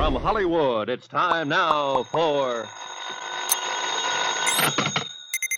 From Hollywood, it's time now for...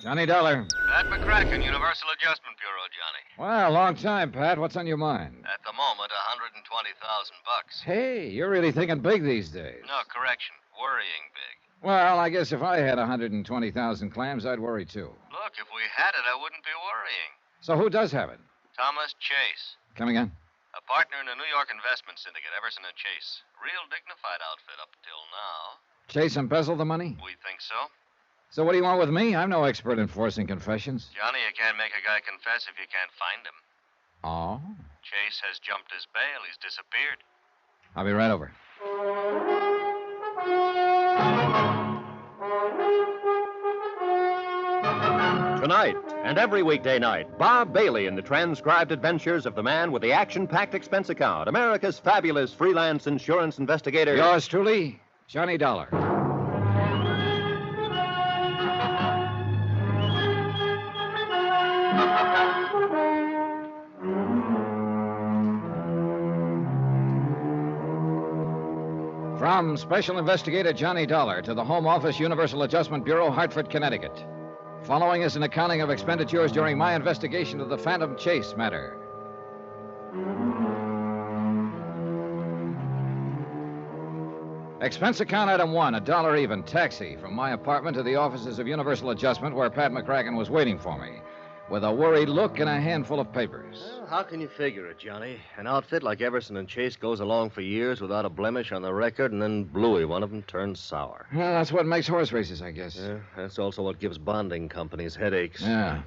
Johnny Dollar. Pat McCracken, Universal Adjustment Bureau, Johnny. Well, long time, Pat. What's on your mind? At the moment, $120,000. Hey, you're really thinking big these days. No, correction. Worrying big. Well, I guess if I had 120,000 clams, I'd worry too. Look, if we had it, I wouldn't be worrying. So who does have it? Thomas Chase. Come again? A partner in a New York investment syndicate, Everson and Chase. Real dignified outfit up till now. Chase embezzled the money? We think so. So what do you want with me? I'm no expert in forcing confessions. Johnny, you can't make a guy confess if you can't find him. Oh? Chase has jumped his bail. He's disappeared. I'll be right over. Tonight and every weekday night, Bob Bailey in the transcribed adventures of the man with the action-packed expense account, America's fabulous freelance insurance investigator. Yours truly, Johnny Dollar. From Special Investigator Johnny Dollar to the Home Office, Universal Adjustment Bureau, Hartford, Connecticut. Following is an accounting of expenditures during my investigation of the Phantom Chase matter. Expense account item 1, $1 even, taxi from my apartment to the offices of Universal Adjustment where Pat McCracken was waiting for me, with a worried look and a handful of papers. Well, how can you figure it, Johnny? An outfit like Everson and Chase goes along for years without a blemish on the record, and then Bluey, one of them, turns sour. Well, that's what makes horse races, I guess. Yeah, that's also what gives bonding companies headaches. Yeah.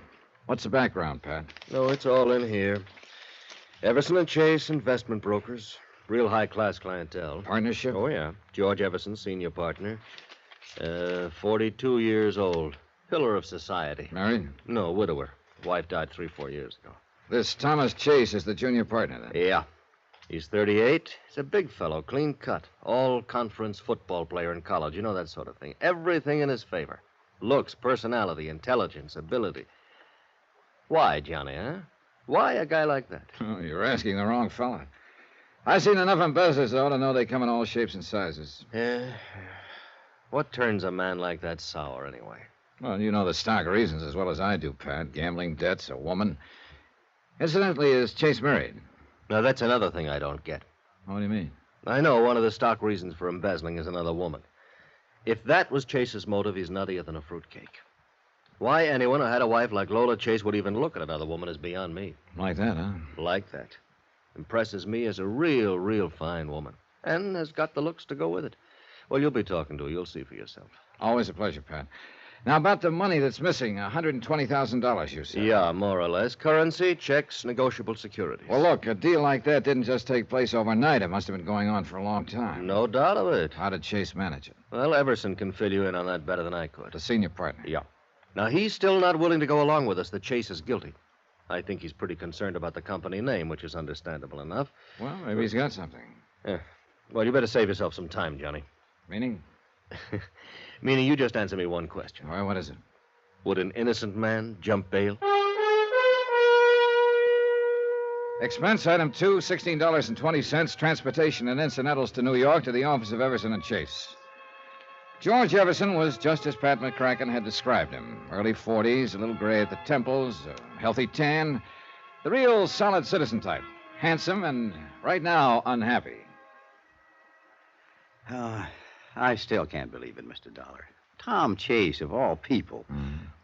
What's the background, Pat? No, it's all in here. Everson and Chase, investment brokers. Real high-class clientele. Partnership? Oh, yeah. George Everson, senior partner. 42 years old. Pillar of society. Married? No, widower. Wife died 3-4 years ago. This Thomas Chase is the junior partner, then? Yeah. He's 38. He's a big fellow, clean cut. All-conference football player in college. You know, that sort of thing. Everything in his favor. Looks, personality, intelligence, ability. Why, Johnny, huh? Why a guy like that? Oh, you're asking the wrong fella. I've seen enough embezzlers, though, to know they come in all shapes and sizes. Yeah. What turns a man like that sour, anyway? Well, you know the stock reasons as well as I do, Pat. Gambling, debts, a woman. Incidentally, is Chase married? Now, that's another thing I don't get. What do you mean? I know one of the stock reasons for embezzling is another woman. If that was Chase's motive, he's nuttier than a fruitcake. Why anyone who had a wife like Lola Chase would even look at another woman is beyond me. Like that, huh? Like that. Impresses me as a real fine woman. And has got the looks to go with it. Well, you'll be talking to her. You'll see for yourself. Always a pleasure, Pat. Now, about the money that's missing, $120,000, you said. Yeah, more or less. Currency, checks, negotiable securities. Well, look, a deal like that didn't just take place overnight. It must have been going on for a long time. No doubt of it. How did Chase manage it? Well, Everson can fill you in on that better than I could. The senior partner. Yeah. Now, he's still not willing to go along with us that Chase is guilty. I think he's pretty concerned about the company name, which is understandable enough. Well, maybe he's got something. Yeah. Well, you better save yourself some time, Johnny. Meaning? Meaning you just answer me one question. All right, what is it? Would an innocent man jump bail? Expense item 2, $16.20, transportation and incidentals to New York to the office of Everson and Chase. George Everson was just as Pat McCracken had described him. Early 40s, a little gray at the temples, a healthy tan. The real solid citizen type. Handsome and, right now, unhappy. I still can't believe it, Mr. Dollar. Tom Chase, of all people.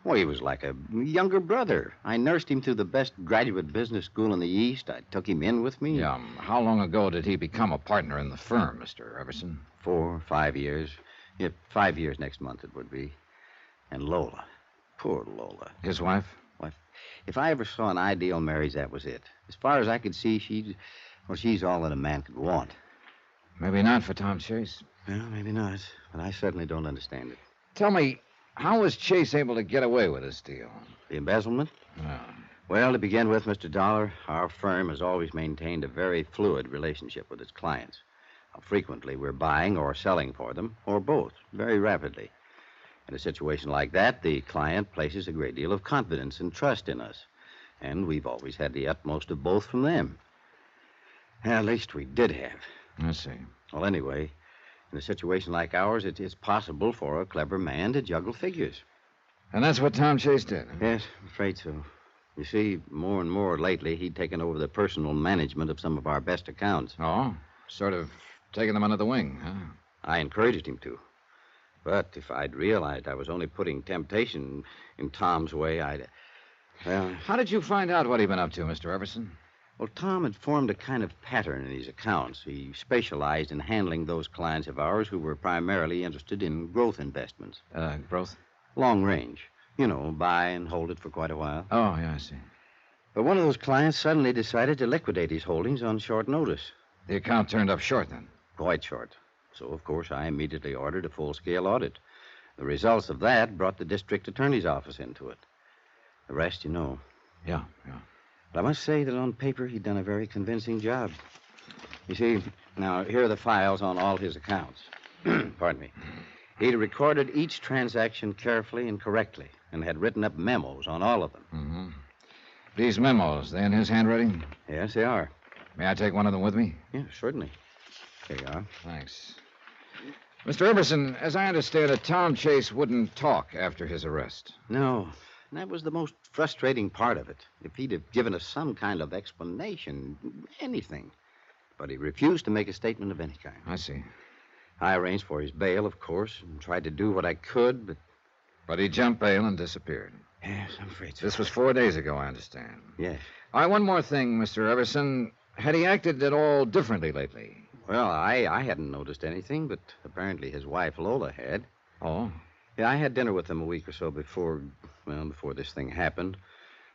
Well, he was like a younger brother. I nursed him through the best graduate business school in the East. I took him in with me. Yeah, how long ago did he become a partner in the firm, Mr. Everson? 4 or 5 years. Yeah, 5 years next month it would be. And Lola. Poor Lola. His wife? What? If I ever saw an ideal marriage, that was it. As far as I could see, she's all that a man could want. Maybe not for Tom Chase. Well, maybe not. But I certainly don't understand it. Tell me, how was Chase able to get away with this deal? The embezzlement? Yeah. Well, to begin with, Mr. Dollar, our firm has always maintained a very fluid relationship with its clients. Frequently, we're buying or selling for them, or both, very rapidly. In a situation like that, the client places a great deal of confidence and trust in us. And we've always had the utmost of both from them. At least we did have. I see. Well, anyway, In a situation like ours, it is possible for a clever man to juggle figures. And that's what Tom Chase did. Huh? Yes, I'm afraid so. You see, more and more lately, he'd taken over the personal management of some of our best accounts. Oh, sort of taking them under the wing, huh? I encouraged him to. But if I'd realized I was only putting temptation in Tom's way, Well, How did you find out what he'd been up to, Mr. Everson? well, Tom had formed a kind of pattern in his accounts. He specialized in handling those clients of ours who were primarily interested in growth investments. Growth? Long range. You know, buy and hold it for quite a while. Oh, yeah, I see. But one of those clients suddenly decided to liquidate his holdings on short notice. The account turned up short, then. Quite short. So, of course, I immediately ordered a full-scale audit. The results of that brought the district attorney's office into it. The rest, you know. Yeah. But I must say that on paper, he'd done a very convincing job. You see, now, here are the files on all his accounts. Pardon me. He'd recorded each transaction carefully and correctly and had written up memos on all of them. Mm-hmm. These memos, they in his handwriting? Yes, they are. May I take one of them with me? Yeah, certainly. Here you are. Thanks. Mr. Everson, as I understand it, Tom Chase wouldn't talk after his arrest. No, and that was the most frustrating part of it. If he'd have given us some kind of explanation, anything. But he refused to make a statement of any kind. I see. I arranged for his bail, of course, and tried to do what I could, but... But he jumped bail and disappeared. Yes, I'm afraid so. This was 4 days ago, I understand. Yes. All right, one more thing, Mr. Everson. Had he acted at all differently lately? Well, I hadn't noticed anything, but apparently his wife, Lola, had. Oh? Yeah, I had dinner with them a week or so before this thing happened.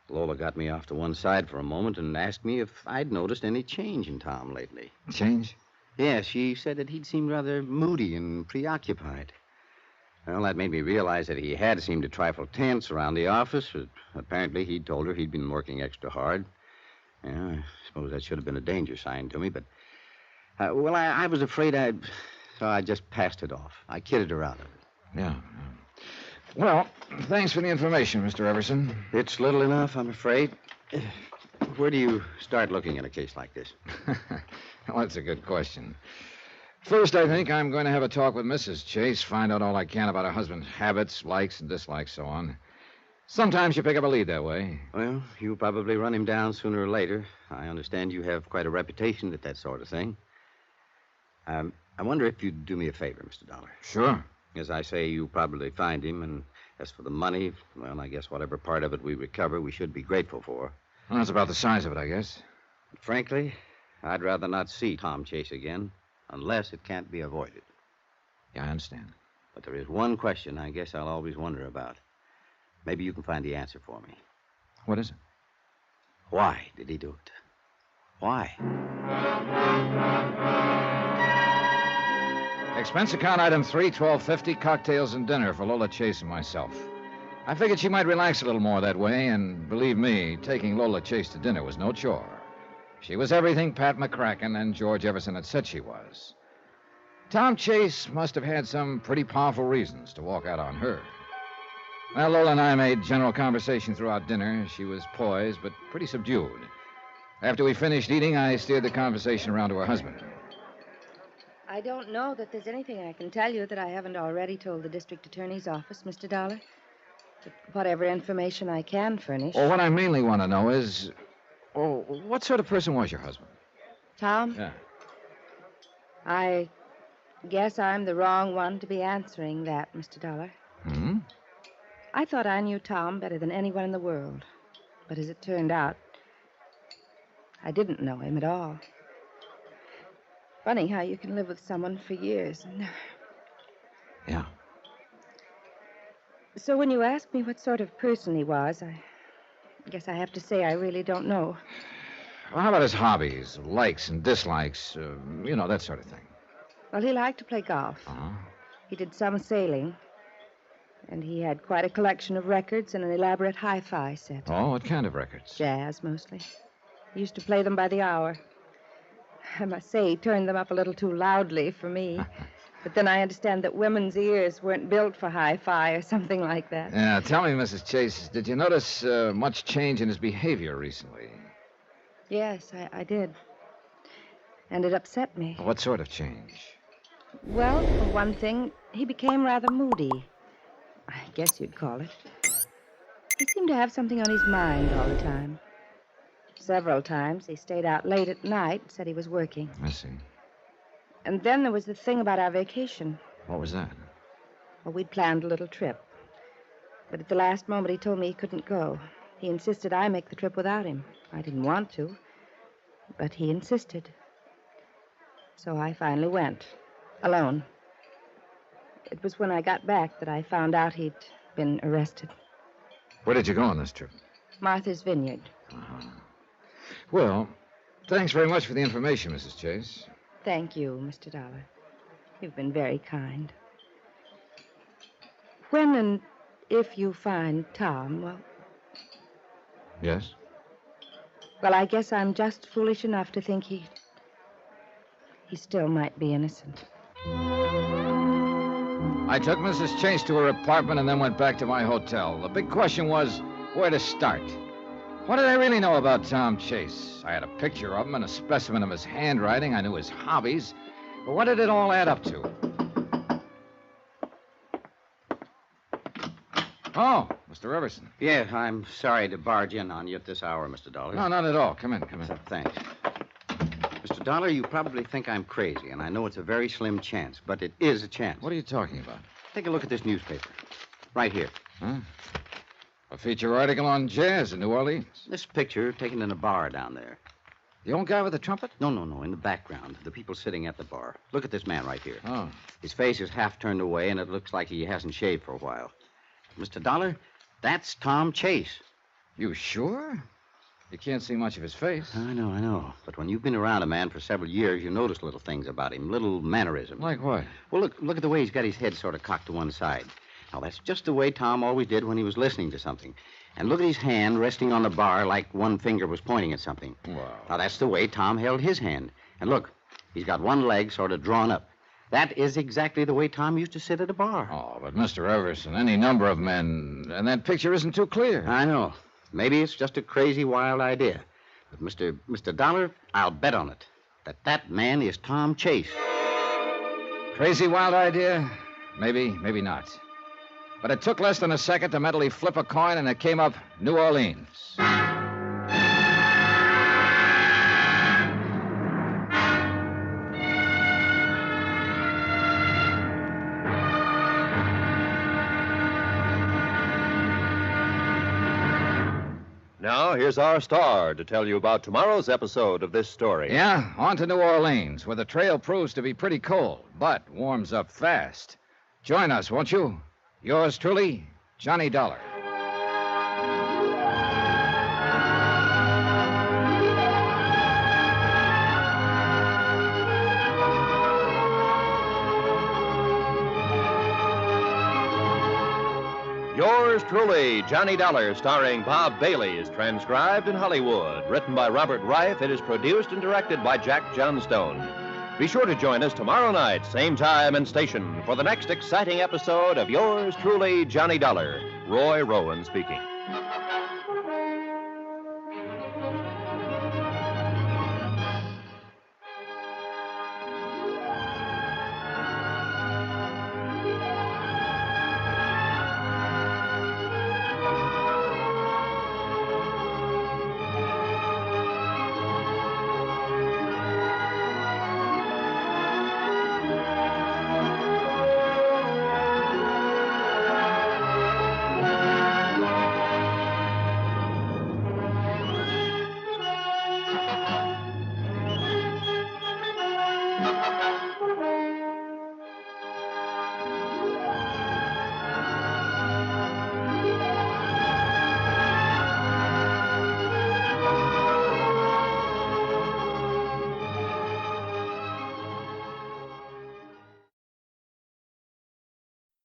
Lola got me off to one side for a moment and asked me if I'd noticed any change in Tom lately. Change? Yes, she said that he'd seemed rather moody and preoccupied. Well, that made me realize that he had seemed a trifle tense around the office. Apparently, he'd told her he'd been working extra hard. Yeah, I suppose that should have been a danger sign to me, but... I was afraid so I just passed it off. I kidded her out of it. Yeah. Well, thanks for the information, Mr. Everson. It's little enough, I'm afraid. Where do you start looking at a case like this? Well, that's a good question. First, I think I'm going to have a talk with Mrs. Chase, find out all I can about her husband's habits, likes and dislikes, so on. Sometimes you pick up a lead that way. Well, you'll probably run him down sooner or later. I understand you have quite a reputation at that sort of thing. I wonder if you'd do me a favor, Mr. Dollar. Sure. As I say, you'll probably find him, and as for the money, well, I guess whatever part of it we recover, we should be grateful for. Well, that's about the size of it, I guess. But frankly, I'd rather not see Tom Chase again, unless it can't be avoided. Yeah, I understand. But there is one question I guess I'll always wonder about. Maybe you can find the answer for me. What is it? Why did he do it? Why? Expense account item 3, $12.50, cocktails and dinner for Lola Chase and myself. I figured she might relax a little more that way, and believe me, taking Lola Chase to dinner was no chore. She was everything Pat McCracken and George Everson had said she was. Tom Chase must have had some pretty powerful reasons to walk out on her. Well, Lola and I made general conversation throughout dinner. She was poised, but pretty subdued. After we finished eating, I steered the conversation around to her husband. I don't know that there's anything I can tell you that I haven't already told the district attorney's office, Mr. Dollar. But whatever information I can furnish. Well, what I mainly want to know is, what sort of person was your husband? Tom? Yeah. I guess I'm the wrong one to be answering that, Mr. Dollar. Hmm? I thought I knew Tom better than anyone in the world. But as it turned out, I didn't know him at all. Funny how you can live with someone for years and never... Yeah. So when you ask me what sort of person he was, I guess I have to say I really don't know. Well, how about his hobbies, likes and dislikes, that sort of thing? Well, he liked to play golf. Uh-huh. He did some sailing. And he had quite a collection of records and an elaborate hi-fi set. Oh, what kind of records? Jazz, mostly. He used to play them by the hour. I must say, he turned them up a little too loudly for me. But then I understand that women's ears weren't built for hi-fi or something like that. Yeah, tell me, Mrs. Chase, did you notice much change in his behavior recently? Yes, I did. And it upset me. What sort of change? Well, for one thing, he became rather moody. I guess you'd call it. He seemed to have something on his mind all the time. Several times he stayed out late at night, said he was working. I see. And then there was the thing about our vacation. What was that? Well, we'd planned a little trip. But at the last moment, he told me he couldn't go. He insisted I make the trip without him. I didn't want to, but he insisted. So I finally went, alone. It was when I got back that I found out he'd been arrested. Where did you go on this trip? Martha's Vineyard. Well, thanks very much for the information, Mrs. Chase. Thank you, Mr. Dollar. You've been very kind. When and if you find Tom, well, Yes? well, I guess I'm just foolish enough to think he still might be innocent. I took Mrs. Chase to her apartment and then went back to my hotel. The big question was where to start. What did I really know about Tom Chase? I had a picture of him and a specimen of his handwriting. I knew his hobbies. But what did it all add up to? Oh, Mr. Everson. Yeah, I'm sorry to barge in on you at this hour, Mr. Dollar. No, not at all. Come in. Thanks. Mr. Dollar, you probably think I'm crazy, and I know it's a very slim chance, but it is a chance. What are you talking about? Take a look at this newspaper. Right here. Huh? A feature article on jazz in New Orleans. This picture taken in a bar down there. The old guy with the trumpet? No, in the background. The people sitting at the bar. Look at this man right here. Oh. His face is half turned away, and it looks like he hasn't shaved for a while. Mr. Dollar, that's Tom Chase. You sure? You can't see much of his face. I know. But when you've been around a man for several years, you notice little things about him, little mannerisms. Like what? Well, look at the way he's got his head sort of cocked to one side. Now, that's just the way Tom always did when he was listening to something. And look at his hand resting on the bar like one finger was pointing at something. Wow. Now, that's the way Tom held his hand. And look, he's got one leg sort of drawn up. That is exactly the way Tom used to sit at a bar. Oh, but Mr. Everson, any number of men, and that picture isn't too clear. I know. Maybe it's just a crazy, wild idea. But, Mr. Dollar, I'll bet on it that man is Tom Chase. Crazy, wild idea? Maybe, maybe not. But it took less than a second to mentally flip a coin, and it came up New Orleans. Now, here's our star to tell you about tomorrow's episode of this story. Yeah, on to New Orleans, where the trail proves to be pretty cold, but warms up fast. Join us, won't you? Yours truly, Johnny Dollar. Yours truly, Johnny Dollar, starring Bob Bailey, is transcribed in Hollywood. Written by Robert Reif, it is produced and directed by Jack Johnstone. Be sure to join us tomorrow night, same time and station, for the next exciting episode of Yours truly, Johnny Dollar. Roy Rowan speaking.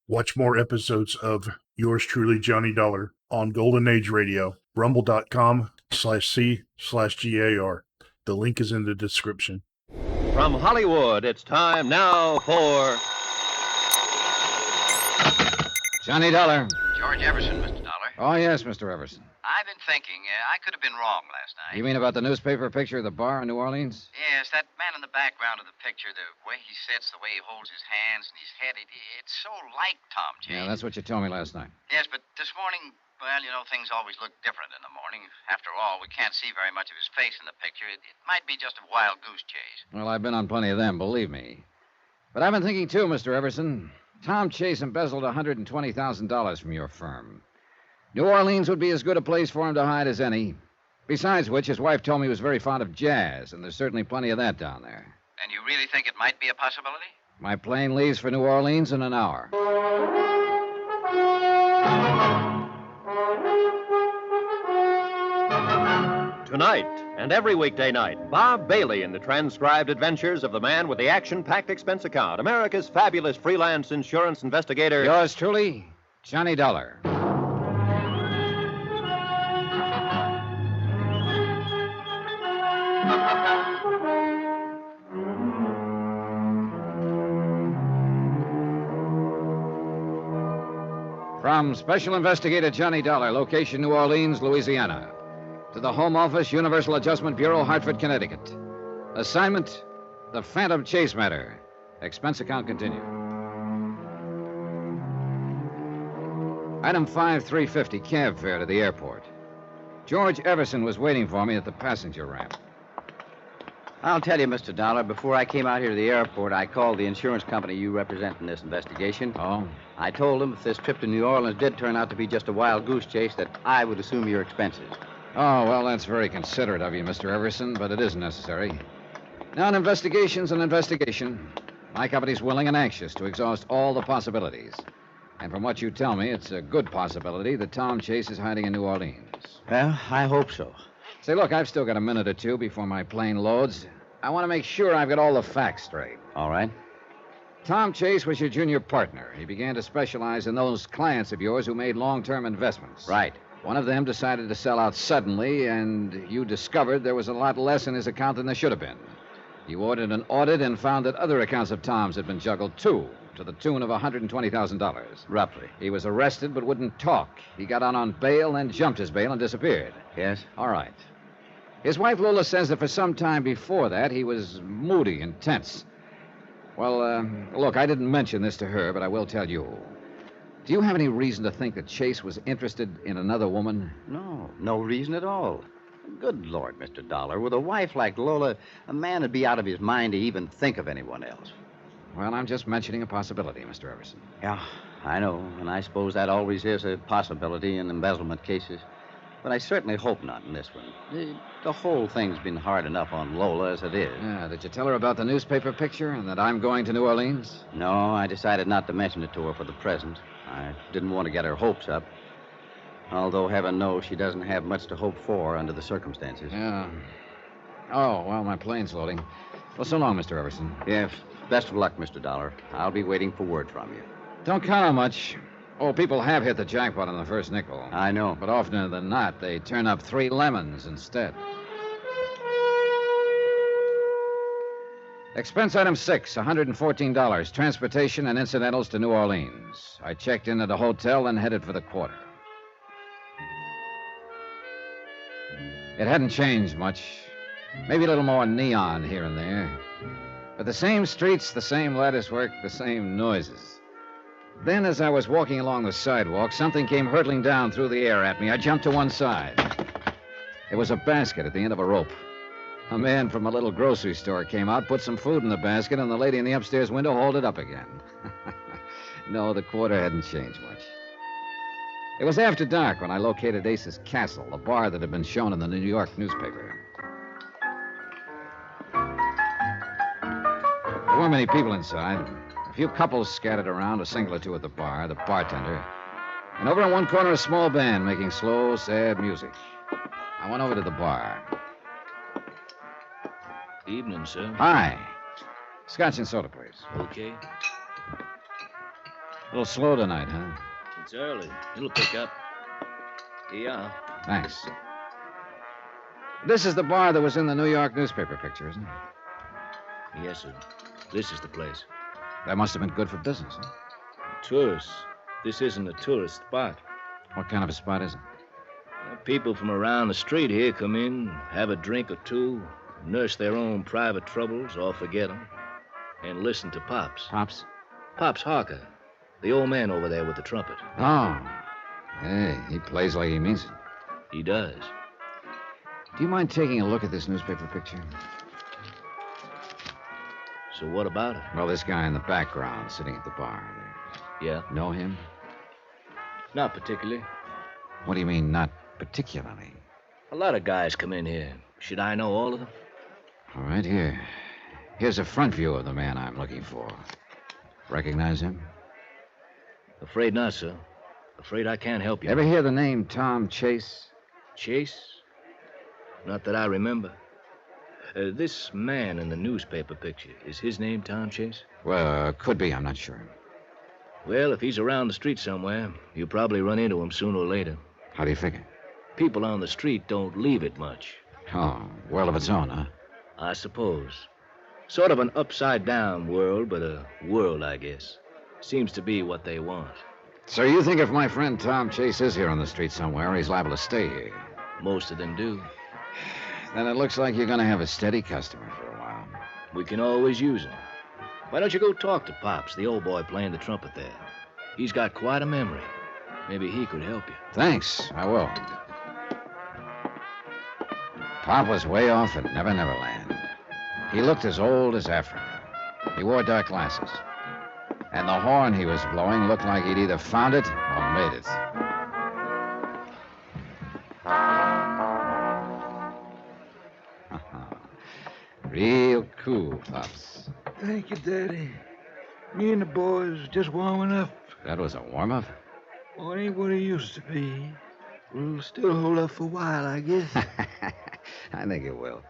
Watch more episodes of Yours Truly, Johnny Dollar on Golden Age Radio, rumble.com/C/GAR. The link is in the description. From Hollywood, it's time now for Johnny Dollar. George Everson, Mr. Dollar. Oh, yes, Mr. Everson. I've been thinking. I could have been wrong last night. You mean about the newspaper picture of the bar in New Orleans? Yes, that man in the background of the picture, the way he sits, the way he holds his hands and his head, it's so like Tom Chase. Yeah, that's what you told me last night. Yes, but this morning, well, you know, things always look different in the morning. After all, we can't see very much of his face in the picture. It might be just a wild goose chase. Well, I've been on plenty of them, believe me. But I've been thinking, too, Mr. Everson. Tom Chase embezzled $120,000 from your firm. New Orleans would be as good a place for him to hide as any. Besides which, his wife told me he was very fond of jazz, and there's certainly plenty of that down there. And you really think it might be a possibility? My plane leaves for New Orleans in an hour. Tonight and every weekday night, Bob Bailey in the transcribed adventures of the man with the action-packed expense account, America's fabulous freelance insurance investigator. Yours truly, Johnny Dollar. From Special Investigator Johnny Dollar, location New Orleans, Louisiana, to the Home Office, Universal Adjustment Bureau, Hartford, Connecticut. Assignment, the Phantom Chase matter. Expense account continued. Item 5350, cab fare to the airport. George Everson was waiting for me at the passenger ramp. I'll tell you, Mr. Dollar, before I came out here to the airport, I called the insurance company you represent in this investigation. Oh? I told them if this trip to New Orleans did turn out to be just a wild goose chase, that I would assume your expenses. Oh, well, that's very considerate of you, Mr. Everson, but it isn't necessary. Now, an investigation's an investigation. My company's willing and anxious to exhaust all the possibilities. And from what you tell me, it's a good possibility that Tom Chase is hiding in New Orleans. Well, I hope so. Say, look, I've still got a minute or two before my plane loads. I want to make sure I've got all the facts straight. All right. Tom Chase was your junior partner. He began to specialize in those clients of yours who made long-term investments. Right. One of them decided to sell out suddenly, and you discovered there was a lot less in his account than there should have been. You ordered an audit and found that other accounts of Tom's had been juggled, too, to the tune of $120,000. Roughly. He was arrested but wouldn't talk. He got out on bail, then jumped his bail and disappeared. Yes? All right. His wife, Lola, says that for some time before that, he was moody and tense. Well, look, I didn't mention this to her, but I will tell you. Do you have any reason to think that Chase was interested in another woman? No, no reason at all. Good Lord, Mr. Dollar, with a wife like Lola, a man would be out of his mind to even think of anyone else. Well, I'm just mentioning a possibility, Mr. Everson. Yeah, I know, and I suppose that always is a possibility in embezzlement cases. But I certainly hope not in this one. The whole thing's been hard enough on Lola as it is. Yeah, did you tell her about the newspaper picture and that I'm going to New Orleans? No, I decided not to mention it to her for the present. I didn't want to get her hopes up. Although heaven knows she doesn't have much to hope for under the circumstances. Yeah. Oh, well, my plane's loading. Well, so long, Mr. Everson. Yes, best of luck, Mr. Dollar. I'll be waiting for word from you. Don't count on much. Oh, people have hit the jackpot on the first nickel. I know. But oftener than not, they turn up 3 lemons instead. Expense item 6, $114, transportation and incidentals to New Orleans. I checked in at a hotel and headed for the quarter. It hadn't changed much. Maybe a little more neon here and there. But the same streets, the same latticework, the same noises. Then, as I was walking along the sidewalk, something came hurtling down through the air at me. I jumped to one side. It was a basket at the end of a rope. A man from a little grocery store came out, put some food in the basket, and the lady in the upstairs window hauled it up again. No, the quarter hadn't changed much. It was after dark when I located Ace's Castle, the bar that had been shown in the New York newspaper. There weren't many people inside. A few couples scattered around, a single or two at the bar, the bartender. And over in one corner, a small band making slow, sad music. I went over to the bar. Evening, sir. Hi. Scotch and soda, please. Okay. A little slow tonight, huh? It's early. It'll pick up. Here you are. Thanks. This is the bar that was in the New York newspaper picture, isn't it? Yes, sir. This is the place. That must have been good for business, huh? Tourists. This isn't a tourist spot. What kind of a spot is it? People from around the street here come in, have a drink or two, nurse their own private troubles or forget them, and listen to Pops. Pops? Pops Harker, the old man over there with the trumpet. Oh. Hey, he plays like he means it. He does. Do you mind taking a look at this newspaper picture? So what about it? Well, this guy in the background sitting at the bar. Yeah? Know him? Not particularly. What do you mean, not particularly? A lot of guys come in here. Should I know all of them? All right, here. Here's a front view of the man I'm looking for. Recognize him? Afraid not, sir. Afraid I can't help you. Ever hear the name Tom Chase? Chase? Not that I remember. This man in the newspaper picture, is his name Tom Chase? Well, could be. I'm not sure. Well, if he's around the street somewhere, you'll probably run into him sooner or later. How do you figure? People on the street don't leave it much. Oh, world of its own, huh? I suppose. Sort of an upside-down world, but a world, I guess. Seems to be what they want. So you think if my friend Tom Chase is here on the street somewhere, he's liable to stay here? Most of them do. Then it looks like you're going to have a steady customer for a while. We can always use him. Why don't you go talk to Pops, the old boy playing the trumpet there? He's got quite a memory. Maybe he could help you. Thanks, I will. Pop was way off at Never Never Land. He looked as old as Africa. He wore dark glasses. And the horn he was blowing looked like he'd either found it or made it. Real cool, Pops. Thank you, Daddy. Me and the boys just warming up. That was a warm-up? Oh, it ain't what it used to be. We'll still hold up for a while, I guess. I think it will.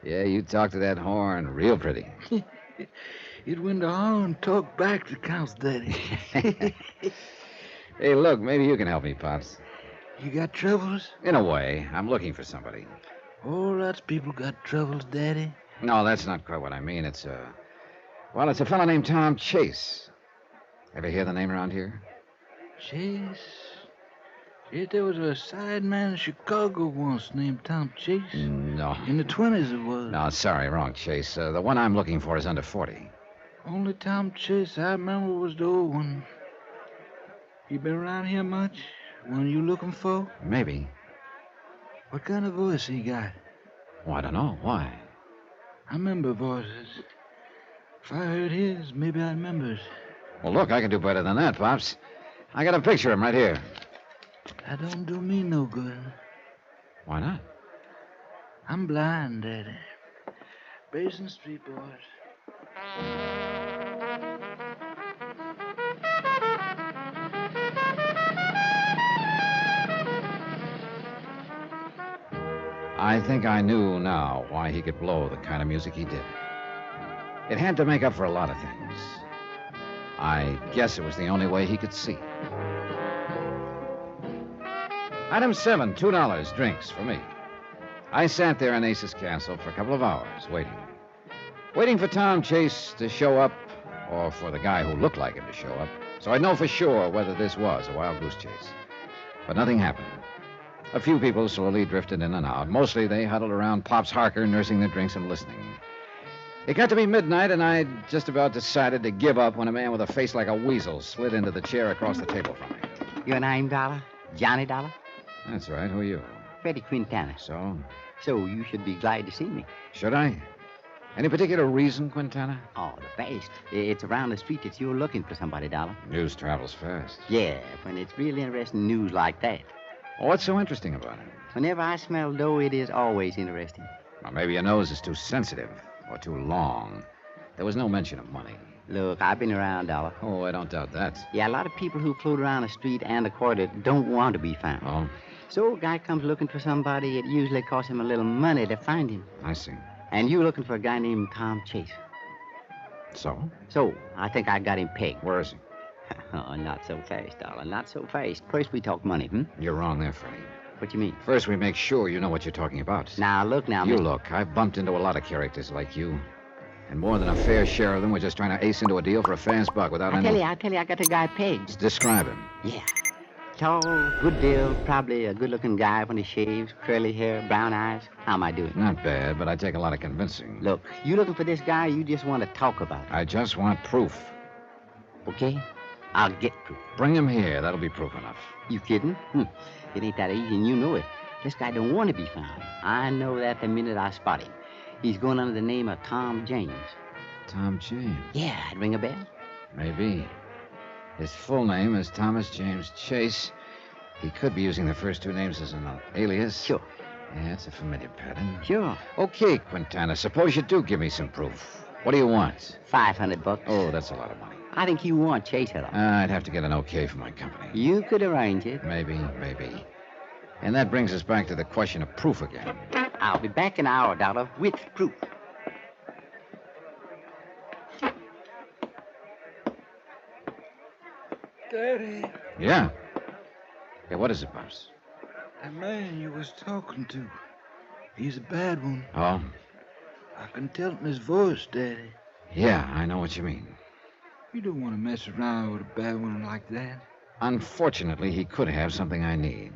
Yeah, you talk to that horn real pretty. It when the horn talk back that counts, Daddy. Hey, look, maybe you can help me, Pops. You got troubles? In a way. I'm looking for somebody. Oh, lots of people got troubles, Daddy. No, that's not quite what I mean. It's a fellow named Tom Chase. Ever hear the name around here? Chase? Yes, there was a side man in Chicago once named Tom Chase. No. In the 20s it was. No, sorry, wrong Chase. The one I'm looking for is under 40. Only Tom Chase I remember was the old one. You been around here much? One you looking for? Maybe. What kind of voice he got? Oh, I don't know. Why? I remember voices. If I heard his, maybe I'd remember it. Well, look, I can do better than that, Pops. I got a picture of him right here. That don't do me no good. Why not? I'm blind, Daddy. Basin Street boys. I think I knew now why he could blow the kind of music he did. It had to make up for a lot of things. I guess it was the only way he could see. Item 7, $2, drinks for me. I sat there in Ace's Castle for a couple of hours, waiting for Tom Chase to show up, or for the guy who looked like him to show up, so I'd know for sure whether this was a wild goose chase. But nothing happened. A few people slowly drifted in and out. Mostly they huddled around Pops Harker, nursing their drinks and listening. It got to be midnight, and I'd just about decided to give up when a man with a face like a weasel slid into the chair across the table from me. Your name, Dollar? Johnny Dollar? That's right. Who are you? Freddie Quintana. So? So you should be glad to see me. Should I? Any particular reason, Quintana? Oh, the best. It's around the street that you're looking for somebody, Dollar. News travels fast. Yeah, when it's really interesting news like that. Well, what's so interesting about it? Whenever I smell dough, it is always interesting. Well, maybe your nose is too sensitive or too long. There was no mention of money. Look, I've been around, Dollar. Oh, I don't doubt that. Yeah, a lot of people who float around the street and the quarter don't want to be found. Oh? So a guy comes looking for somebody, it usually costs him a little money to find him. I see. And you're looking for a guy named Tom Chase. So? So, I think I got him pegged. Where is he? Oh, not so fast, Dollar. Not so fast. First we talk money, You're wrong there, Freddie. What you mean? First, we make sure you know what you're talking about. Now, look now, You Mr. look. I've bumped into a lot of characters like you. And more than a fair share of them were just trying to ace into a deal for a fast buck without I any... tell you, I got the guy pegged. Describe him. Yeah. Tall, good build, probably a good-looking guy when he shaves, curly hair, brown eyes. How am I doing? Not bad, but I take a lot of convincing. Look, you looking for this guy, or you just want to talk about it? I just want proof. Okay? I'll get proof. Bring him here. That'll be proof enough. You kidding? It ain't that easy, and you know it. This guy don't want to be found. I know that the minute I spot him. He's going under the name of Tom James. Tom James? Yeah, I'd ring a bell. Maybe. His full name is Thomas James Chase. He could be using the first two names as an alias. Sure. Yeah, it's a familiar pattern. Sure. Okay, Quintana, suppose you do give me some proof. What do you want? $500. Oh, that's a lot of money. I think you want Chase Hill. I'd have to get an okay from my company. You could arrange it. Maybe. And that brings us back to the question of proof again. I'll be back in an hour, Dollar, with proof. Daddy, Yeah? Yeah, what is it, Pops? that man you was talking to, he's a bad one. Oh? I can tell it in his voice, Daddy. Yeah, I know what you mean. You don't want to mess around with a bad one like that. Unfortunately, he could have something I need.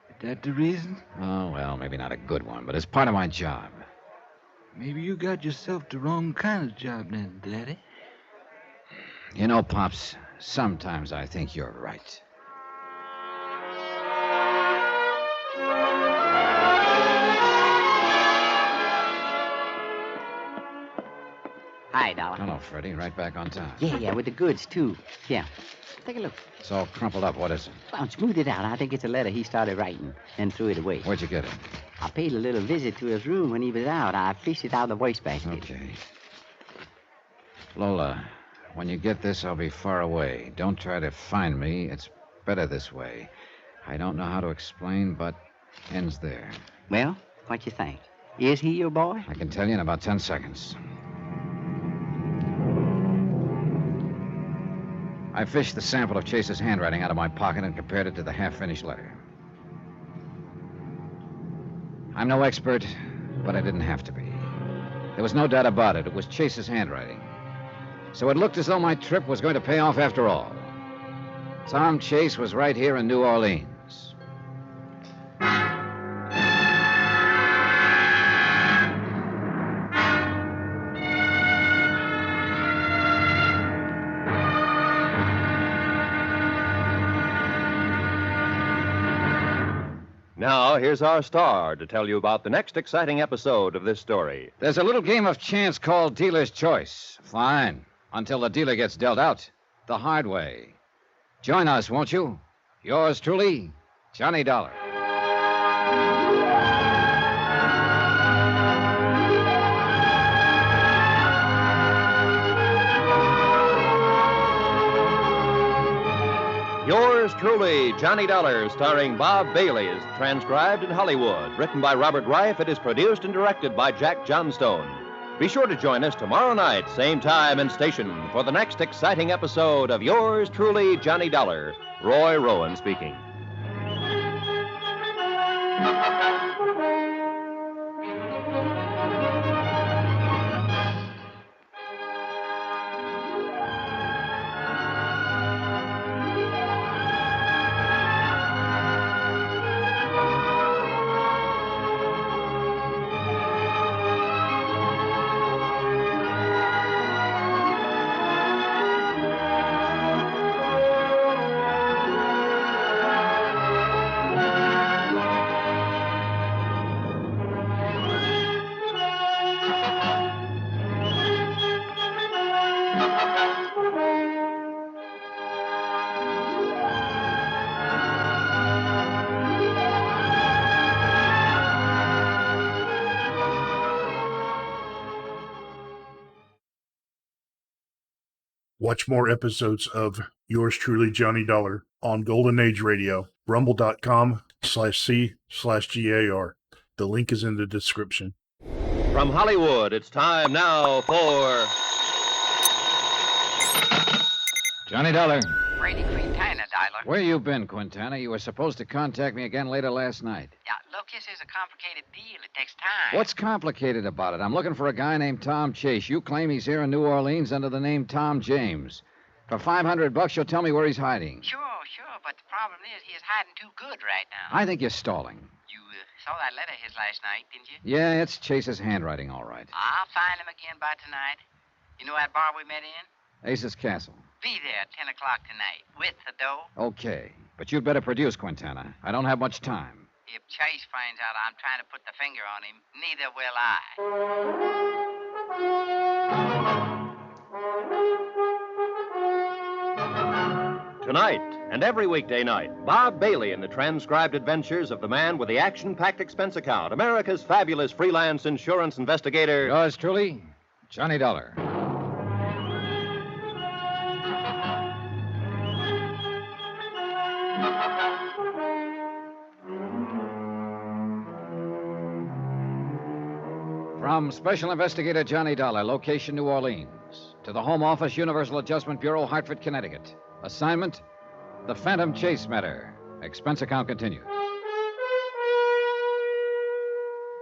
Is that the reason? Oh, well, maybe not a good one, but it's part of my job. Maybe you got yourself the wrong kind of job then, Daddy. You know, Pops, sometimes I think you're right. Hi, Dollar. Hello, Freddie. Right back on time. Yeah, with the goods, too. Yeah. Take a look. It's all crumpled up. What is it? Well, smooth it out. I think it's a letter he started writing and threw it away. Where'd you get it? I paid a little visit to his room when he was out. I fished it out of the wastebasket. Okay. Lola, when you get this, I'll be far away. Don't try to find me. It's better this way. I don't know how to explain, but ends there. Well, what you think? Is he your boy? I can tell you in about 10 seconds. I fished the sample of Chase's handwriting out of my pocket and compared it to the half-finished letter. I'm no expert, but I didn't have to be. There was no doubt about it. It was Chase's handwriting. So it looked as though my trip was going to pay off after all. Tom Chase was right here in New Orleans. Now, here's our star to tell you about the next exciting episode of this story. There's a little game of chance called Dealer's Choice. Fine. Until the dealer gets dealt out the hard way. Join us, won't you? Yours truly, Johnny Dollar. Yours truly, Johnny Dollar, starring Bob Bailey, is transcribed in Hollywood. Written by Robert Reif, it is produced and directed by Jack Johnstone. Be sure to join us tomorrow night, same time and station, for the next exciting episode of Yours truly, Johnny Dollar. Roy Rowan speaking. Watch more episodes of Yours truly, Johnny Dollar on Golden Age Radio, rumble.com/C/GAR. The link is in the description. From Hollywood, it's time now for Johnny Dollar. Brady Quintana, Dollar. Where you been, Quintana? You were supposed to contact me again later last night. Yeah, look, this is a complicated deal. It takes time. What's complicated about it? I'm looking for a guy named Tom Chase. You claim he's here in New Orleans under the name Tom James. For $500, you'll tell me where he's hiding. Sure, but the problem is he is hiding too good right now. I think you're stalling. You saw that letter of his last night, didn't you? Yeah, it's Chase's handwriting, all right. I'll find him again by tonight. You know that bar we met in? Ace's Castle. Be there at 10 o'clock tonight with the dough. Okay, but you'd better produce, Quintana. I don't have much time. If Chase finds out I'm trying to put the finger on him, neither will I. Tonight and every weekday night, Bob Bailey in the transcribed adventures of the man with the action-packed expense account, America's fabulous freelance insurance investigator. Yours truly, Johnny Dollar. From Special Investigator Johnny Dollar, location New Orleans, to the Home Office, Universal Adjustment Bureau, Hartford, Connecticut. Assignment, the Phantom Chase matter. Expense account continued.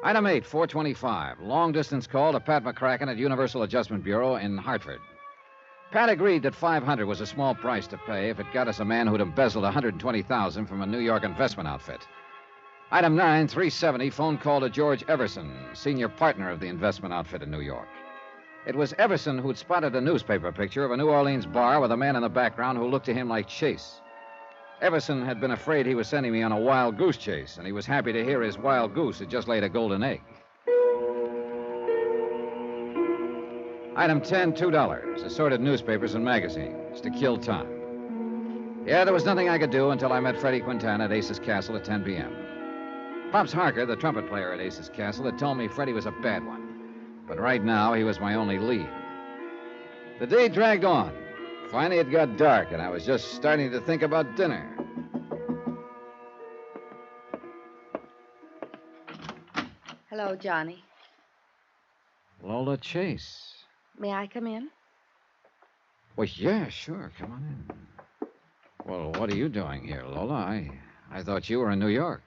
Item 8, 425. Long distance call to Pat McCracken at Universal Adjustment Bureau in Hartford. Pat agreed that $500 was a small price to pay if it got us a man who'd embezzled $120,000 from a New York investment outfit. Item 9, 370. Phone call to George Everson, senior partner of the investment outfit in New York. It was Everson who'd spotted a newspaper picture of a New Orleans bar with a man in the background who looked to him like Chase. Everson had been afraid he was sending me on a wild goose chase, and he was happy to hear his wild goose had just laid a golden egg. Item 10, $2. Assorted newspapers and magazines to kill time. Yeah, there was nothing I could do until I met Freddie Quintana at Ace's Castle at 10 p.m. Pops Harker, the trumpet player at Ace's Castle, had told me Freddie was a bad one. But right now, he was my only lead. The day dragged on. Finally, it got dark, and I was just starting to think about dinner. Hello, Johnny. Lola Chase. May I come in? Well, yeah, sure. Come on in. Well, what are you doing here, Lola? I thought you were in New York.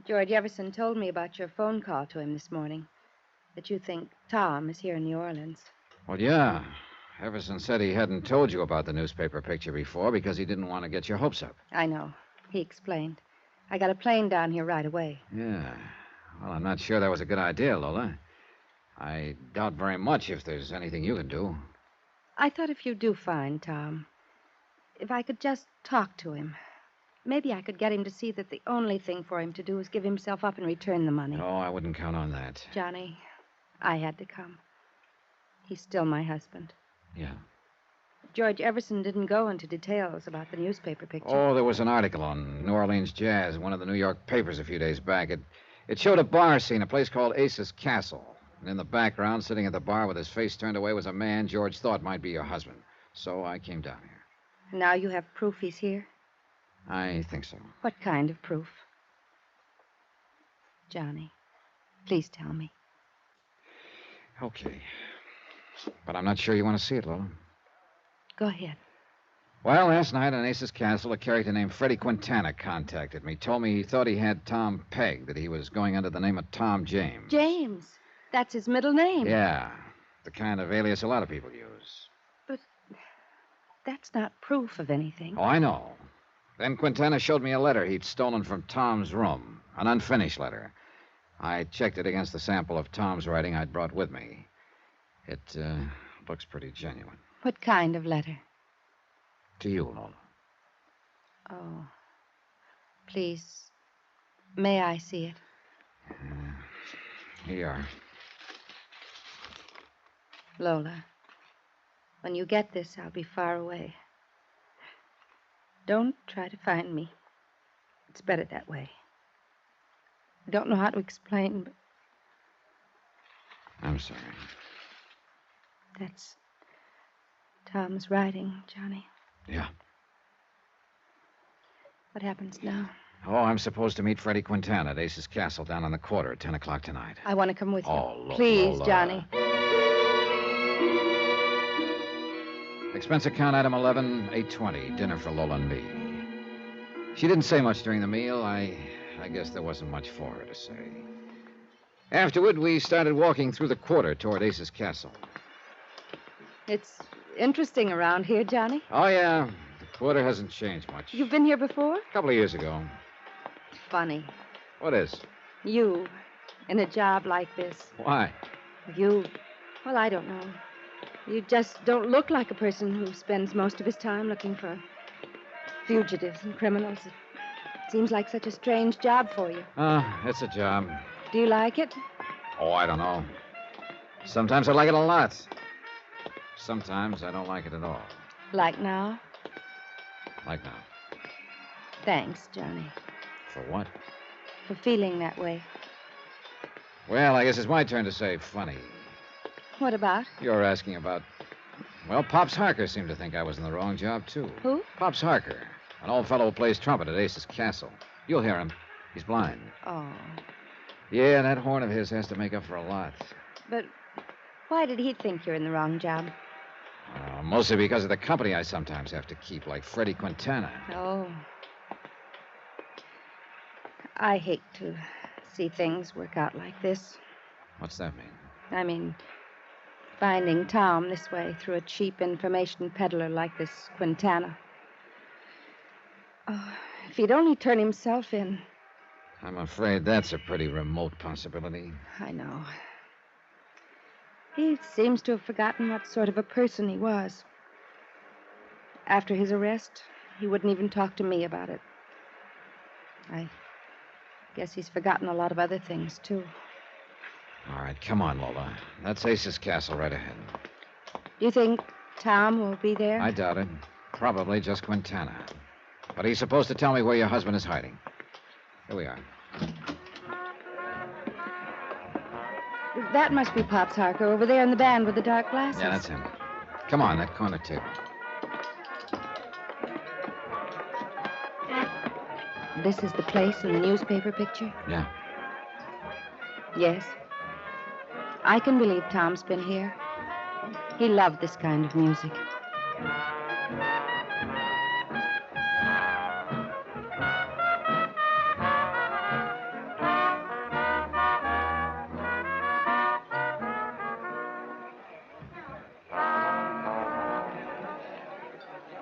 George Everson told me about your phone call to him this morning. That you think Tom is here in New Orleans. Well, yeah. Everson said he hadn't told you about the newspaper picture before because he didn't want to get your hopes up. I know. He explained. I got a plane down here right away. Yeah. Well, I'm not sure that was a good idea, Lola. I doubt very much if there's anything you can do. I thought if you do find Tom, if I could just talk to him, maybe I could get him to see that the only thing for him to do is give himself up and return the money. Oh, I wouldn't count on that. Johnny, I had to come. He's still my husband. Yeah. George Everson didn't go into details about the newspaper picture. Oh, there was an article on New Orleans Jazz, one of the New York papers a few days back. It showed a bar scene, a place called Ace's Castle. And in the background, sitting at the bar with his face turned away, was a man George thought might be your husband. So I came down here. Now you have proof he's here? I think so. What kind of proof? Johnny, please tell me. Okay. But I'm not sure you want to see it, Lola. Go ahead. Well, last night on Ace's Castle, a character named Freddie Quintana contacted me. Told me he thought he had Tom pegged, that he was going under the name of Tom James. James. That's his middle name. Yeah. The kind of alias a lot of people use. But that's not proof of anything. Oh, I know. Then Quintana showed me a letter he'd stolen from Tom's room. An unfinished letter. I checked it against the sample of Tom's writing I'd brought with me. It looks pretty genuine. What kind of letter? To you, Lola. Oh. Please, may I see it? Here you are. Lola, when you get this, I'll be far away. Don't try to find me. It's better that way. I don't know how to explain, but... I'm sorry. That's Tom's writing, Johnny. Yeah. What happens now? Oh, I'm supposed to meet Freddie Quintana at Ace's Castle down on the quarter at 10 o'clock tonight. I want to come with you. Oh, Please, Lola. Johnny. Expense account item 11, $820. Dinner for Lola and me. She didn't say much during the meal. I guess there wasn't much for her to say. Afterward, we started walking through the quarter toward Ace's Castle. It's interesting around here, Johnny. Oh, yeah. The Water hasn't changed much. You've been here before? A couple of years ago. Funny. What is? You, in a job like this. Why? You, well, I don't know. You just don't look like a person who spends most of his time looking for fugitives and criminals. It seems like such a strange job for you. It's a job. Do you like it? Oh, I don't know. Sometimes I like it a lot. Sometimes I don't like it at all. Like now? Like now. Thanks, Johnny, For what? for feeling that way. Well, I guess it's my turn to say funny. What about? You're asking about... Well, Pops Harker seemed to think I was in the wrong job, too. Who? Pops Harker, an old fellow who plays trumpet at Ace's Castle. You'll hear him. He's blind. Oh. Yeah, that horn of his has to make up for a lot. But why did he think you're in the wrong job? Mostly because of the company I sometimes have to keep, like Freddie Quintana. Oh. I hate to see things work out like this. What's that mean? I mean, finding Tom this way through a cheap information peddler like this Quintana. Oh, if he'd only turn himself in. I'm afraid that's a pretty remote possibility. I know. He seems to have forgotten what sort of a person he was. After his arrest, he wouldn't even talk to me about it. I guess he's forgotten a lot of other things, too. All right, come on, Lola. That's Ace's Castle right ahead. Do you think Tom will be there? I doubt it. Probably just Quintana. But he's supposed to tell me where your husband is hiding. Here we are. That must be Pops Harker over there in the band with the dark glasses. Yeah, that's him. Come on, that corner table. This is the place in the newspaper picture? Yeah. Yes. I can believe Tom's been here. He loved this kind of music.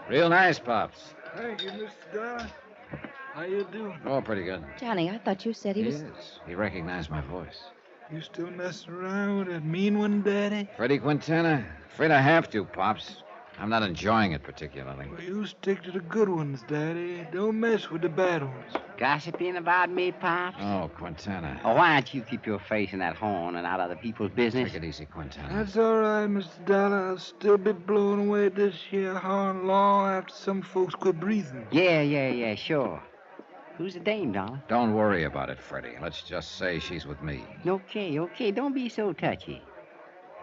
Real nice, Pops. Thank you, Mr. Dollar. How you doing? Oh, pretty good. Johnny, I thought you said he was... Yes. He recognized my voice. You still messing around with that mean one, Daddy? Freddie Quintana? Afraid I have to, Pops. I'm not enjoying it particularly. Well, you stick to the good ones, Daddy. Don't mess with the bad ones. Gossiping about me, Pops? Oh, Quintana. Oh, why don't you keep your face in that horn and out of other people's business? Take it easy, Quintana. That's all right, Mr. Dollar. I'll still be blowing away this here horn long after some folks quit breathing. Yeah, sure. Who's the dame, Dollar? Don't worry about it, Freddie. Let's just say she's with me. Okay. Don't be so touchy.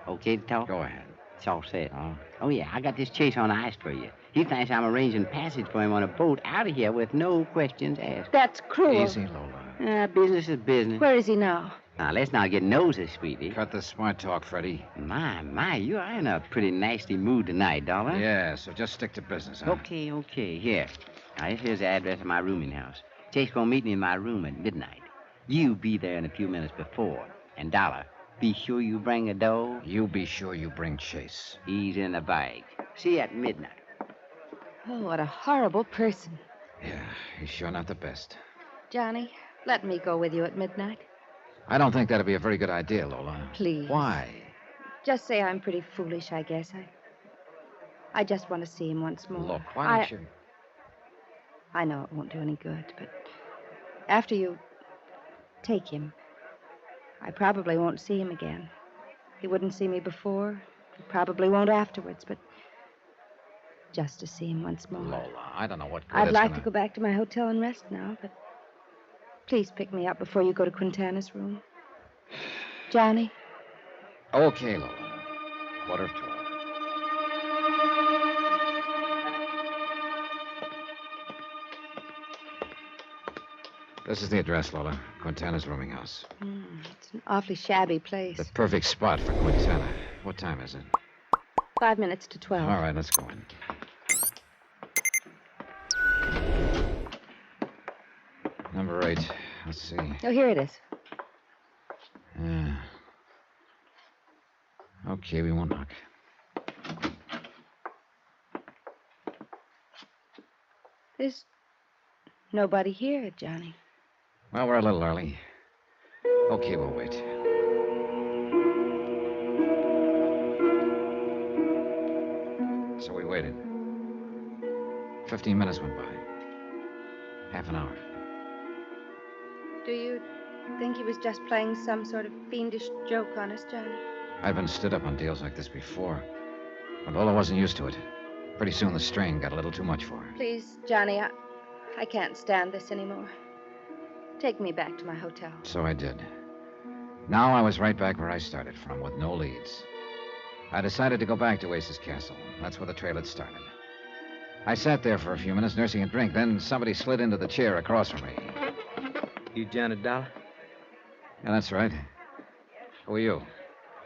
Okay to talk? Go ahead. It's all set. Oh, yeah, I got this Chase on ice for you. He thinks I'm arranging passage for him on a boat out of here with no questions asked. That's cruel. Easy, Lola. Business is business. Where is he now? Now, let's not get nosy, sweetie. Cut the smart talk, Freddie. My, you are in a pretty nasty mood tonight, Dollar. Yeah, so just stick to business, huh? Okay. Here. Now, here's the address of my rooming house. Chase gonna meet me in my room at midnight. You be there in a few minutes before. And, Dollar, be sure you bring a dough. You be sure you bring Chase. He's in the bag. See you at midnight. Oh, what a horrible person. Yeah, he's sure not the best. Johnny, let me go with you at midnight. I don't think that'd be a very good idea, Lola. Please. Why? Just say I'm pretty foolish, I guess. I just want to see him once more. Look, why don't you... I know it won't do any good, but after you take him, I probably won't see him again. He wouldn't see me before. He probably won't afterwards, but just to see him once more. Lola, I don't know what good I'd it's like gonna... to go back to my hotel and rest now, but please pick me up before you go to Quintana's room. Johnny? Okay, Lola. 12:15. This is the address, Lola. Quintana's rooming house. It's an awfully shabby place. The perfect spot for Quintana. What time is it? 5 minutes to 12. All right, let's go in. Number 8. Let's see. Oh, here it is. Okay, we won't knock. There's nobody here, Johnny. Well, we're a little early. Okay, we'll wait. So we waited. 15 minutes went by. Half an hour. Do you think he was just playing some sort of fiendish joke on us, Johnny? I've been stood up on deals like this before. But Lola wasn't used to it. Pretty soon the strain got a little too much for her. Please, Johnny, I can't stand this anymore. Take me back to my hotel. So I did. Now I was right back where I started from, with no leads. I decided to go back to Ace's Castle. That's where the trail had started. I sat there for a few minutes nursing a drink. Then somebody slid into the chair across from me. You Johnny Dollar? Yeah, that's right. Who are you?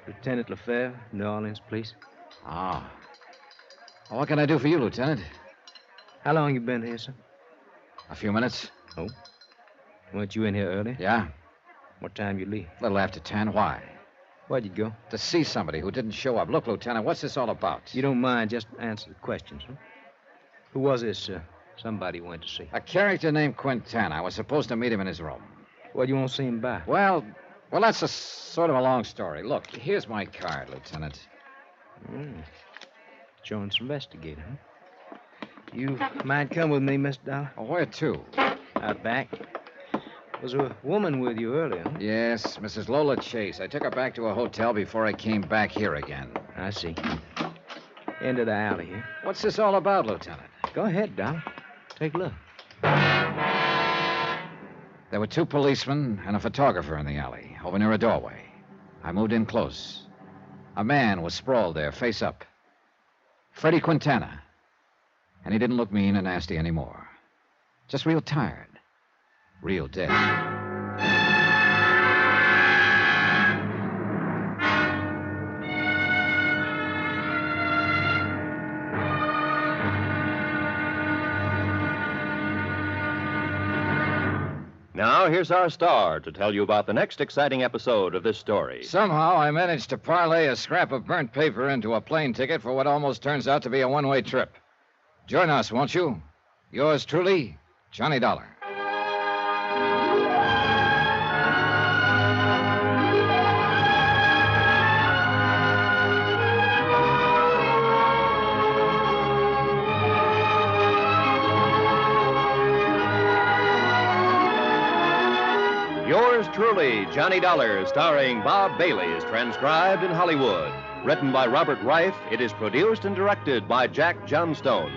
Lieutenant Lefebvre, New Orleans Police. Oh. Well, what can I do for you, Lieutenant? How long you been here, sir? A few minutes. Oh? Weren't you in here early? Yeah. What time you leave? A little after 10. Why? Where'd you go? To see somebody who didn't show up. Look, Lieutenant, what's this all about? You don't mind, just answer the questions, huh? Who was this, somebody you went to see? A character named Quintana. I was supposed to meet him in his room. Well, you won't see him back. Well, that's a sort of a long story. Look, here's my card, Lieutenant. Jones Investigator, huh? You mind come with me, Mr. Dollar? Oh, where to? Out back. Was a woman with you earlier, huh? Yes, Mrs. Lola Chase. I took her back to a hotel before I came back here again. I see. End of the alley here. What's this all about, Lieutenant? Go ahead, Dollar. Take a look. There were 2 policemen and a photographer in the alley, over near a doorway. I moved in close. A man was sprawled there, face up. Freddie Quintana. And he didn't look mean or nasty anymore. Just real tired. Real dead. Now, here's our star to tell you about the next exciting episode of this story. Somehow I managed to parlay a scrap of burnt paper into a plane ticket for what almost turns out to be a one-way trip. Join us, won't you? Yours truly, Johnny Dollar. Yours truly, Johnny Dollar, starring Bob Bailey, is transcribed in Hollywood. Written by Robert Reif, it is produced and directed by Jack Johnstone.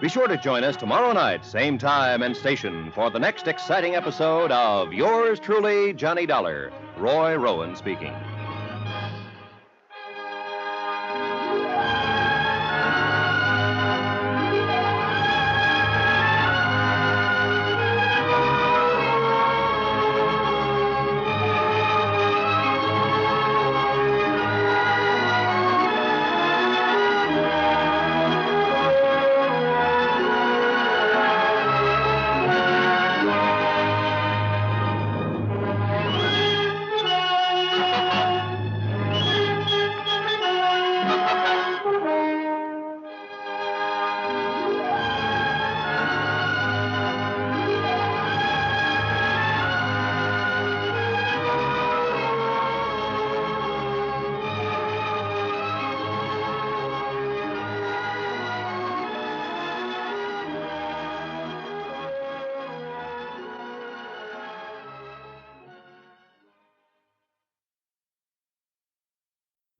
Be sure to join us tomorrow night, same time and station, for the next exciting episode of Yours truly, Johnny Dollar. Roy Rowan speaking.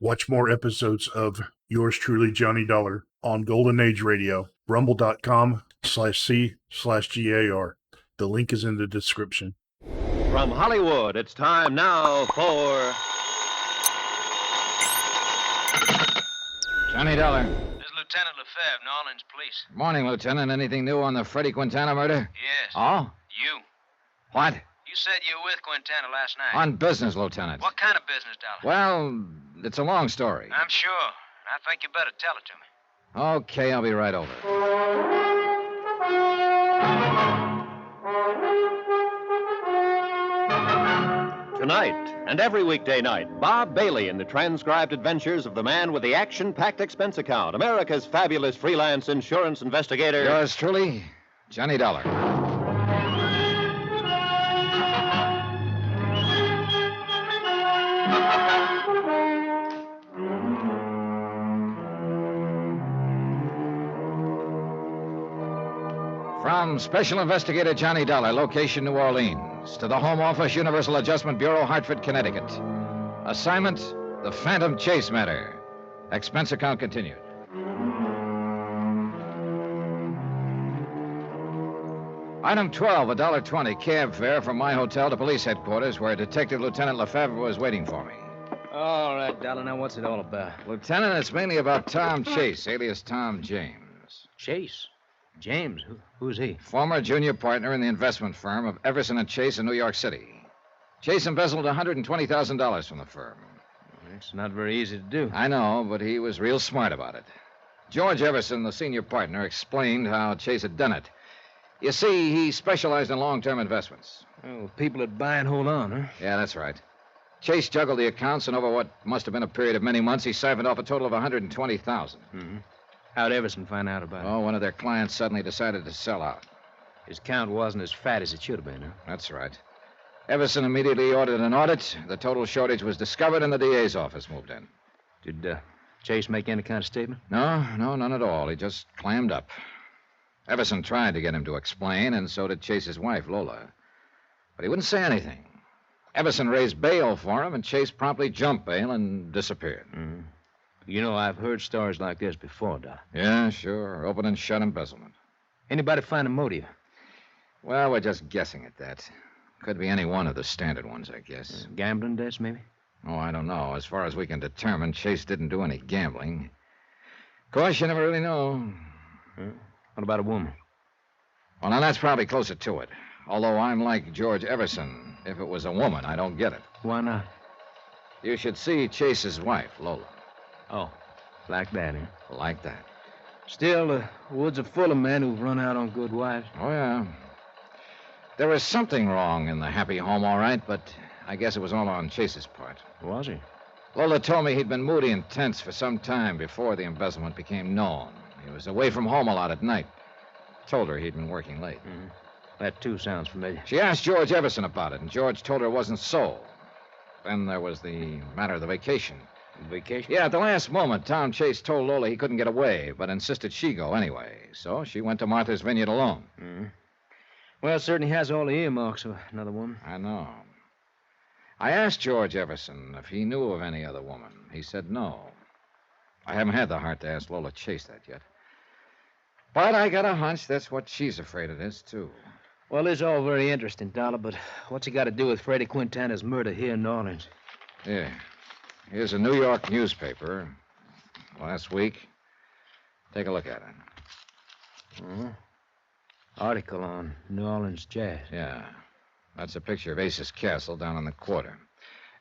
Watch more episodes of Yours truly, Johnny Dollar on Golden Age Radio, rumble.com/C/GAR. The link is in the description. From Hollywood, it's time now for Johnny Dollar. This is Lieutenant Lefebvre, New Orleans Police. Morning, Lieutenant. Anything new on the Freddie Quintana murder? Yes. Oh? You. What? You said you were with Quintana last night. On business, Lieutenant. What kind of business, Dollar? Well, it's a long story. I'm sure. I think you better tell it to me. Okay, I'll be right over. Tonight and every weekday night, Bob Bailey in the transcribed adventures of the man with the action-packed expense account, America's fabulous freelance insurance investigator. Yours truly, Johnny Dollar. From Special Investigator Johnny Dollar, location New Orleans, to the Home Office, Universal Adjustment Bureau, Hartford, Connecticut. Assignment, the Phantom Chase matter. Expense account continued. Item 12, $1.20 cab fare from my hotel to police headquarters, where Detective Lieutenant Lefebvre was waiting for me. All right, Dollar. Now, what's it all about? Lieutenant, it's mainly about Tom Chase, alias Tom James. Chase? James? Who's he? Former junior partner in the investment firm of Everson and Chase in New York City. Chase embezzled $120,000 from the firm. It's not very easy to do. I know, but he was real smart about it. George Everson, the senior partner, explained how Chase had done it. You see, he specialized in long-term investments. Oh, people that buy and hold on, huh? Yeah, that's right. Chase juggled the accounts, and over what must have been a period of many months, he siphoned off a total of $120,000. Mm-hmm. How'd Everson find out about it? Oh, one of their clients suddenly decided to sell out. His count wasn't as fat as it should have been, huh? That's right. Everson immediately ordered an audit. The total shortage was discovered, and the DA's office moved in. Did Chase make any kind of statement? No, none at all. He just clammed up. Everson tried to get him to explain, and so did Chase's wife, Lola. But he wouldn't say anything. Everson raised bail for him, and Chase promptly jumped bail and disappeared. Mm-hmm. You know, I've heard stories like this before, Doc. Yeah, sure. Open and shut embezzlement. Anybody find a motive? Well, we're just guessing at that. Could be any one of the standard ones, I guess. Gambling debts, maybe? Oh, I don't know. As far as we can determine, Chase didn't do any gambling. Of course, you never really know. What about a woman? Well, now, that's probably closer to it. Although I'm like George Everson. If it was a woman, I don't get it. Why not? You should see Chase's wife, Lola. Oh, like that, huh? Like that. Still, the woods are full of men who've run out on good wives. Oh, yeah. There was something wrong in the happy home, all right, but I guess it was all on Chase's part. Was he? Lola told me he'd been moody and tense for some time before the embezzlement became known. He was away from home a lot at night. Told her he'd been working late. Mm-hmm. That, too, sounds familiar. She asked George Everson about it, and George told her it wasn't so. Then there was the matter of the vacation. Vacation? Yeah, at the last moment, Tom Chase told Lola he couldn't get away, but insisted she go anyway. So she went to Martha's Vineyard alone. Mm-hmm. Well, it certainly has all the earmarks of another woman. I know. I asked George Everson if he knew of any other woman. He said no. I haven't had the heart to ask Lola Chase that yet. But I got a hunch that's what she's afraid it is, too. Well, it's all very interesting, Dollar, but what's it got to do with Freddie Quintana's murder here in New Orleans? Yeah. Here's a New York newspaper. Last week. Take a look at it. Uh-huh. Article on New Orleans jazz. Yeah. That's a picture of Ace's Castle down on the quarter.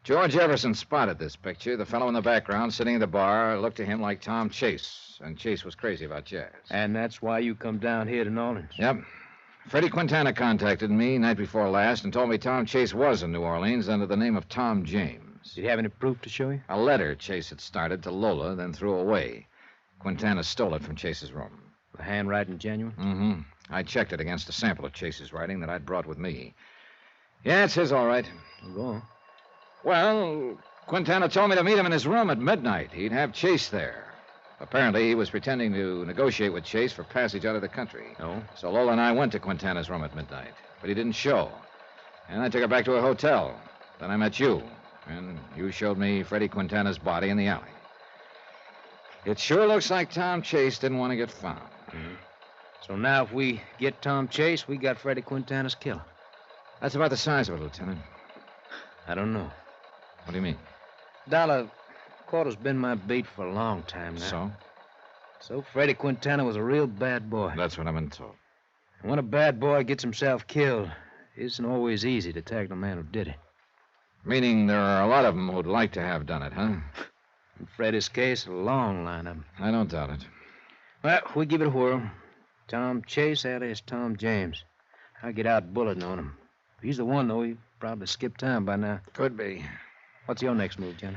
George Everson spotted this picture. The fellow in the background, sitting at the bar, looked to him like Tom Chase. And Chase was crazy about jazz. And that's why you come down here to New Orleans? Yep. Freddie Quintana contacted me night before last and told me Tom Chase was in New Orleans under the name of Tom James. Did he have any proof to show you? A letter Chase had started to Lola, then threw away. Quintana stole it from Chase's room. The handwriting genuine? Mm-hmm. I checked it against a sample of Chase's writing that I'd brought with me. Yeah, it's his, all right. Go on. Well, Quintana told me to meet him in his room at midnight. He'd have Chase there. Apparently, he was pretending to negotiate with Chase for passage out of the country. Oh? So Lola and I went to Quintana's room at midnight. But he didn't show. And I took her back to a hotel. Then I met you. And you showed me Freddie Quintana's body in the alley. It sure looks like Tom Chase didn't want to get found. Mm-hmm. So now if we get Tom Chase, we got Freddie Quintana's killer. That's about the size of it, Lieutenant. I don't know. What do you mean? Dollar, Quarter's been my beat for a long time now. So Freddie Quintana was a real bad boy. That's what I've been told. And when a bad boy gets himself killed, it isn't always easy to tag the man who did it. Meaning there are a lot of them who'd like to have done it, huh? In Freddie's case, a long line of them. I don't doubt it. Well, we give it a whirl. Tom Chase, alias Tom James. I'll get out bulletin on him. If he's the one, though, he probably skipped town by now. Could be. What's your next move, Johnny?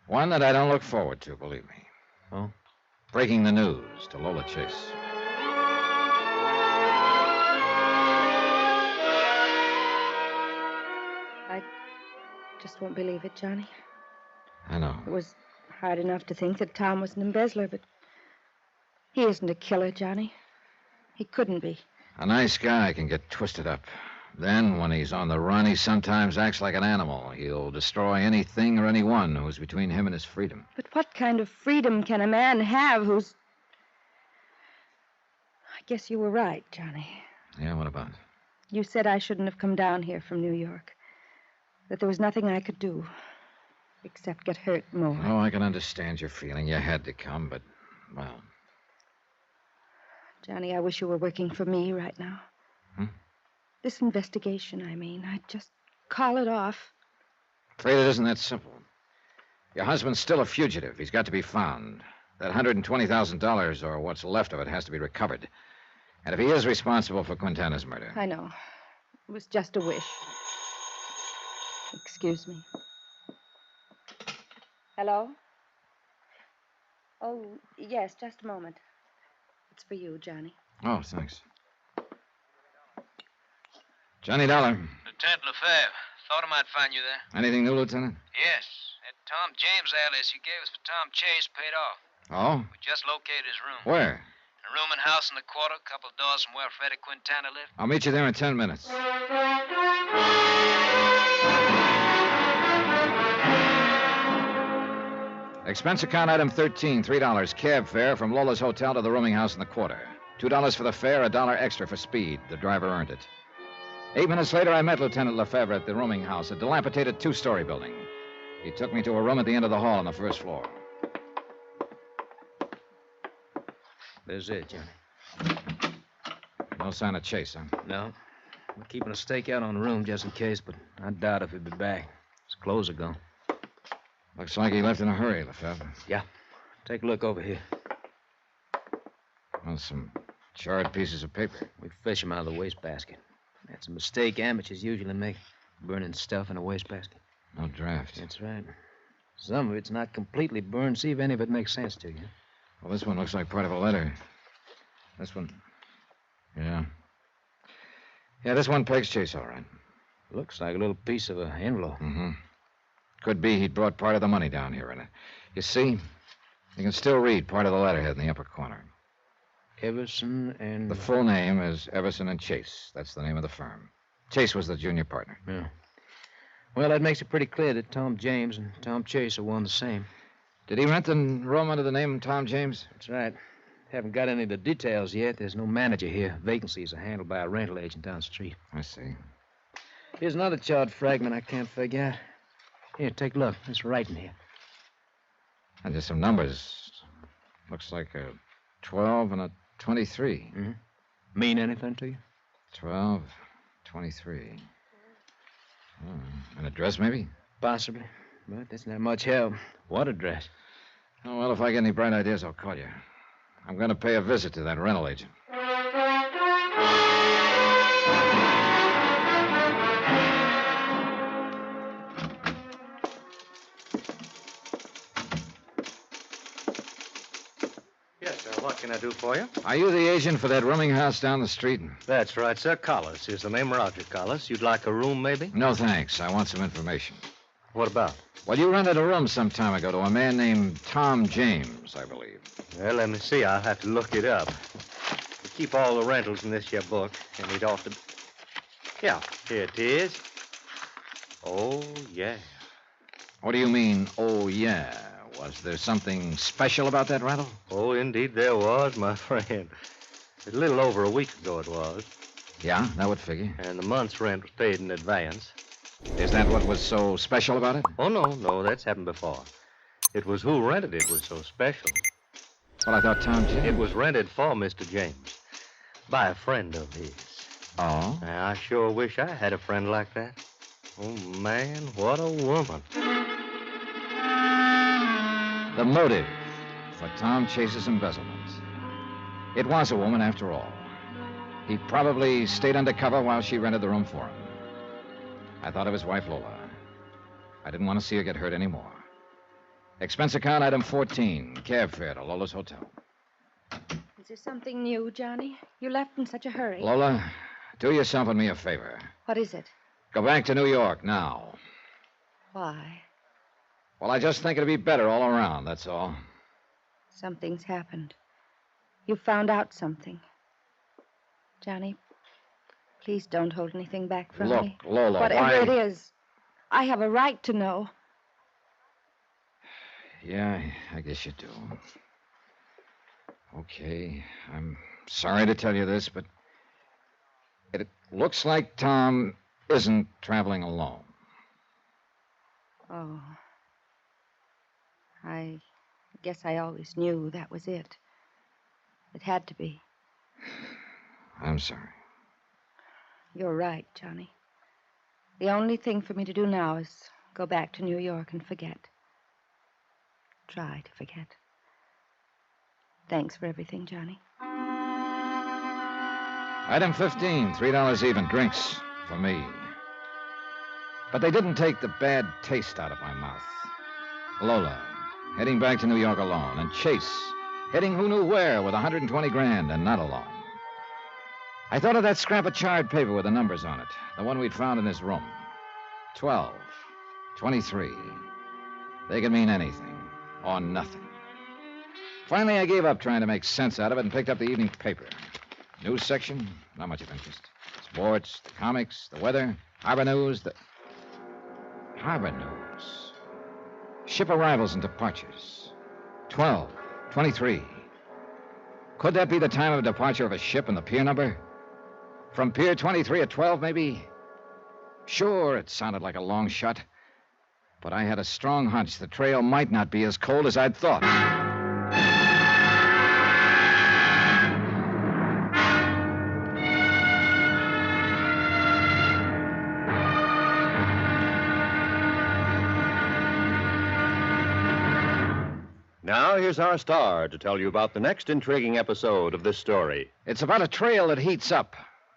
One that I don't look forward to, believe me. Oh? Breaking the news to Lola Chase. just won't believe it, Johnny. I know. It was hard enough to think that Tom was an embezzler, but he isn't a killer, Johnny. He couldn't be. A nice guy can get twisted up. Then, when he's on the run, he sometimes acts like an animal. He'll destroy anything or anyone who's between him and his freedom. But what kind of freedom can a man have who's... I guess you were right, Johnny. Yeah, what about? You said I shouldn't have come down here from New York. That there was nothing I could do except get hurt more. Oh, I can understand your feeling. You had to come, but, well... Johnny, I wish you were working for me right now. Hmm? This investigation, I mean. I'd just call it off. Afraid it isn't that simple. Your husband's still a fugitive. He's got to be found. That $120,000, or what's left of it, has to be recovered. And if he is responsible for Quintana's murder... I know. It was just a wish. Excuse me. Hello? Oh, yes, just a moment. It's for you, Johnny. Oh, thanks. Johnny Dollar. Lieutenant Lefebvre. Thought I might find you there. Anything new, Lieutenant? Yes. That Tom James alias you gave us for Tom Chase paid off. Oh? We just located his room. Where? A room and house in the quarter, a couple of doors from where Freddie Quintana lived. I'll meet you there in 10 minutes. Expense account item 13, $3. Cab fare from Lola's hotel to the rooming house in the quarter. $2 for the fare, $1 extra for speed. The driver earned it. 8 minutes later, I met Lieutenant Lefebvre at the rooming house, a dilapidated two-story building. He took me to a room at the end of the hall on the first floor. There's it, Johnny. No sign of Chase, huh? No. We're keeping a stakeout on the room just in case, but I doubt if he'll be back. His clothes are gone. Looks like he left in a hurry, Lefebvre. Yeah. Take a look over here. Well, some charred pieces of paper. We fish them out of the wastebasket. That's a mistake amateurs usually make, burning stuff in a wastebasket. No draft. That's right. Some of it's not completely burned. See if any of it makes sense to you. Well, this one looks like part of a letter. This one... Yeah. Yeah, this one pegs Chase, all right. Looks like a little piece of an envelope. Mm-hmm. Could be he'd brought part of the money down here in it. You see, you can still read part of the letterhead in the upper corner. Everson and... The full name is Everson and Chase. That's the name of the firm. Chase was the junior partner. Yeah. Well, that makes it pretty clear that Tom James and Tom Chase are one and the same. Did he rent the room under the name of Tom James? That's right. Haven't got any of the details yet. There's no manager here. Vacancies are handled by a rental agent down the street. I see. Here's another charred fragment I can't figure out. Here, take a look. There's writing here. And there's some numbers. Looks like a 12 and a 23. Mm-hmm. Mean anything to you? 12, 23. An address, maybe? Possibly. But that's not much help. What address? Oh, well, if I get any bright ideas, I'll call you. I'm going to pay a visit to that rental agent. Yes, sir. What can I do for you? Are you the agent for that rooming house down the street? That's right, sir. Collis is the name. Roger Collis. You'd like a room, maybe? No, thanks. I want some information. What about? Well, you rented a room some time ago to a man named Tom James, I believe. Well, let me see. I'll have to look it up. We keep all the rentals in this here book, and we'd ought to... Yeah, here it is. Oh, yeah. What do you mean, oh, yeah? Was there something special about that rental? Oh, indeed there was, my friend. A little over a week ago it was. Yeah, that would figure. And the month's rent was paid in advance. Is that what was so special about it? Oh, no, that's happened before. It was who rented it was so special. Well, I thought Tom James... It was rented for Mr. James by a friend of his. Oh? Now, I sure wish I had a friend like that. Oh, man, what a woman. The motive for Tom Chase's embezzlement. It was a woman, after all. He probably stayed undercover while she rented the room for him. I thought of his wife, Lola. I didn't want to see her get hurt anymore. Expense account item 14, cab fare to Lola's hotel. Is there something new, Johnny? You left in such a hurry. Lola, do yourself and me a favor. What is it? Go back to New York now. Why? Well, I just think it'd be better all around, that's all. Something's happened. You found out something. Johnny, please don't hold anything back from me. Look, Lola, whatever why... it is, I have a right to know. Yeah, I guess you do. Okay, I'm sorry to tell you this, but it looks like Tom isn't traveling alone. Oh. I guess I always knew that was it. It had to be. I'm sorry. You're right, Johnny. The only thing for me to do now is go back to New York and forget. Try to forget. Thanks for everything, Johnny. Item 15, $3 even, drinks for me. But they didn't take the bad taste out of my mouth. Lola, heading back to New York alone, and Chase, heading who knew where with 120 grand and not alone. I thought of that scrap of charred paper with the numbers on it, the one we'd found in his room. 12, 23. They could mean anything, or nothing. Finally, I gave up trying to make sense out of it and picked up the evening paper. News section, not much of interest. Sports, the comics, the weather, harbor news, Harbor news. Ship arrivals and departures. 12, 23. Could that be the time of departure of a ship and the pier number? From Pier 23 at 12, maybe? Sure, it sounded like a long shot. But I had a strong hunch the trail might not be as cold as I'd thought. Now, here's our star to tell you about the next intriguing episode of this story. It's about a trail that heats up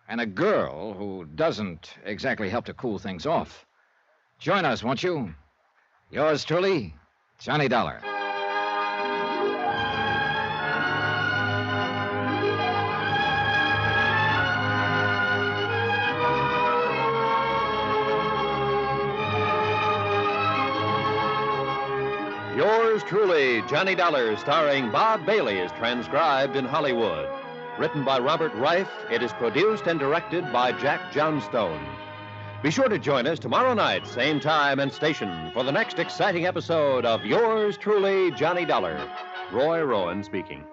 and a girl who doesn't exactly help to cool things off. Join us, won't you? Yours truly, Johnny Dollar. Yours truly, Johnny Dollar, starring Bob Bailey, is transcribed in Hollywood. Written by Robert Reif, it is produced and directed by Jack Johnstone. Be sure to join us tomorrow night, same time and station, for the next exciting episode of Yours truly, Johnny Dollar. Roy Rowan speaking.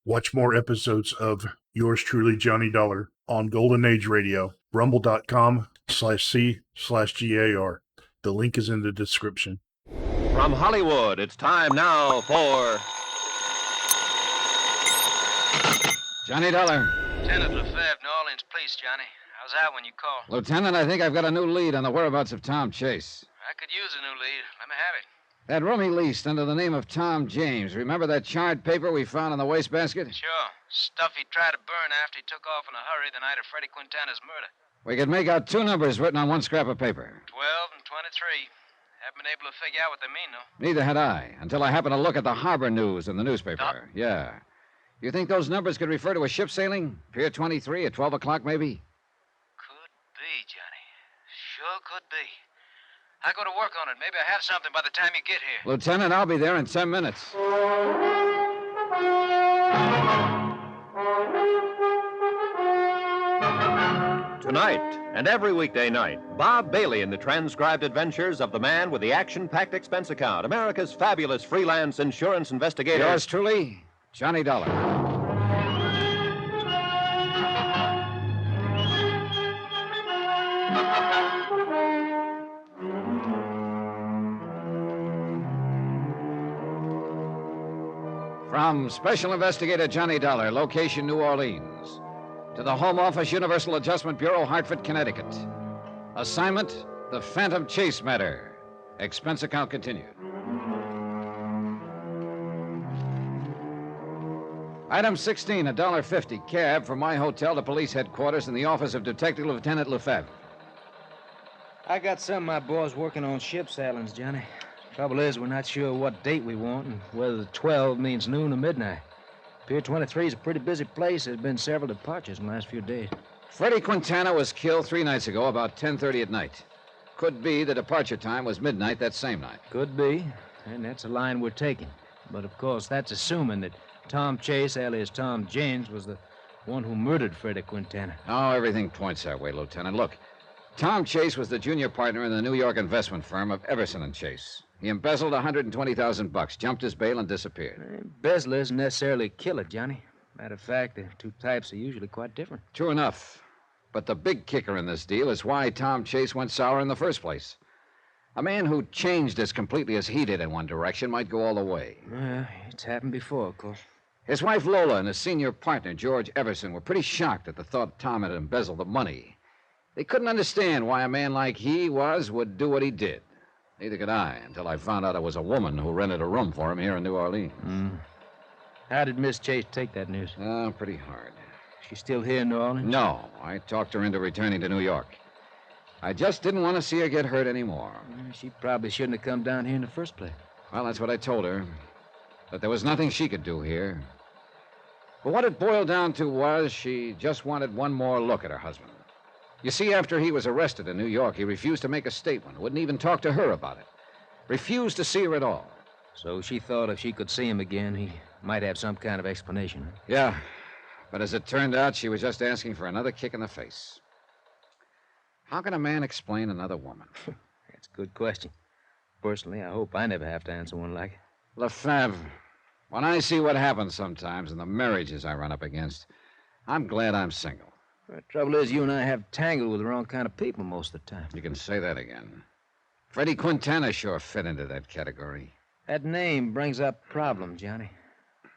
Watch more episodes of Yours truly, Johnny Dollar on Golden Age Radio, rumble.com/C/GAR. The link is in the description. From Hollywood, it's time now for Johnny Dollar. Lieutenant Lefebvre, New Orleans Police, Johnny. How's that when you call? Lieutenant, I think I've got a new lead on the whereabouts of Tom Chase. I could use a new lead. Let me have it. That room he leased under the name of Tom James. Remember that charred paper we found in the wastebasket? Sure. Stuff he tried to burn after he took off in a hurry the night of Freddie Quintana's murder. We could make out two numbers written on one scrap of paper. 12 and 23. Haven't been able to figure out what they mean, though. Neither had I, until I happened to look at the harbor news in the newspaper. Yeah. You think those numbers could refer to a ship sailing? Pier 23 at 12 o'clock, maybe? Could be, Johnny. Sure could be. I'll go to work on it. Maybe I have something by the time you get here. Lieutenant, I'll be there in 10 minutes. Tonight and every weekday night, Bob Bailey in the transcribed adventures of the man with the action-packed expense account, America's fabulous freelance insurance investigator. Yours truly, Johnny Dollar. From Special Investigator Johnny Dollar, location New Orleans, to the Home Office Universal Adjustment Bureau, Hartford, Connecticut. Assignment, the Phantom Chase matter. Expense account continued. Item 16, $1.50, cab from my hotel to police headquarters in the office of Detective Lieutenant Lefebvre. I got some of my boys working on ship sailings, Johnny. Trouble is, we're not sure what date we want and whether the 12 means noon or midnight. Pier 23 is a pretty busy place. There's been several departures in the last few days. Freddie Quintana was killed 3 nights ago, about 10:30 at night. Could be the departure time was midnight that same night. Could be, and that's a line we're taking. But, of course, that's assuming that Tom Chase, alias Tom James, was the one who murdered Freddie Quintana. Oh, everything points that way, Lieutenant. Look, Tom Chase was the junior partner in the New York investment firm of Everson and Chase. He embezzled $120,000, jumped his bail, and disappeared. Embezzler isn't necessarily a killer, Johnny. Matter of fact, the two types are usually quite different. True enough. But the big kicker in this deal is why Tom Chase went sour in the first place. A man who changed as completely as he did in one direction might go all the way. It's happened before, of course. His wife Lola and his senior partner, George Everson, were pretty shocked at the thought Tom had embezzled the money. They couldn't understand why a man like he would do what he did. Neither could I, until I found out it was a woman who rented a room for him here in New Orleans. How did Miss Chase take that news? Oh, pretty hard. She's still here in New Orleans? No, I talked her into returning to New York. I just didn't want to see her get hurt anymore. She probably shouldn't have come down here in the first place. Well, that's what I told her. But there was nothing she could do here. But what it boiled down to was she just wanted one more look at her husband. You see, after he was arrested in New York, he refused to make a statement, wouldn't even talk to her about it. Refused to see her at all. So she thought if she could see him again, he might have some kind of explanation. Yeah, but as it turned out, she was just asking for another kick in the face. How can a man explain another woman? That's a good question. Personally, I hope I never have to answer one like it. Lefebvre, when I see what happens sometimes in the marriages I run up against, I'm glad I'm single. The trouble is, you and I have tangled with the wrong kind of people most of the time. You can say that again. Freddie Quintana sure fit into that category. That name brings up a problem, Johnny.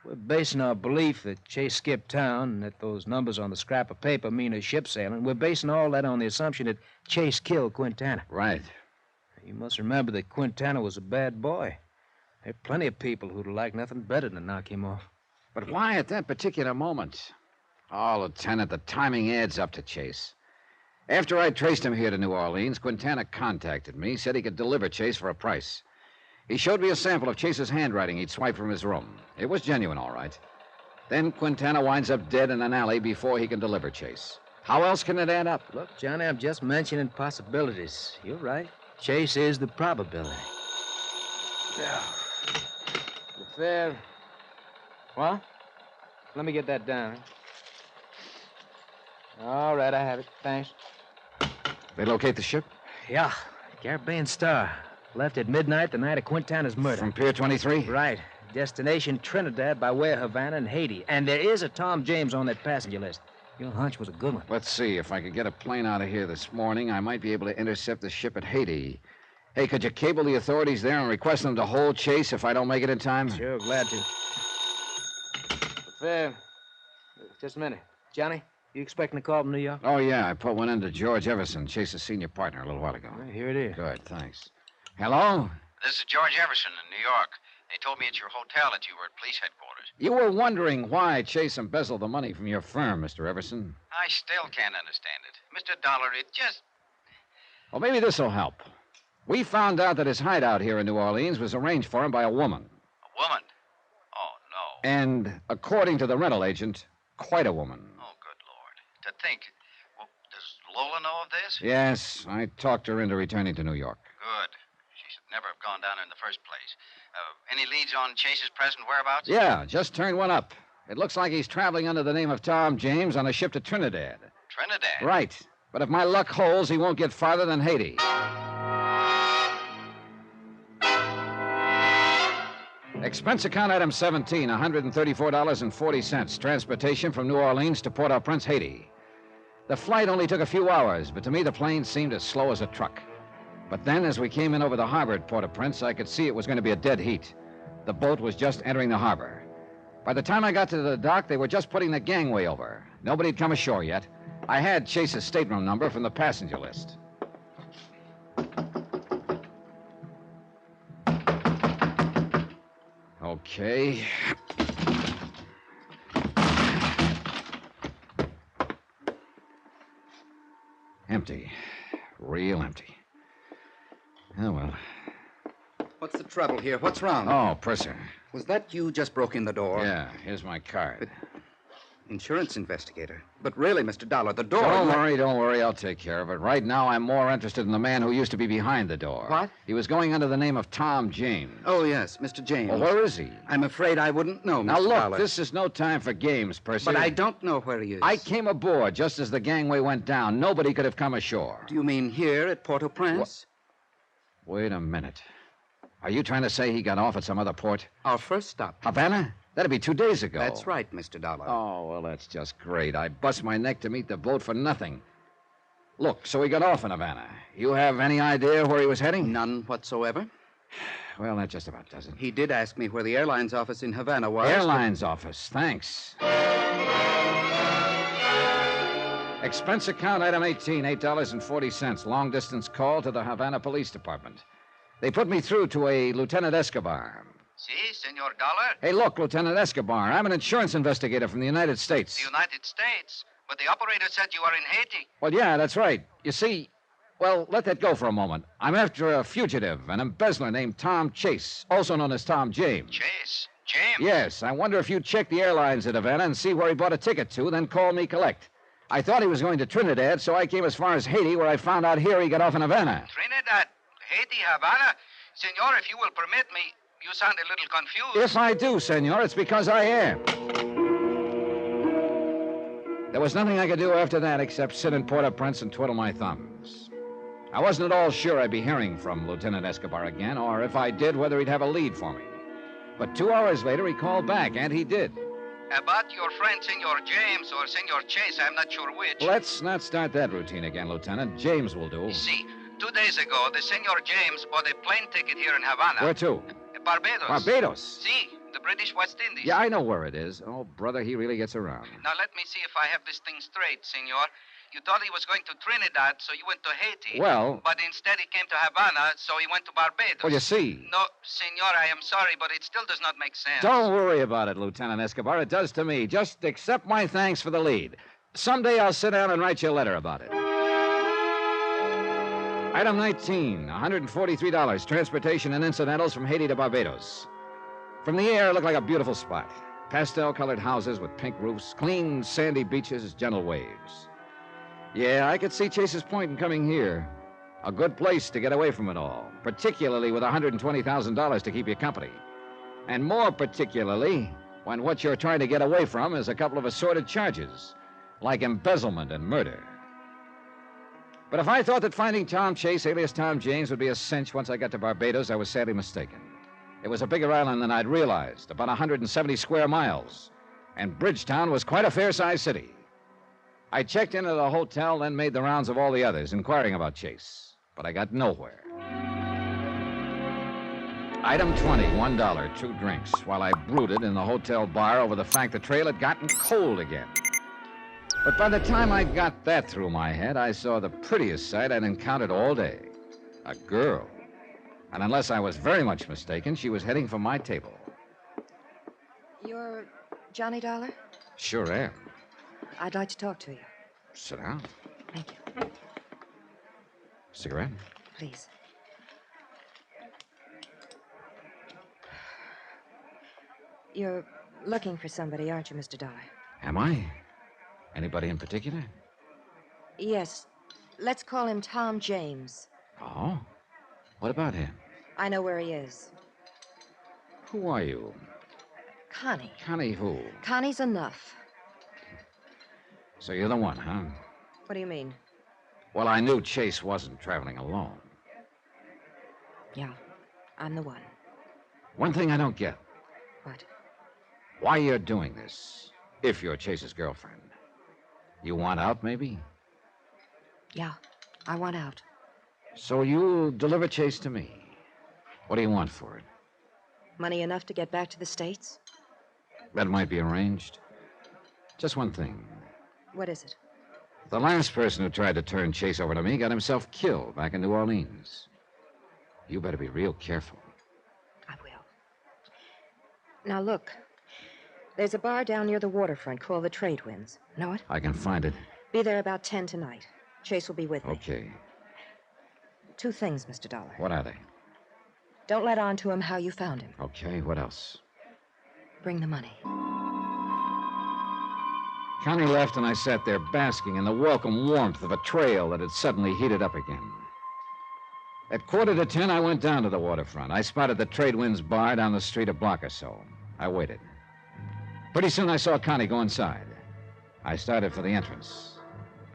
We're basing our belief that Chase skipped town and that those numbers on the scrap of paper mean a ship sailing. We're basing all that on the assumption that Chase killed Quintana. Right. You must remember that Quintana was a bad boy. There are plenty of people who'd like nothing better than knock him off. But why at that particular moment? Oh, Lieutenant, the timing adds up to Chase. After I traced him here to New Orleans, Quintana contacted me, said he could deliver Chase for a price. He showed me a sample of Chase's handwriting he'd swiped from his room. It was genuine, all right. Then Quintana winds up dead in an alley before he can deliver Chase. How else can it add up? Look, Johnny, I'm just mentioning possibilities. You're right. Chase is the probability. Yeah. Fair. What? Let me get that down. All right, I have it. Thanks. They locate the ship? Yeah. Caribbean Star. Left at midnight the night of Quintana's murder. From Pier 23? Right. Destination Trinidad by way of Havana and Haiti. And there is a Tom James on that passenger list. Your hunch was a good one. Let's see. If I could get a plane out of here this morning, I might be able to intercept the ship at Haiti. Hey, could you cable the authorities there and request them to hold Chase if I don't make it in time? Sure, glad to. Fair. Just a minute. Johnny, you expecting a call from New York? Oh, yeah. I put one in to George Everson, Chase's senior partner, a little while ago. Well, here it is. Good, thanks. Hello? This is George Everson in New York. They told me at your hotel that you were at police headquarters. You were wondering why Chase embezzled the money from your firm, Mr. Everson. I still can't understand it. Mr. Dollar, it just... Well, maybe this will help. We found out that his hideout here in New Orleans was arranged for him by a woman. A woman? Oh, no. And, according to the rental agent, quite a woman. Oh, good Lord. To think. Well, does Lola know of this? Yes, I talked her into returning to New York. Good. She should never have gone down there in the first place. Any leads on Chase's present whereabouts? Yeah, just turned one up. It looks like he's traveling under the name of Tom James on a ship to Trinidad. Trinidad? Right. But if my luck holds, he won't get farther than Haiti. Expense account item 17, $134.40. Transportation from New Orleans to Port-au-Prince, Haiti. The flight only took a few hours, but to me the plane seemed as slow as a truck. But then, as we came in over the harbor at Port-au-Prince, I could see it was going to be a dead heat. The boat was just entering the harbor. By the time I got to the dock, they were just putting the gangway over. Nobody had come ashore yet. I had Chase's stateroom number from the passenger list. Okay. Empty. Real empty. Oh, well. What's the trouble here? What's wrong? Oh, purser. Was that you just broke in the door? Yeah, here's my card. Insurance investigator. But really, Mr. Dollar, the door... Don't worry. I'll take care of it. Right now, I'm more interested in the man who used to be behind the door. What? He was going under the name of Tom James. Oh, yes, Mr. James. Well, where is he? I'm afraid I wouldn't know, Mr. Now, look, Dollar. this is no time for games, Percy. But I don't know where he is. I came aboard just as the gangway went down. Nobody could have come ashore. Do you mean here at Port-au-Prince? Wait a minute. Are you trying to say he got off at some other port? Our first stop. Havana? That'd be 2 days ago. That's right, Mr. Dollar. Oh, well, that's just great. I bust my neck to meet the boat for nothing. Look, so he got off in Havana. You have any idea where he was heading? None whatsoever. Well, that just about does it. He did ask me where the airline's office in Havana was. Airline's office. Thanks. Expense account item 18, $8.40. Long distance call to the Havana Police Department. They put me through to a Lieutenant Escobar. Si, Senor Dollar? Hey, look, Lieutenant Escobar. I'm an insurance investigator from the United States. The United States? But the operator said you are in Haiti. Well, yeah, that's right. You see, well, let that go for a moment. I'm after a fugitive, an embezzler named Tom Chase, also known as Tom James. Chase? James? Yes, I wonder if you'd check the airlines at Havana and see where he bought a ticket to, then call me collect. I thought he was going to Trinidad, so I came as far as Haiti, where I found out here he got off in Havana. Trinidad? Haiti, Havana? Senor, if you will permit me, you sound a little confused. If I do, senor, it's because I am. There was nothing I could do after that except sit in Port-au-Prince and twiddle my thumbs. I wasn't at all sure I'd be hearing from Lieutenant Escobar again, or if I did, whether he'd have a lead for me. But 2 hours later, he called back, and he did. About your friend, Senor James, or Senor Chase, I'm not sure which. Let's not start that routine again, Lieutenant. James will do. See, 2 days ago, the Senor James bought a plane ticket here in Havana. Where to? Barbados. Barbados? See, the British West Indies. Yeah, I know where it is. Oh, brother, he really gets around. Now, let me see if I have this thing straight, Senor. You thought he was going to Trinidad, so you went to Haiti. Well... But instead he came to Havana, so he went to Barbados. Well, you see... No, Senor, I am sorry, but it still does not make sense. Don't worry about it, Lieutenant Escobar. It does to me. Just accept my thanks for the lead. Someday I'll sit down and write you a letter about it. Item 19, $143. Transportation and incidentals from Haiti to Barbados. From the air, it looked like a beautiful spot. Pastel-colored houses with pink roofs, clean, sandy beaches, gentle waves. Yeah, I could see Chase's point in coming here. A good place to get away from it all, particularly with $120,000 to keep you company. And more particularly when what you're trying to get away from is a couple of assorted charges, like embezzlement and murder. But if I thought that finding Tom Chase, alias Tom James, would be a cinch once I got to Barbados, I was sadly mistaken. It was a bigger island than I'd realized, about 170 square miles. And Bridgetown was quite a fair-sized city. I checked into the hotel, then made the rounds of all the others, inquiring about Chase. But I got nowhere. Item 20, $1, 2 drinks, while I brooded in the hotel bar over the fact the trail had gotten cold again. But by the time I got that through my head, I saw the prettiest sight I'd encountered all day. A girl. And unless I was very much mistaken, she was heading for my table. You're Johnny Dollar? Sure am. I'd like to talk to you. Sit down. Thank you. Cigarette? Please. You're looking for somebody, aren't you, Mr. Dollar? Am I? Anybody in particular? Yes. Let's call him Tom James. Oh? What about him? I know where he is. Who are you? Connie. Connie who? Connie's enough. So you're the one, huh? What do you mean? Well, I knew Chase wasn't traveling alone. Yeah, I'm the one. One thing I don't get. What? Why you're doing this, if you're Chase's girlfriend. You want out, maybe? Yeah, I want out. So you'll deliver Chase to me. What do you want for it? Money enough to get back to the States? That might be arranged. Just one thing. What is it? The last person who tried to turn Chase over to me got himself killed back in New Orleans. You better be real careful. I will. Now, look. There's a bar down near the waterfront called the Trade Winds. Know it? I can find it. Be there about 10 tonight. Chase will be with me. Okay. 2 things, Mr. Dollar. What are they? Don't let on to him how you found him. Okay, what else? Bring the money. Connie left, and I sat there basking in the welcome warmth of a trail that had suddenly heated up again. At 9:45, I went down to the waterfront. I spotted the Trade Winds bar down the street a block or so. I waited. Pretty soon I saw Connie go inside. I started for the entrance.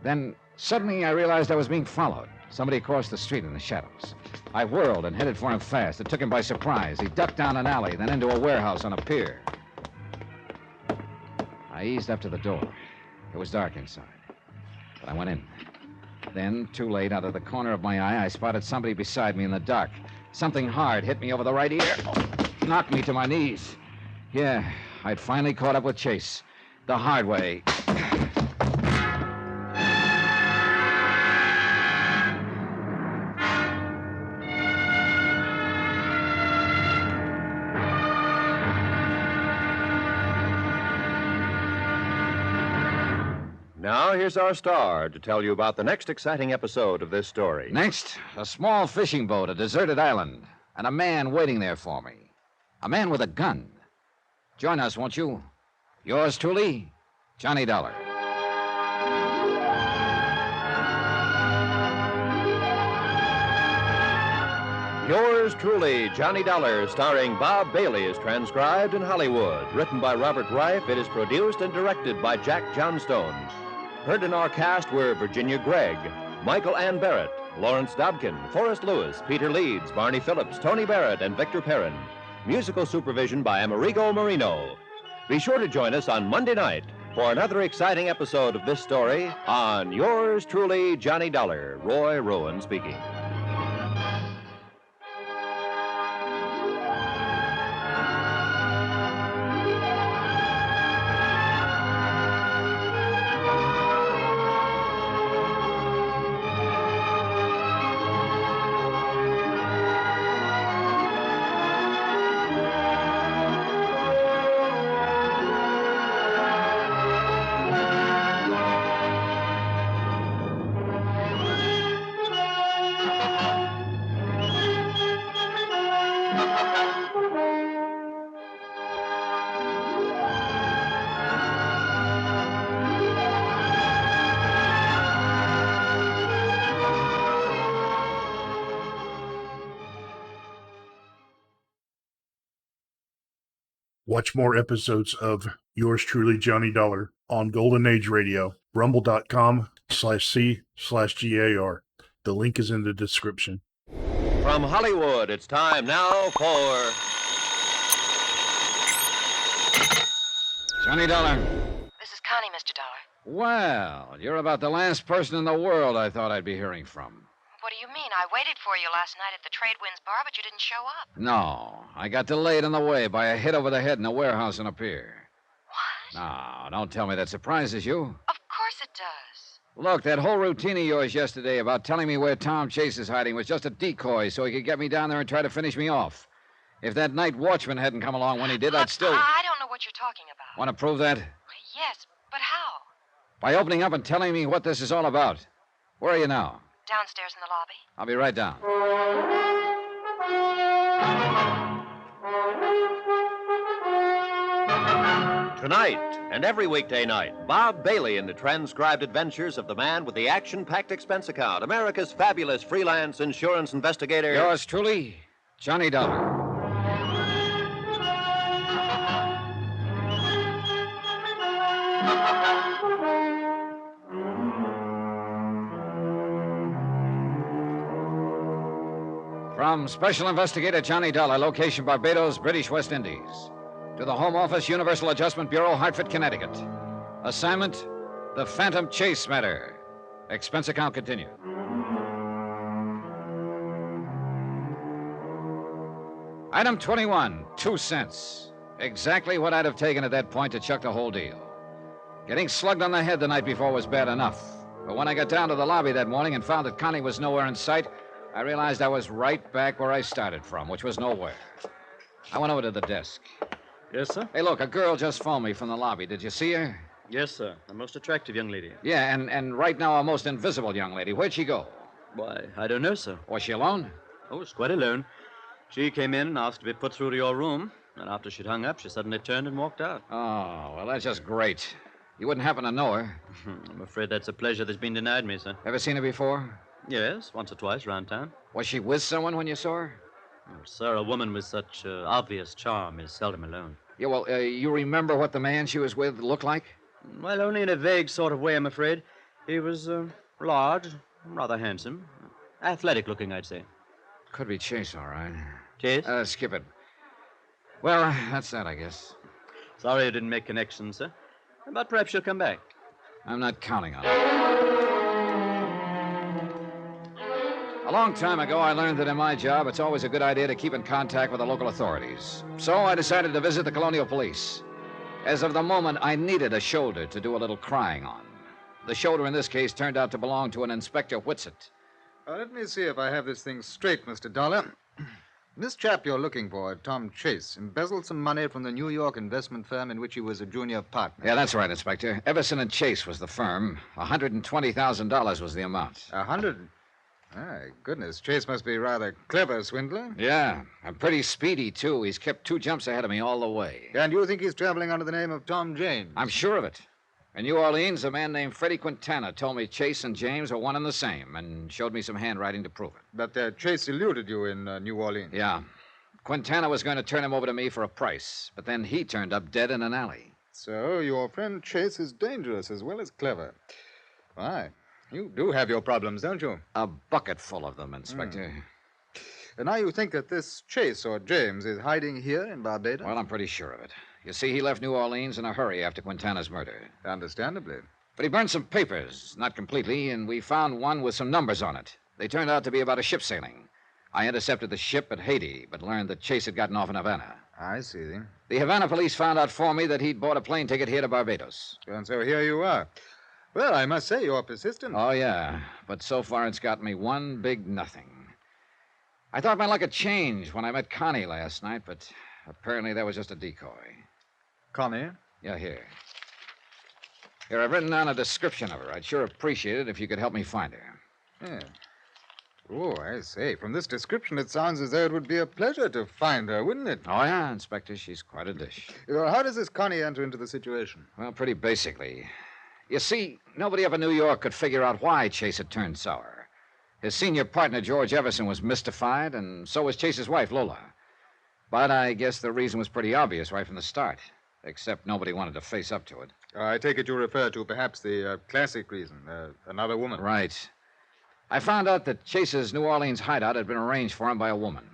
Then, suddenly, I realized I was being followed. Somebody crossed the street in the shadows. I whirled and headed for him fast. It took him by surprise. He ducked down an alley, then into a warehouse on a pier. I eased up to the door. It was dark inside, but I went in. Then, too late, out of the corner of my eye, I spotted somebody beside me in the dark. Something hard hit me over the right ear, knocked me to my knees. Yeah, I'd finally caught up with Chase. The hard way. Now, here's our star to tell you about the next exciting episode of this story. Next, a small fishing boat, a deserted island, and a man waiting there for me. A man with a gun. Join us, won't you? Yours truly, Johnny Dollar. Yours truly, Johnny Dollar, starring Bob Bailey, is transcribed in Hollywood. Written by Robert Reif, it is produced and directed by Jack Johnstone. Heard in our cast were Virginia Gregg, Michael Ann Barrett, Lawrence Dobkin, Forrest Lewis, Peter Leeds, Barney Phillips, Tony Barrett, and Victor Perrin. Musical supervision by Amerigo Marino. Be sure to join us on Monday night for another exciting episode of this story on Yours truly, Johnny Dollar. Roy Rowan speaking. Watch more episodes of Yours truly, Johnny Dollar on Golden Age Radio, rumble.com/C/GAR. The link is in the description. From Hollywood, it's time now for Johnny Dollar. This is Connie, Mr. Dollar. Well, you're about the last person in the world I thought I'd be hearing from. What do you mean? I waited for you last night at the Trade Winds bar, but you didn't show up. No, I got delayed on the way by a hit over the head in a warehouse on a pier. What? No, don't tell me that surprises you. Of course it does. Look, that whole routine of yours yesterday about telling me where Tom Chase is hiding was just a decoy so he could get me down there and try to finish me off. If that night watchman hadn't come along when he did, I'd still... I don't know what you're talking about. Want to prove that? Yes, but how? By opening up and telling me what this is all about. Where are you now? Downstairs in the lobby. I'll be right down. Tonight and every weekday night, Bob Bailey in the transcribed adventures of the man with the action-packed expense account, America's fabulous freelance insurance investigator. Yours truly, Johnny Dollar. From Special Investigator Johnny Dollar, location Barbados, British West Indies. To the Home Office, Universal Adjustment Bureau, Hartford, Connecticut. Assignment, the Phantom Chase matter. Expense account continued. Item 21, 2 cents. Exactly what I'd have taken at that point to chuck the whole deal. Getting slugged on the head the night before was bad enough. But when I got down to the lobby that morning and found that Connie was nowhere in sight, I realized I was right back where I started from, which was nowhere. I went over to the desk. Yes, sir? Hey, look, a girl just phoned me from the lobby. Did you see her? Yes, sir. A most attractive young lady. Yeah, and right now a most invisible young lady. Where'd she go? Why, I don't know, sir. Was she alone? Oh, it's quite alone. She came in and asked to be put through to your room, and after she'd hung up, she suddenly turned and walked out. Oh, well, that's just great. You wouldn't happen to know her? I'm afraid that's a pleasure that's been denied me, sir. Ever seen her before? Yes, once or twice around town. Was she with someone when you saw her? Oh, sir, a woman with such obvious charm is seldom alone. Yeah, well, you remember what the man she was with looked like? Well, only in a vague sort of way, I'm afraid. He was large, rather handsome. Athletic looking, I'd say. Could be Chase, all right. Chase? Skip it. Well, that's that, I guess. Sorry you didn't make connections, sir. But perhaps you'll come back. I'm not counting on it. A long time ago, I learned that in my job, it's always a good idea to keep in contact with the local authorities. So I decided to visit the Colonial Police. As of the moment, I needed a shoulder to do a little crying on. The shoulder in this case turned out to belong to an Inspector Whitsett. Let me see if I have this thing straight, Mr. Dollar. This chap you're looking for, Tom Chase, embezzled some money from the New York investment firm in which he was a junior partner. Yeah, that's right, Inspector. Everson and Chase was the firm. $120,000 was the amount. 100? My goodness, Chase must be rather clever, swindler. Yeah, and pretty speedy, too. He's kept 2 jumps ahead of me all the way. And you think he's traveling under the name of Tom James? I'm sure of it. In New Orleans, a man named Freddie Quintana told me Chase and James were one and the same and showed me some handwriting to prove it. But Chase eluded you in New Orleans. Yeah. Quintana was going to turn him over to me for a price, but then he turned up dead in an alley. So your friend Chase is dangerous as well as clever. Why? You do have your problems, don't you? A bucket full of them, Inspector. And now you think that this Chase or James is hiding here in Barbados? Well, I'm pretty sure of it. You see, he left New Orleans in a hurry after Quintana's murder. Understandably. But he burned some papers, not completely, and we found one with some numbers on it. They turned out to be about a ship sailing. I intercepted the ship at Haiti, but learned that Chase had gotten off in Havana. I see. The Havana police found out for me that he'd bought a plane ticket here to Barbados. And so here you are. Well, I must say you're persistent. Oh, yeah. But so far it's got me one big nothing. I thought my luck had changed when I met Connie last night, but apparently that was just a decoy. Connie? Yeah, here. Here, I've written down a description of her. I'd sure appreciate it if you could help me find her. Yeah. Oh, I say. From this description, it sounds as though it would be a pleasure to find her, wouldn't it? Oh, yeah, Inspector. She's quite a dish. Well, how does this Connie enter into the situation? Well, pretty basically. You see, nobody up in New York could figure out why Chase had turned sour. His senior partner, George Everson, was mystified, and so was Chase's wife, Lola. But I guess the reason was pretty obvious right from the start, except nobody wanted to face up to it. I take it you refer to perhaps the classic reason, another woman. Right. I found out that Chase's New Orleans hideout had been arranged for him by a woman.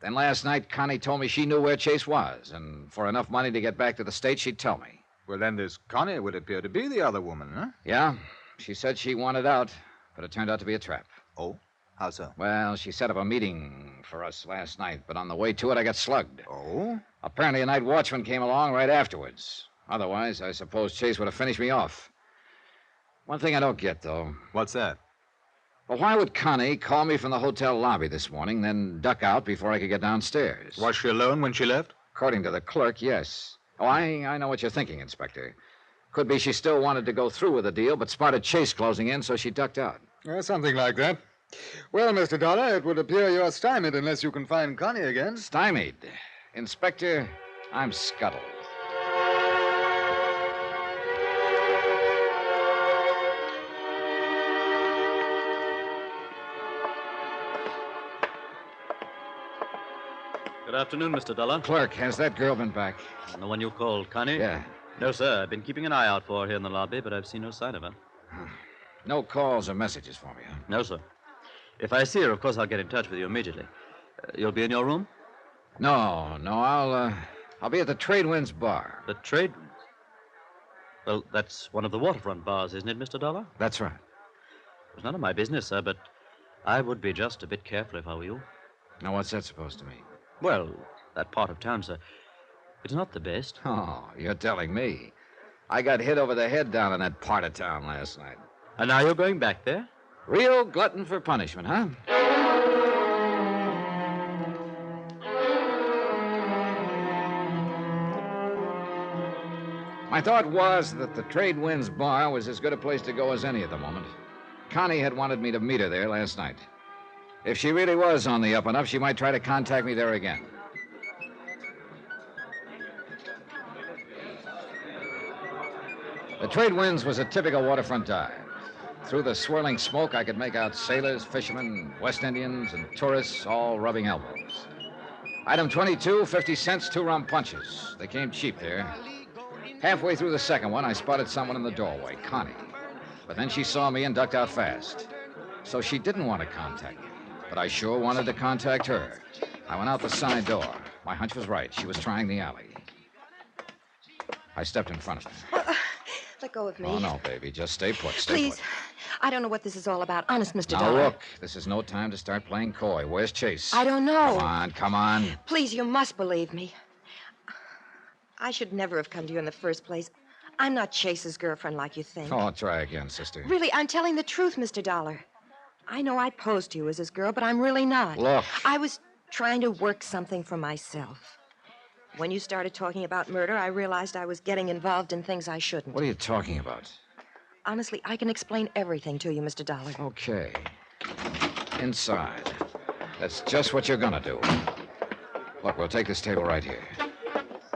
Then last night, Connie told me she knew where Chase was, and for enough money to get back to the States, she'd tell me. Well, then this Connie would appear to be the other woman, huh? Yeah. She said she wanted out, but it turned out to be a trap. Oh? How so? Well, she set up a meeting for us last night, but on the way to it, I got slugged. Oh? Apparently, a night watchman came along right afterwards. Otherwise, I suppose Chase would have finished me off. One thing I don't get, though. What's that? Well, why would Connie call me from the hotel lobby this morning, then duck out before I could get downstairs? Was she alone when she left? According to the clerk, yes. Oh, I know what you're thinking, Inspector. Could be she still wanted to go through with the deal, but spotted Chase closing in, so she ducked out. Something like that. Well, Mr. Dollar, it would appear you're stymied unless you can find Connie again. Stymied? Inspector, I'm scuttled. Good afternoon, Mr. Dollar. Clerk, has that girl been back? The one you called, Connie? Yeah. No, sir. I've been keeping an eye out for her here in the lobby, but I've seen no sign of her. No calls or messages for me, huh? No, sir. If I see her, of course, I'll get in touch with you immediately. You'll be in your room? No, I'll be at the Trade Winds bar. The Trade Winds? Well, that's one of the waterfront bars, isn't it, Mr. Dollar? That's right. It's none of my business, sir, but I would be just a bit careful if I were you. Now, what's that supposed to mean? Well, that part of town, sir, it's not the best. Oh, you're telling me. I got hit over the head down in that part of town last night. And now you're going back there? Real glutton for punishment, huh? My thought was that the Trade Winds bar was as good a place to go as any at the moment. Connie had wanted me to meet her there last night. If she really was on the up and up, she might try to contact me there again. The Trade Winds was a typical waterfront dive. Through the swirling smoke, I could make out sailors, fishermen, West Indians, and tourists all rubbing elbows. Item 22, 50 cents, 2 rum punches. They came cheap there. Halfway through the second one, I spotted someone in the doorway, Connie. But then she saw me and ducked out fast. So she didn't want to contact me, but I sure wanted to contact her. I went out the side door. My hunch was right. She was trying the alley. I stepped in front of her. Let go of me. Oh, no, baby. Just stay put. Stay Please. put. I don't know what this is all about. Honest, Mr. Now, Dollar. look. This is no time to start playing coy. Where's Chase? I don't know. Come on, come on. Please, you must believe me. I should never have come to you in the first place. I'm not Chase's girlfriend like you think. Oh, try again, sister. Really, I'm telling the truth, Mr. Dollar. I know I posed to you as his girl, but I'm really not. Look. I was trying to work something for myself. When you started talking about murder, I realized I was getting involved in things I shouldn't. What are you talking about? Honestly, I can explain everything to you, Mr. Dollar. Okay. Inside. That's just what you're gonna do. Look, we'll take this table right here.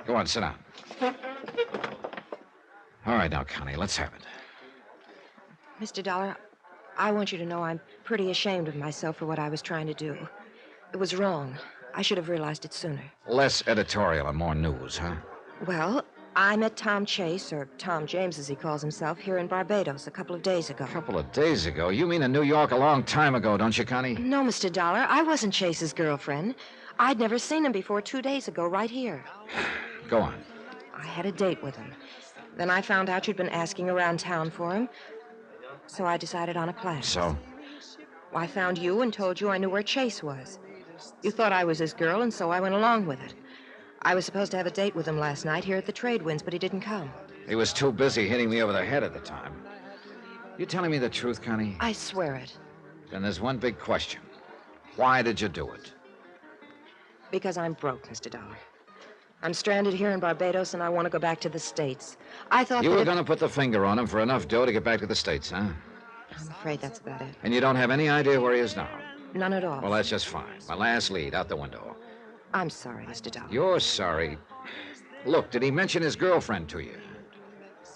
Go on, sit down. All right, now, Connie, let's have it. Mr. Dollar, I want you to know I'm pretty ashamed of myself for what I was trying to do. It was wrong. I should have realized it sooner. Less editorial and more news, huh? Well, I met Tom Chase, or Tom James as he calls himself, here in Barbados a couple of days ago. A couple of days ago? You mean in New York a long time ago, don't you, Connie? No, Mr. Dollar, I wasn't Chase's girlfriend. I'd never seen him before 2 days ago, right here. Go on. I had a date with him. Then I found out you'd been asking around town for him, so I decided on a plan. So? I found you and told you I knew where Chase was. You thought I was his girl, and so I went along with it. I was supposed to have a date with him last night here at the Trade Winds, but he didn't come. He was too busy hitting me over the head at the time. You telling me the truth, Connie? I swear it. Then there's one big question. Why did you do it? Because I'm broke, Mr. Dollar. I'm stranded here in Barbados, and I want to go back to the States. I thought You that were if- going to put the finger on him for enough dough to get back to the States, huh? I'm afraid that's about it. And you don't have any idea where he is now? None at all. Well, that's just fine. My last lead, out the window. I'm sorry, Mr. Dollar. You're sorry. Look, did he mention his girlfriend to you?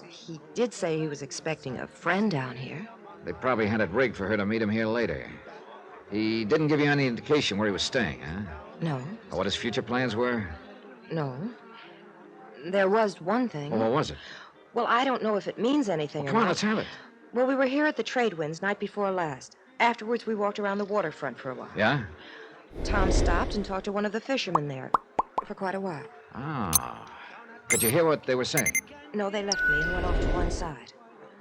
He did say he was expecting a friend down here. They probably had it rigged for her to meet him here later. He didn't give you any indication where he was staying, huh? No, Or what his future plans were? no. There was one thing. Well, what was it? Well, I don't know if it means anything Well, or come on, not. let's have it. Well, we were here at the Trade Winds night before last. Afterwards, we walked around the waterfront for a while. Yeah? Tom stopped and talked to one of the fishermen there for quite a while. Ah. Did you hear what they were saying? No, they left me and went off to one side.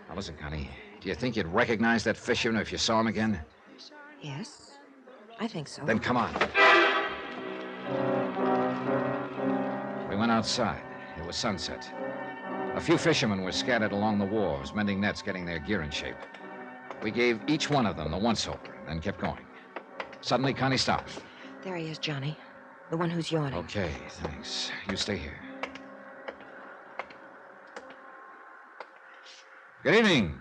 Now, listen, Connie. Do you think you'd recognize that fisherman if you saw him again? Yes, I think so. Then come on. We went outside. It was sunset. A few fishermen were scattered along the wharves, mending nets, getting their gear in shape. We gave each one of them the once-over, then kept going. Suddenly, Connie stopped. There he is, Johnny. The one who's yawning. Okay, thanks. You stay here. Good evening.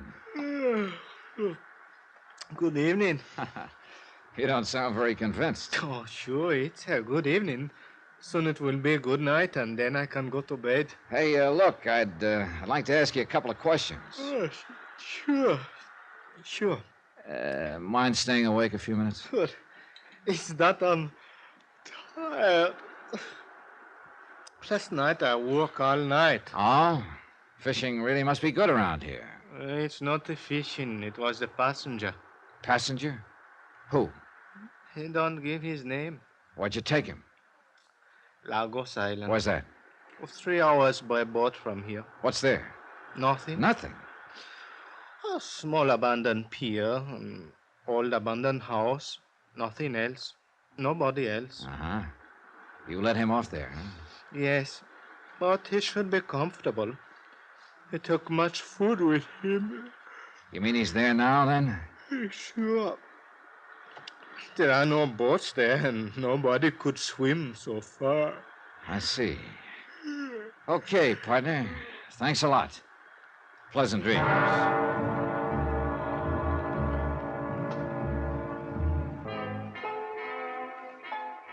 Good evening. You don't sound very convinced. Oh, sure, it's a good evening. Soon it will be a good night, and then I can go to bed. Hey, look, I'd like to ask you a couple of questions. Oh, sure. Sure. Mind staying awake a few minutes? Good. It's that I'm tired. Last night I worked all night. Oh? Fishing really must be good around here. It's not the fishing, it was the passenger. Passenger? Who? He don't give his name. Where'd you take him? Lagos Island. Where's that? 3 hours by boat from here. What's there? Nothing. Nothing. A small abandoned pier, an old abandoned house. Nothing else. Nobody else. Uh-huh. You let him off there, huh? Yes, but he should be comfortable. He took much food with him. You mean he's there now, then? Sure. There are no boats there, and nobody could swim so far. I see. Okay, partner. Thanks a lot. Pleasant dreams.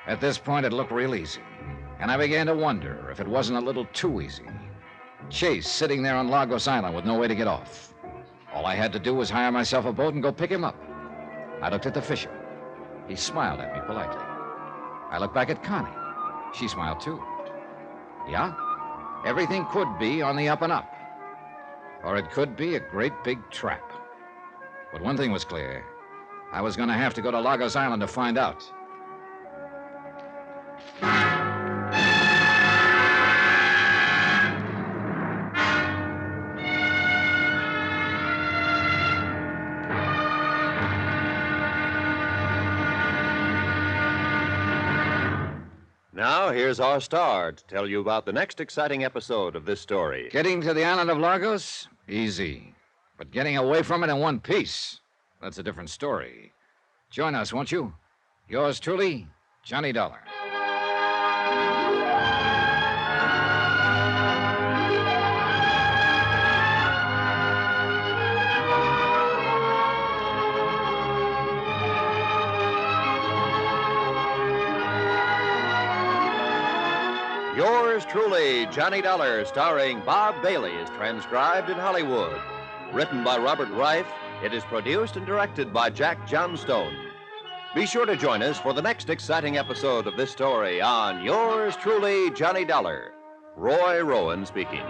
At this point, it looked real easy. And I began to wonder if it wasn't a little too easy. Chase sitting there on Lagos Island with no way to get off. All I had to do was hire myself a boat and go pick him up. I looked at the fisherman. He smiled at me politely. I looked back at Connie. She smiled too. Yeah, everything could be on the up and up. Or it could be a great big trap. But one thing was clear. I was going to have to go to Lagos Island to find out. Now, here's our star to tell you about the next exciting episode of this story. Getting to the island of Lagos? Easy. But getting away from it in one piece, that's a different story. Join us, won't you? Yours truly, Johnny Dollar. Yours truly, Johnny Dollar, starring Bob Bailey, is transcribed in Hollywood. Written by Robert Reif, it is produced and directed by Jack Johnstone. Be sure to join us for the next exciting episode of this story on Yours truly, Johnny Dollar. Roy Rowan speaking.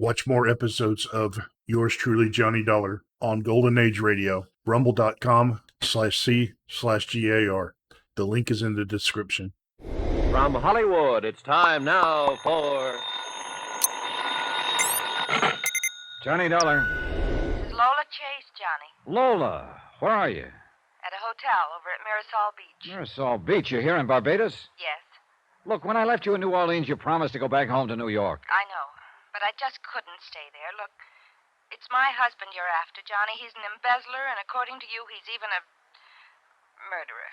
Watch more episodes of Yours truly, Johnny Dollar on Golden Age Radio, rumble.com/C/GAR. The link is in the description. From Hollywood, it's time now for Johnny Dollar. This is Lola Chase, Johnny. Lola, where are you? At a hotel over at Mirasol Beach. Mirasol Beach. You're here in Barbados? Yes, Look, when I left you in New Orleans, you promised to go back home to New York. I know. But I just couldn't stay there. Look, it's my husband you're after, Johnny. He's an embezzler, and according to you, he's even a murderer.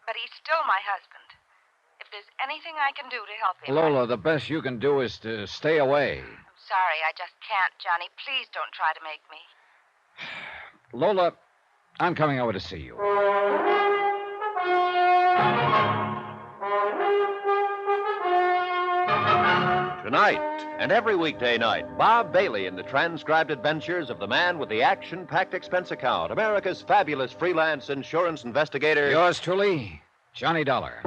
But he's still my husband. If there's anything I can do to help him... Lola, the best you can do is to stay away. I'm sorry, I just can't, Johnny. Please don't try to make me. Lola, I'm coming over to see you. Tonight and every weekday night, Bob Bailey in the transcribed adventures of the man with the action-packed expense account, America's fabulous freelance insurance investigator. Yours truly, Johnny Dollar.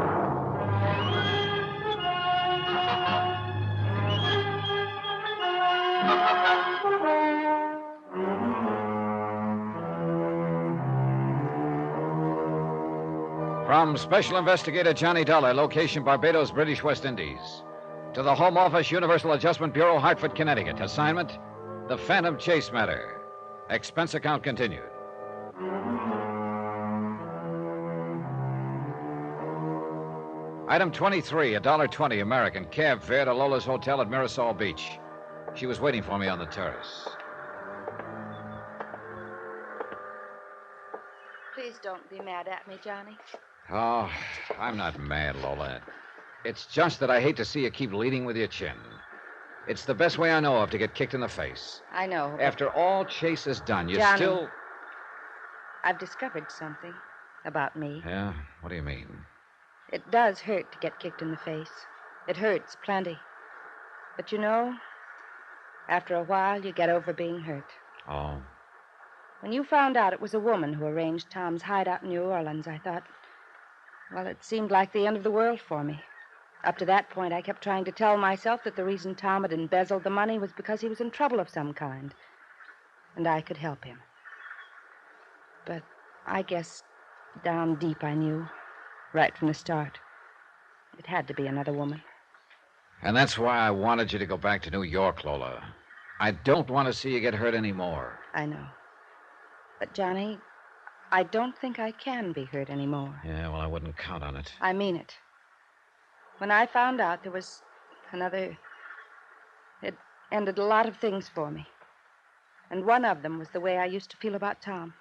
From Special Investigator Johnny Dollar, location Barbados, British West Indies. To the Home Office, Universal Adjustment Bureau, Hartford, Connecticut. Assignment, the Phantom Chase matter. Expense account continued. Item 23, $1.20 American. Cab fare to Lola's Hotel at Mirasol Beach. She was waiting for me on the terrace. Please don't be mad at me, Johnny. Oh, I'm not mad, Lola. It's just that I hate to see you keep leading with your chin. It's the best way I know of to get kicked in the face. I know. But... After all Chase has done, you Johnny, still... I've discovered something about me. Yeah? What do you mean? It does hurt to get kicked in the face. It hurts plenty. But you know, after a while, you get over being hurt. Oh? When you found out it was a woman who arranged Tom's hideout in New Orleans, I thought, well, it seemed like the end of the world for me. Up to that point, I kept trying to tell myself that the reason Tom had embezzled the money was because he was in trouble of some kind, and I could help him. But I guess down deep I knew, right from the start, it had to be another woman. And that's why I wanted you to go back to New York, Lola. I don't want to see you get hurt anymore. I know. But, Johnny, I don't think I can be hurt anymore. Yeah, well, I wouldn't count on it. I mean it. When I found out there was another... It ended a lot of things for me. And one of them was the way I used to feel about Tom.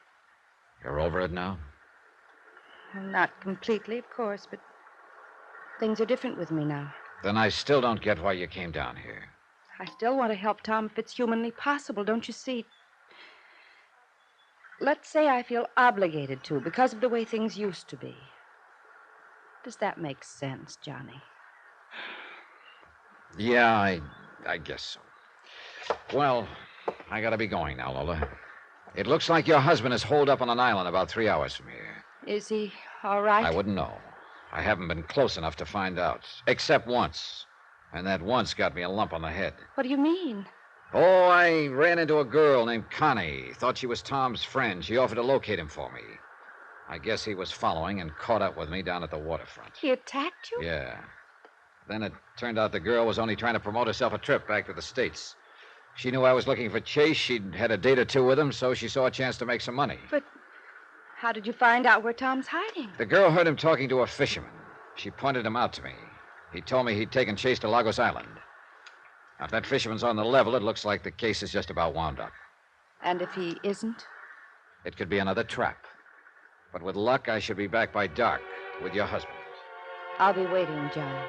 You're over it now? Well, not completely, of course, but things are different with me now. Then I still don't get why you came down here. I still want to help Tom if it's humanly possible, don't you see? Let's say I feel obligated to because of the way things used to be. Does that make sense, Johnny? Yeah, I guess so. Well, I gotta be going now, Lola. It looks like your husband is holed up on an island about 3 hours from here. Is he all right? I wouldn't know. I haven't been close enough to find out. Except once. And that once got me a lump on the head. What do you mean? Oh, I ran into a girl named Connie. Thought she was Tom's friend. She offered to locate him for me. I guess he was following and caught up with me down at the waterfront. He attacked you? Yeah. Then it turned out the girl was only trying to promote herself a trip back to the States. She knew I was looking for Chase. She'd had a date or two with him, so she saw a chance to make some money. But how did you find out where Tom's hiding? The girl heard him talking to a fisherman. She pointed him out to me. He told me he'd taken Chase to Lagos Island. Now, if that fisherman's on the level, it looks like the case is just about wound up. And if he isn't? It could be another trap. But with luck, I should be back by dark with your husband. I'll be waiting, Johnny.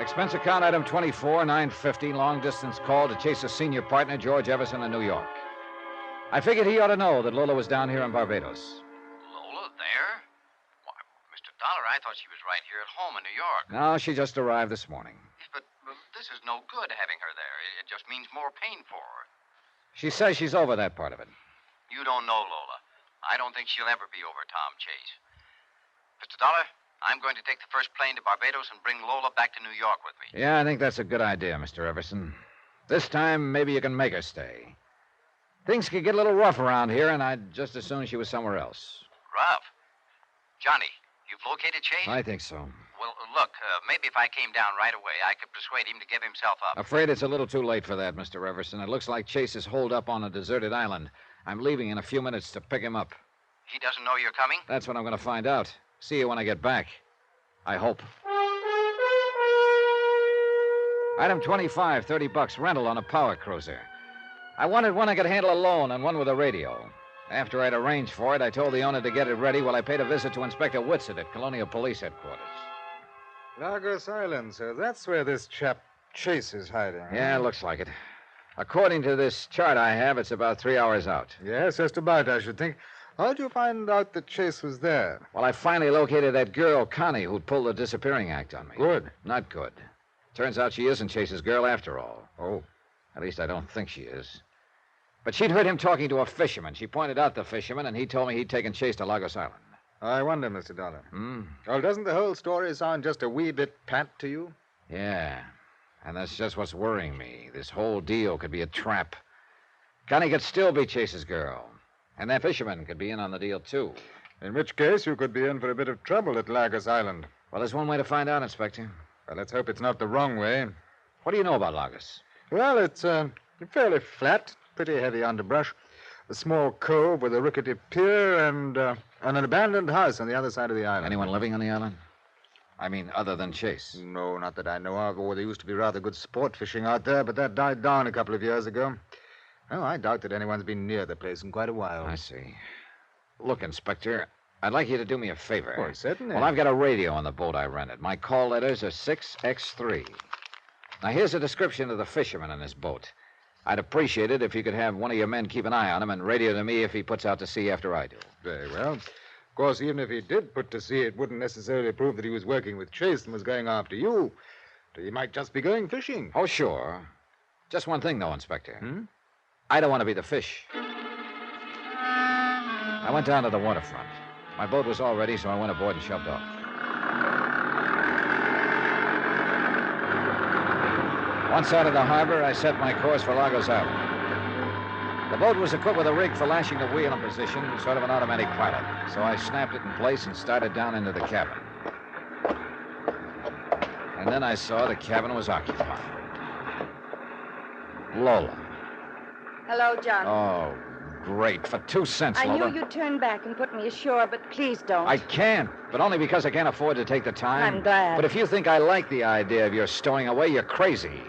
Expense account item 24, 950, long-distance call to Chase's senior partner, George Everson, in New York. I figured he ought to know that Lola was down here in Barbados. Lola there? Why, Mr. Dollar, I thought she was right here at home in New York. No, she just arrived this morning. But this is no good having her there. It just means more pain for her. She says she's over that part of it. You don't know Lola. I don't think she'll ever be over Tom Chase. Mr. Dollar, I'm going to take the first plane to Barbados and bring Lola back to New York with me. Yeah, I think that's a good idea, Mr. Everson. This time, maybe you can make her stay. Things could get a little rough around here, and I'd just as soon she was somewhere else. Rough? Johnny, you've located Chase? I think so. Well, look, maybe if I came down right away, I could persuade him to give himself up. Afraid it's a little too late for that, Mr. Everson. It looks like Chase is holed up on a deserted island. I'm leaving in a few minutes to pick him up. He doesn't know you're coming? That's what I'm going to find out. See you when I get back. I hope. Item 25, $30, rental on a power cruiser. I wanted one I could handle alone and one with a radio. After I'd arranged for it, I told the owner to get it ready while I paid a visit to Inspector Whitsett at Colonial Police Headquarters. Lagos Island, sir. That's where this chap Chase is hiding. Yeah, looks like it. According to this chart I have, it's about 3 hours out. Yes, just about, I should think. How'd you find out that Chase was there? Well, I finally located that girl, Connie, who'd pulled the disappearing act on me. Good. Not good. Turns out she isn't Chase's girl after all. Oh. At least I don't think she is. But she'd heard him talking to a fisherman. She pointed out the fisherman, and he told me he'd taken Chase to Lagos Island. I wonder, Mr. Dollar. Well, doesn't the whole story sound just a wee bit pat to you? Yeah. And that's just what's worrying me. This whole deal could be a trap. Connie could still be Chase's girl. And that fisherman could be in on the deal, too. In which case, you could be in for a bit of trouble at Lagos Island. Well, there's one way to find out, Inspector. Well, let's hope it's not the wrong way. What do you know about Lagos? Well, it's fairly flat, pretty heavy underbrush. A small cove with a rickety pier and an abandoned house on the other side of the island. Anyone living on the island? I mean, other than Chase. No, not that I know of. Oh, there used to be rather good sport fishing out there, but that died down a couple of years ago. Oh, I doubt that anyone's been near the place in quite a while. I see. Look, Inspector, I'd like you to do me a favor. Oh, certainly. Well, I've got a radio on the boat I rented. My call letters are 6X3. Now, here's a description of the fisherman in this boat. I'd appreciate it if you could have one of your men keep an eye on him and radio to me if he puts out to sea after I do. Very well. Of course, even if he did put to sea, it wouldn't necessarily prove that he was working with Chase and was going after you. He might just be going fishing. Oh, sure. Just one thing, though, Inspector. I don't want to be the fish. I went down to the waterfront. My boat was all ready, so I went aboard and shoved off. Once out of the harbor, I set my course for Lagos Island. The boat was equipped with a rig for lashing the wheel in position, sort of an automatic pilot. So I snapped it in place and started down into the cabin. And then I saw the cabin was occupied. Lola. Hello, John. Oh, great. For 2 cents, I Lola. knew you'd turn back and put me ashore, but please don't. I can't, but only because I can't afford to take the time. I'm glad. But if you think I like the idea of your stowing away, you're crazy.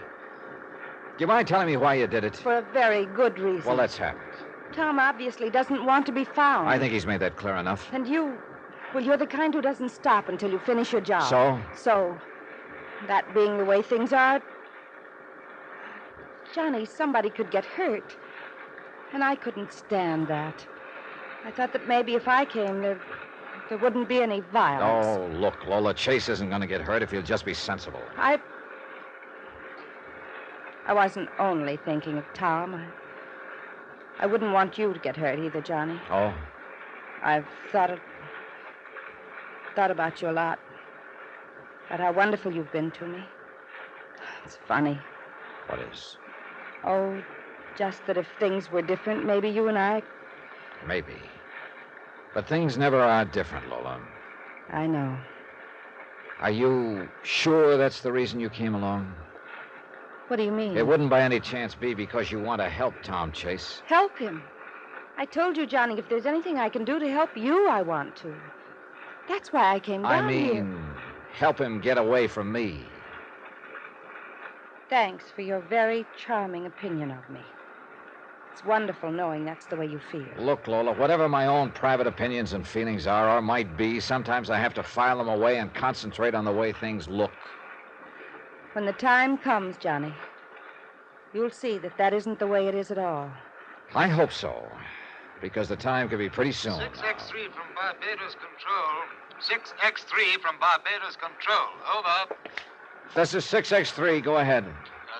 Do you mind telling me why you did it? For a very good reason. Well, let's have it. Tom obviously doesn't want to be found. I think he's made that clear enough. And you, well, you're the kind who doesn't stop until you finish your job. So? So, that being the way things are, Johnny, somebody could get hurt. And I couldn't stand that. I thought that maybe if I came, there wouldn't be any violence. Oh, look, Lola, Chase isn't going to get hurt if you'll just be sensible. I wasn't only thinking of Tom. I wouldn't want you to get hurt either, Johnny. Oh? I've thought about you a lot. About how wonderful you've been to me. It's funny. What is? Oh, just that if things were different, maybe you and I... Maybe. But things never are different, Lola. I know. Are you sure that's the reason you came along? What do you mean? It wouldn't by any chance be because you want to help Tom Chase. Help him? I told you, Johnny, if there's anything I can do to help you, I want to. That's why I came down here. Help him get away from me. Thanks for your very charming opinion of me. It's wonderful knowing that's the way you feel. Look, Lola, whatever my own private opinions and feelings are or might be, sometimes I have to file them away and concentrate on the way things look. When the time comes, Johnny, you'll see that isn't the way it is at all. I hope so, because the time could be pretty soon. 6X3 from Barbados Control. 6X3 from Barbados Control. Over. This is 6X3. Go ahead.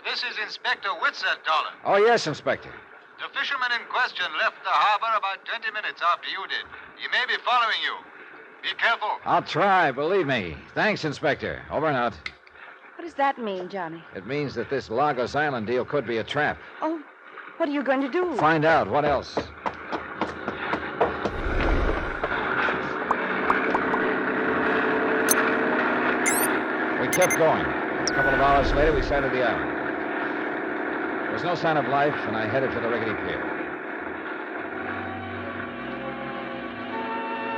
This is Inspector Whitsett, Dollar. Oh, yes, Inspector. The fisherman in question left the harbor about 20 minutes after you did. He may be following you. Be careful. I'll try, believe me. Thanks, Inspector. Over and out. What does that mean, Johnny? It means that this Lagos Island deal could be a trap. Oh, what are you going to do? Find out. What else? We kept going. A couple of hours later, we sighted the island. There was no sign of life, and I headed for the rickety pier.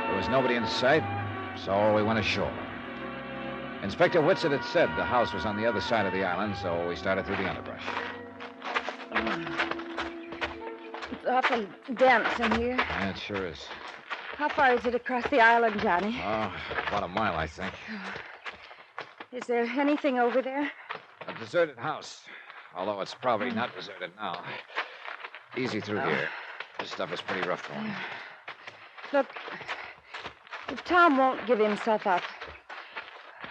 There was nobody in sight, so we went ashore. Inspector Whitsett had said the house was on the other side of the island, so we started through the underbrush. It's awfully dense in here. Yeah, it sure is. How far is it across the island, Johnny? Oh, about a mile, I think. Is there anything over there? A deserted house, although it's probably not deserted now. Easy through here. This stuff is pretty rough going. Look, if Tom won't give himself up,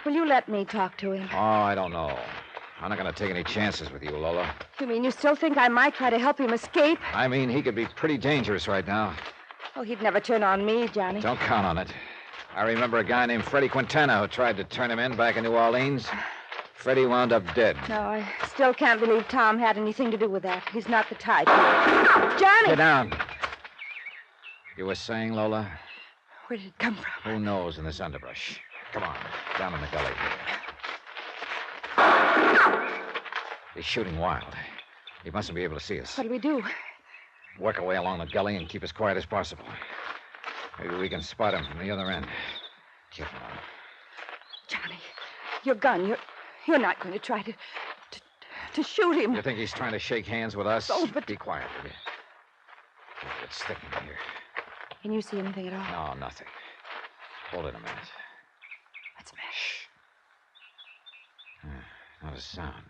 will you let me talk to him? Oh, I don't know. I'm not going to take any chances with you, Lola. You mean you still think I might try to help him escape? I mean, he could be pretty dangerous right now. Oh, he'd never turn on me, Johnny. Don't count on it. I remember a guy named Freddie Quintana who tried to turn him in back in New Orleans. Freddie wound up dead. No, I still can't believe Tom had anything to do with that. He's not the type. Johnny! Get down. You were saying, Lola? Where did it come from? Who knows in this underbrush? Come on, down in the gully here. He's shooting wild. He mustn't be able to see us. What do we do? Work our way along the gully and keep as quiet as possible. Maybe we can spot him from the other end. Careful now. Johnny. Your gun. You're not going to try to shoot him. You think he's trying to shake hands with us? Oh, but... Be quiet, will you? It's thick in here. Can you see anything at all? No, nothing. Hold it a minute. What's the matter? Shh. Not a sound.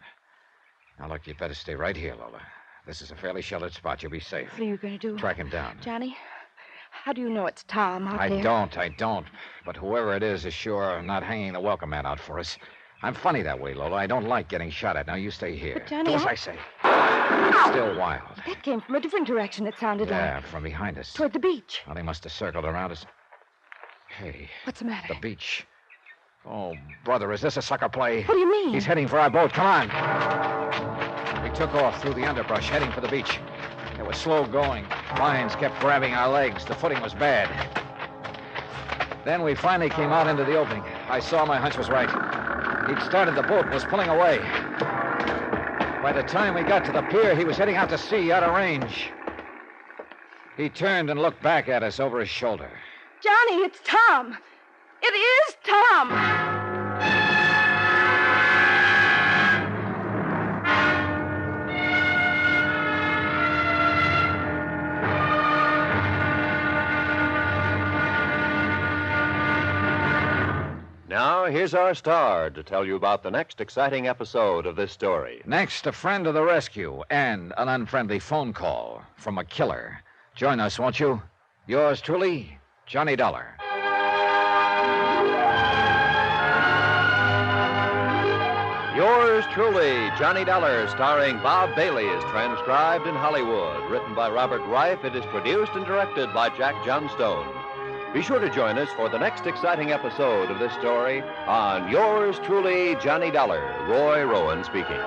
Now, look, you better stay right here, Lola. This is a fairly sheltered spot. You'll be safe. What are you going to do? Track him down. Johnny, how do you know it's Tom out there? I don't. But whoever it is sure not hanging the welcome mat out for us. I'm funny that way, Lola. I don't like getting shot at. Now, you stay here. But, Johnny, do as I say. Still wild. That came from a different direction, it sounded like. Yeah, from behind us. Toward the beach. Well, they must have circled around us. Hey. What's the matter? The beach. Oh, brother, is this a sucker play? What do you mean? He's heading for our boat. Come on. We took off through the underbrush, heading for the beach. It was slow going. Vines kept grabbing our legs. The footing was bad. Then we finally came out into the opening. I saw my hunch was right. He'd started the boat and was pulling away. By the time we got to the pier, he was heading out to sea, out of range. He turned and looked back at us over his shoulder. Johnny, it's Tom. It is Tom. Now, here's our star to tell you about the next exciting episode of this story. Next, a friend of the rescue and an unfriendly phone call from a killer. Join us, won't you? Yours truly, Johnny Dollar. Yours truly, Johnny Dollar, starring Bob Bailey, is transcribed in Hollywood. Written by Robert Reif, it is produced and directed by Jack Johnstone. Be sure to join us for the next exciting episode of this story on Yours truly, Johnny Dollar. Roy Rowan speaking.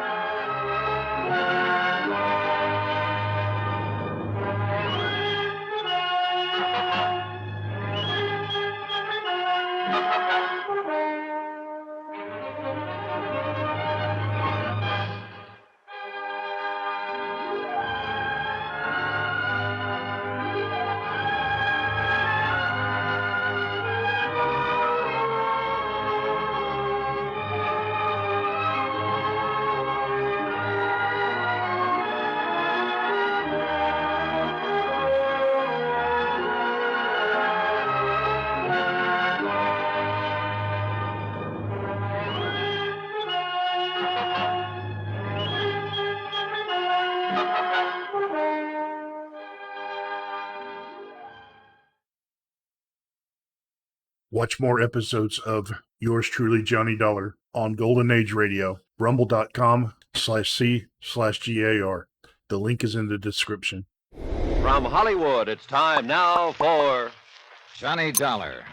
Watch more episodes of Yours truly, Johnny Dollar on Golden Age Radio, rumble.com/C/GAR. The link is in the description. From Hollywood, it's time now for Johnny Dollar,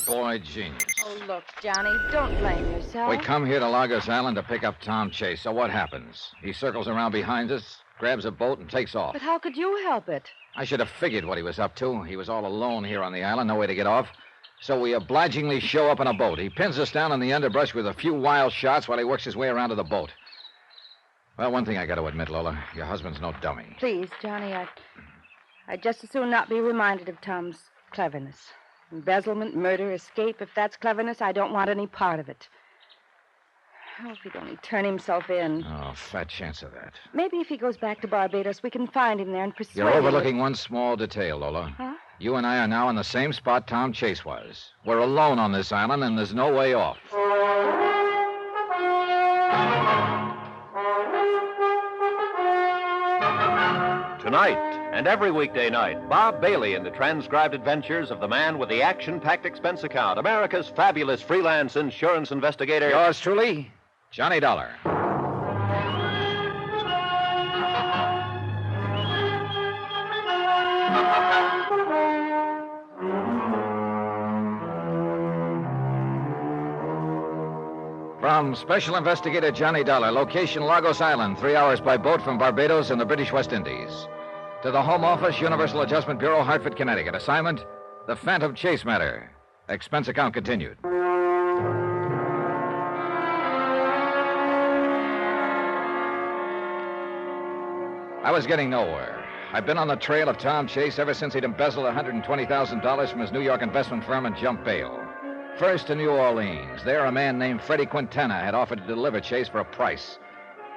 boy genius. Oh, look, Johnny, don't blame yourself. We come here to Lagos Island to pick up Tom Chase. So what happens? He circles around behind us, grabs a boat, and takes off. But how could you help it? I should have figured what he was up to. He was all alone here on the island, no way to get off. So we obligingly show up in a boat. He pins us down in the underbrush with a few wild shots while he works his way around to the boat. Well, one thing I got to admit, Lola, your husband's no dummy. Please, Johnny, I'd just as soon not be reminded of Tom's cleverness. Embezzlement, murder, escape. If that's cleverness, I don't want any part of it. Oh, if he'd only turn himself in. Oh, fat chance of that. Maybe if he goes back to Barbados, we can find him there and persuade him. You're overlooking one small detail, Lola. Huh? You and I are now in the same spot Tom Chase was. We're alone on this island, and there's no way off. Tonight and every weekday night, Bob Bailey in the transcribed adventures of the man with the action-packed expense account, America's fabulous freelance insurance investigator. Yours truly, Johnny Dollar. From Special Investigator Johnny Dollar, location Lagos Island, 3 hours by boat from Barbados in the British West Indies. To the Home Office, Universal Adjustment Bureau, Hartford, Connecticut. Assignment, the Phantom Chase matter. Expense account continued. I was getting nowhere. I've been on the trail of Tom Chase ever since he'd embezzled $120,000 from his New York investment firm and jumped bail. First to New Orleans. There, a man named Freddie Quintana had offered to deliver Chase for a price.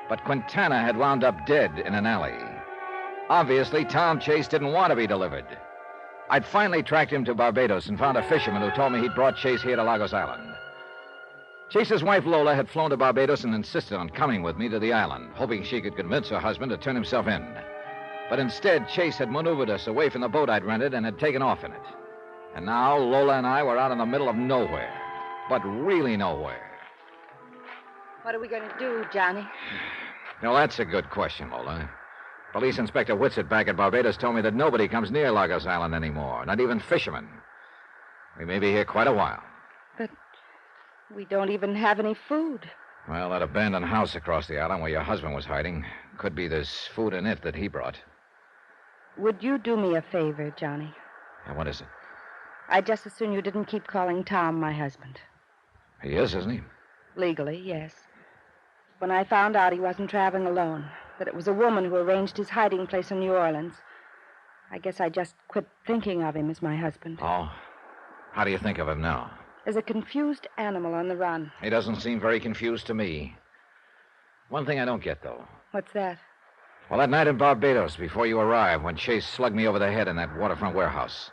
But Quintana had wound up dead in an alley. Obviously, Tom Chase didn't want to be delivered. I'd finally tracked him to Barbados and found a fisherman who told me he'd brought Chase here to Lagos Island. Chase's wife, Lola, had flown to Barbados and insisted on coming with me to the island, hoping she could convince her husband to turn himself in. But instead, Chase had maneuvered us away from the boat I'd rented and had taken off in it. And now Lola and I were out in the middle of nowhere. But really nowhere. What are we going to do, Johnny? Now, that's a good question, Lola. Police Inspector Whitsett back at Barbados told me that nobody comes near Lagos Island anymore, not even fishermen. We may be here quite a while. But we don't even have any food. Well, that abandoned house across the island where your husband was hiding, could be there's food in it that he brought. Would you do me a favor, Johnny? Yeah, what is it? I'd just as soon you didn't keep calling Tom my husband. He is, isn't he? Legally, yes. When I found out he wasn't traveling alone, that it was a woman who arranged his hiding place in New Orleans, I guess I just quit thinking of him as my husband. Oh. How do you think of him now? As a confused animal on the run. He doesn't seem very confused to me. One thing I don't get, though. What's that? Well, that night in Barbados, before you arrived, when Chase slugged me over the head in that waterfront warehouse,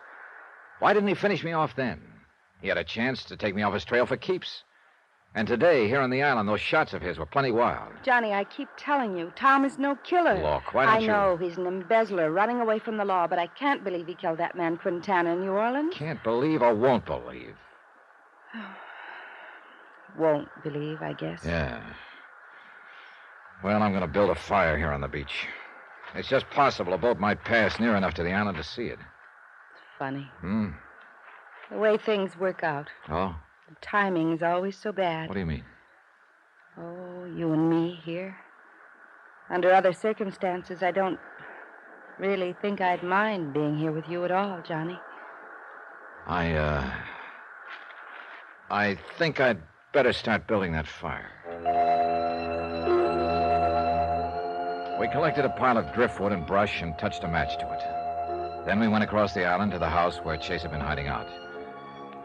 why didn't he finish me off then? He had a chance to take me off his trail for keeps. And today, here on the island, those shots of his were plenty wild. Johnny, I keep telling you, Tom is no killer. Look, why don't you... I know he's an embezzler running away from the law, but I can't believe he killed that man Quintana in New Orleans. Can't believe or won't believe. Won't believe, I guess. Yeah. Well, I'm going to build a fire here on the beach. It's just possible a boat might pass near enough to the island to see it. Funny. Hmm? The way things work out. Oh? The timing's always so bad. What do you mean? Oh, you and me here. Under other circumstances, I don't really think I'd mind being here with you at all, Johnny. I think I'd better start building that fire. We collected a pile of driftwood and brush and touched a match to it. Then we went across the island to the house where Chase had been hiding out.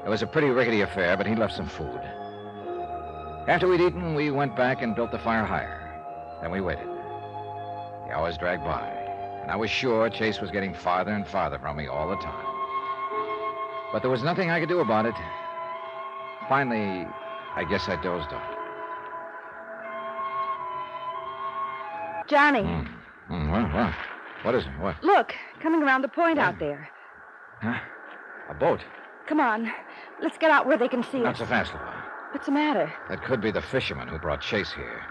It was a pretty rickety affair, but he left some food. After we'd eaten, we went back and built the fire higher. Then we waited. The hours dragged by, and I was sure Chase was getting farther and farther from me all the time. But there was nothing I could do about it. Finally, I guess I dozed off. Johnny. What is it? What? Look, coming around the point out there. Huh? A boat. Come on. Let's get out where they can see Not us. so fast, Laura. What's the matter? That could be the fisherman who brought Chase here.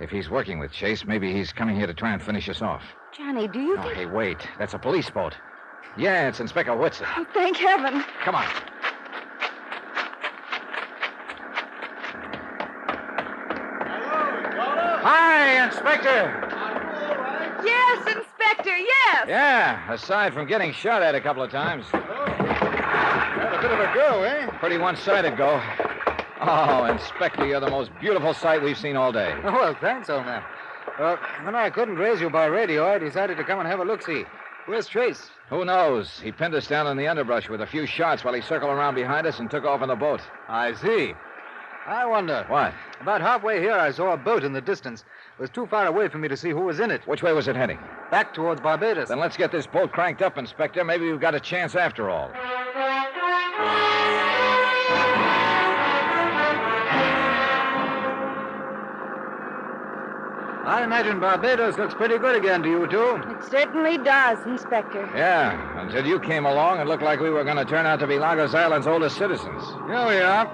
If he's working with Chase, maybe he's coming here to try and finish us off. Johnny, do you think... Hey, wait. That's a police boat. Yeah, it's Inspector Whitsett. Oh, thank heaven. Come on. Hi, Inspector. Yes, Inspector, yes. Yeah, aside from getting shot at a couple of times. Had a bit of a go, eh? Pretty one-sided go. Oh, Inspector, you're the most beautiful sight we've seen all day. Oh, well, thanks, old man. When I couldn't raise you by radio, I decided to come and have a look-see. Where's Chase? Who knows? He pinned us down in the underbrush with a few shots while he circled around behind us and took off in the boat. I see. I wonder. What? About halfway here, I saw a boat in the distance. It was too far away for me to see who was in it. Which way was it heading? Back towards Barbados. Then let's get this boat cranked up, Inspector. Maybe we've got a chance after all. I imagine Barbados looks pretty good again to you two. It certainly does, Inspector. Yeah, until you came along, it looked like we were going to turn out to be Lagos Island's oldest citizens. Here we are.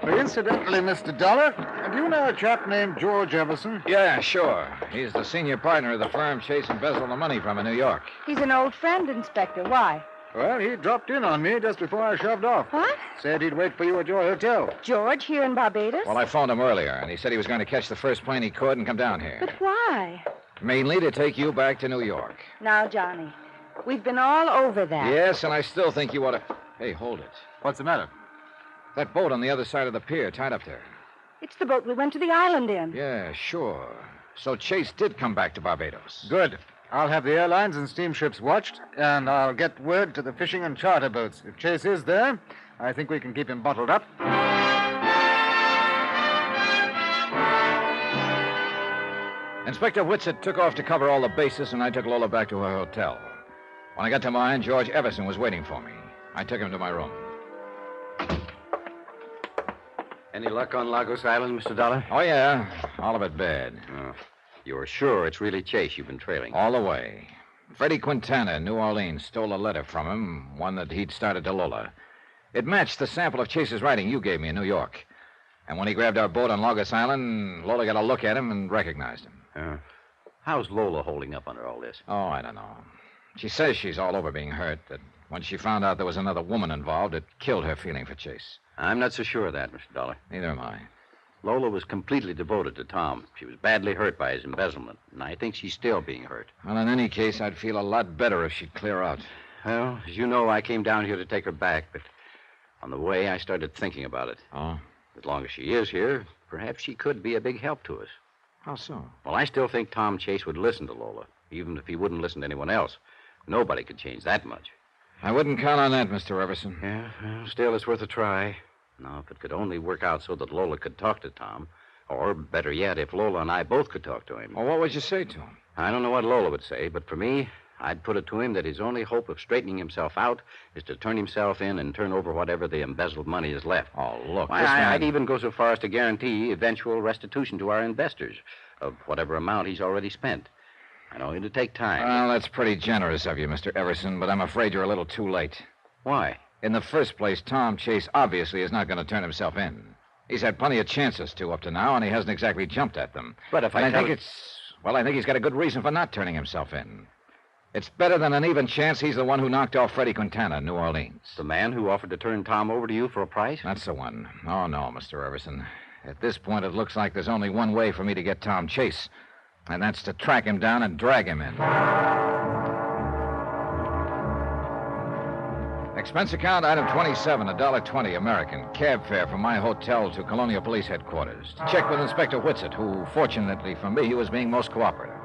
Incidentally, Mr. Dollar, do you know a chap named George Everson? Yeah, sure. He's the senior partner of the firm Chase embezzled the money from in New York. He's an old friend, Inspector. Why? Well, he dropped in on me just before I shoved off. What? Said he'd wait for you at your hotel. George here in Barbados? Well, I phoned him earlier, and he said he was going to catch the first plane he could and come down here. But why? Mainly to take you back to New York. Now, Johnny, we've been all over that. Yes, and I still think you ought to... Hey, hold it. What's the matter? That boat on the other side of the pier, tied up there. It's the boat we went to the island in. Yeah, sure. So Chase did come back to Barbados. Good. I'll have the airlines and steamships watched, and I'll get word to the fishing and charter boats. If Chase is there, I think we can keep him bottled up. Inspector Whitsett took off to cover all the bases, and I took Lola back to her hotel. When I got to mine, George Everson was waiting for me. I took him to my room. Any luck on Lagos Island, Mr. Dollar? Oh, yeah. All of it bad. Oh. You're sure it's really Chase you've been trailing? All the way. Freddie Quintana in New Orleans stole a letter from him, one that he'd started to Lola. It matched the sample of Chase's writing you gave me in New York. And when he grabbed our boat on Lagos Island, Lola got a look at him and recognized him. How's Lola holding up under all this? Oh, I don't know. She says she's all over being hurt, that when she found out there was another woman involved, it killed her feeling for Chase. I'm not so sure of that, Mr. Dollar. Neither am I. Lola was completely devoted to Tom. She was badly hurt by his embezzlement, and I think she's still being hurt. Well, in any case, I'd feel a lot better if she'd clear out. Well, as you know, I came down here to take her back, but on the way, I started thinking about it. Oh? As long as she is here, perhaps she could be a big help to us. How so? Well, I still think Tom Chase would listen to Lola, even if he wouldn't listen to anyone else. Nobody could change that much. I wouldn't count on that, Mr. Everson. Yeah, well, still, it's worth a try. Now, if it could only work out so that Lola could talk to Tom, or better yet, if Lola and I both could talk to him. Well, what would you say to him? I don't know what Lola would say, but for me, I'd put it to him that his only hope of straightening himself out is to turn himself in and turn over whatever the embezzled money is left. Oh, look, Why, this man... I'd even go so far as to guarantee eventual restitution to our investors of whatever amount he's already spent. I know it'll take time. Well, that's pretty generous of you, Mr. Everson, but I'm afraid you're a little too late. Why? In the first place, Tom Chase obviously is not going to turn himself in. He's had plenty of chances to up to now, and he hasn't exactly jumped at them. But if I tell think it's... Well, I think he's got a good reason for not turning himself in. It's better than an even chance he's the one who knocked off Freddie Quintana in New Orleans. The man who offered to turn Tom over to you for a price? That's the one. Oh, no, Mr. Everson. At this point, it looks like there's only one way for me to get Tom Chase, and that's to track him down and drag him in. Expense account, item 27, $1.20 American. Cab fare from my hotel to Colonial Police Headquarters. To check with Inspector Whitsett, who, fortunately for me, was being most cooperative.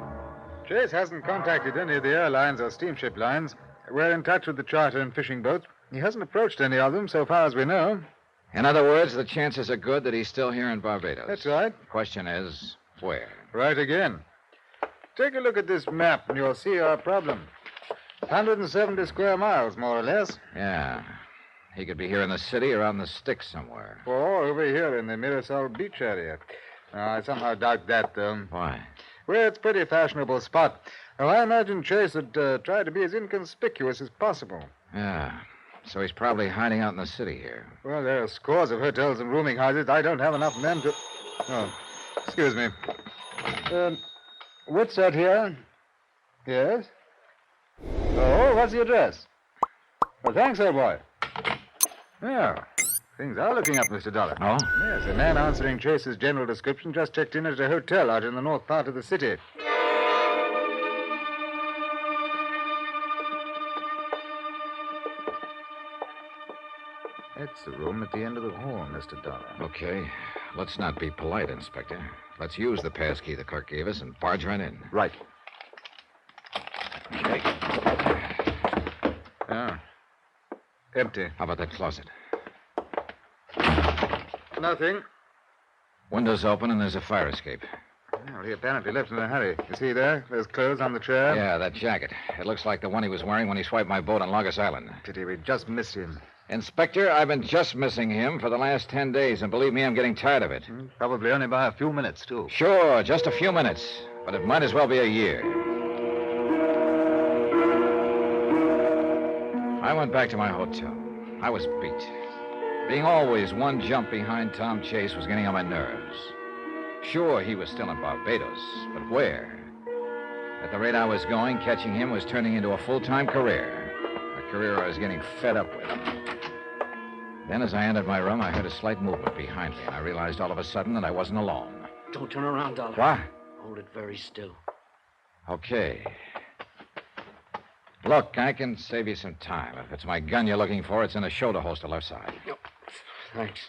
Chase hasn't contacted any of the airlines or steamship lines. We're in touch with the charter and fishing boats. He hasn't approached any of them so far as we know. In other words, the chances are good that he's still here in Barbados. That's right. Question is, where? Right again. Take a look at this map and you'll see our problem. 170 square miles, more or less. Yeah. He could be here in the city or on the sticks somewhere. Or over here in the Mirasol Beach area. I somehow doubt that, though. Why? Well, it's a pretty fashionable spot. Well, I imagine Chase would try to be as inconspicuous as possible. Yeah. So he's probably hiding out in the city here. Well, there are scores of hotels and rooming houses. I don't have enough men to... Oh, excuse me. What's that here? Yes? Oh, what's the address? Well, thanks, old boy. Yeah, things are looking up, Mr. Dollar. Oh? Yes, a man answering Chase's general description just checked in at a hotel out in the north part of the city. That's the room at the end of the hall, Mr. Dollar. Okay. Let's not be polite, Inspector. Let's use the passkey the clerk gave us and barge right in. Right. Okay. Ah. Empty. How about that closet? Nothing. Window's open and there's a fire escape. Well, he apparently left in a hurry. You see there? There's clothes on the chair. Yeah, that jacket. It looks like the one he was wearing when he swiped my boat on Lagos Island. Pity we just missed him. Inspector, I've been just missing him for the last 10 days, and believe me, I'm getting tired of it. Probably only by a few minutes, too. Sure, just a few minutes. But it might as well be a year. I went back to my hotel. I was beat. Being always one jump behind Tom Chase was getting on my nerves. Sure, he was still in Barbados, but where? At the rate I was going, catching him was turning into a full-time career. A career I was getting fed up with. Then, as I entered my room, I heard a slight movement behind me, and I realized all of a sudden that I wasn't alone. Don't turn around, Dollar. What? Hold it very still. Okay. Look, I can save you some time. If it's my gun you're looking for, it's in the shoulder holster left side. No. Thanks.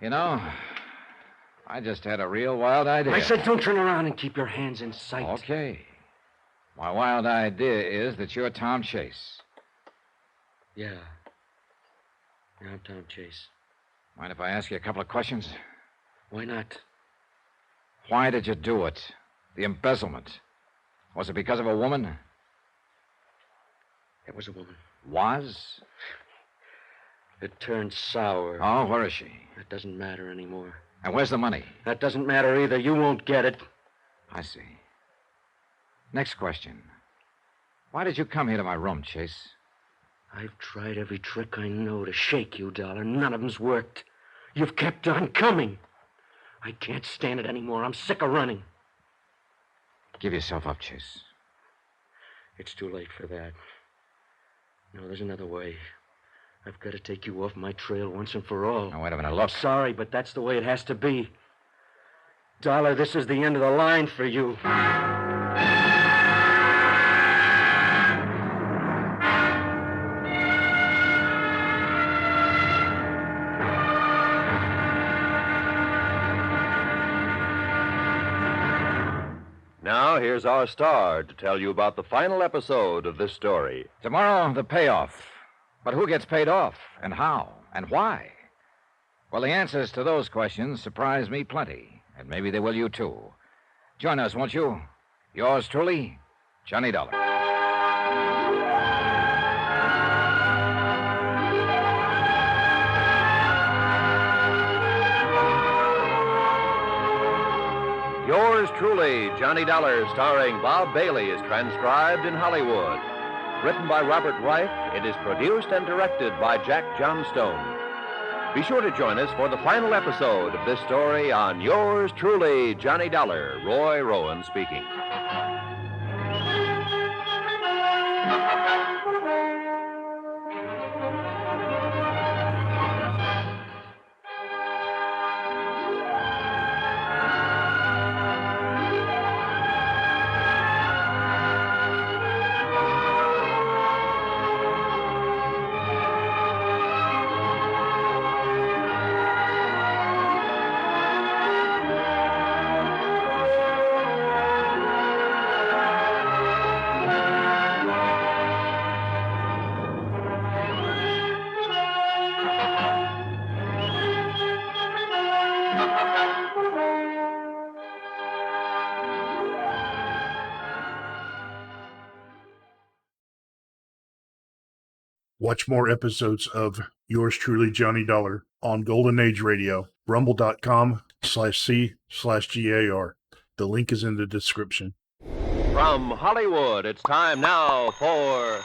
You know, I just had a real wild idea. I said don't turn around and keep your hands in sight. Okay. My wild idea is that you're Tom Chase. Yeah. Now, Tom Chase. Mind if I ask you a couple of questions? Why not? Why did you do it? The embezzlement. Was it because of a woman? It was a woman. Was? It turned sour. Oh, where is she? That doesn't matter anymore. And where's the money? That doesn't matter either. You won't get it. I see. Next question. Why did you come here to my room, Chase? I've tried every trick I know to shake you, Dollar. None of them's worked. You've kept on coming. I can't stand it anymore. I'm sick of running. Give yourself up, Chase. It's too late for that. No, there's another way. I've got to take you off my trail once and for all. Now, wait a minute. Look. Sorry, but that's the way it has to be. Dollar, this is the end of the line for you. Now, here's our star to tell you about the final episode of this story. Tomorrow, the payoff. But who gets paid off, and how, and why? Well, the answers to those questions surprise me plenty, and maybe they will you, too. Join us, won't you? Yours truly, Johnny Dollar. Yours truly, Johnny Dollar, starring Bob Bailey, is transcribed in Hollywood. Written by Robert Reif, it is produced and directed by Jack Johnstone. Be sure to join us for the final episode of this story on Yours truly, Johnny Dollar. Roy Rowan speaking. Watch more episodes of Yours truly, Johnny Dollar on Golden Age Radio, rumble.com/C/GAR. The link is in the description. From Hollywood, it's time now for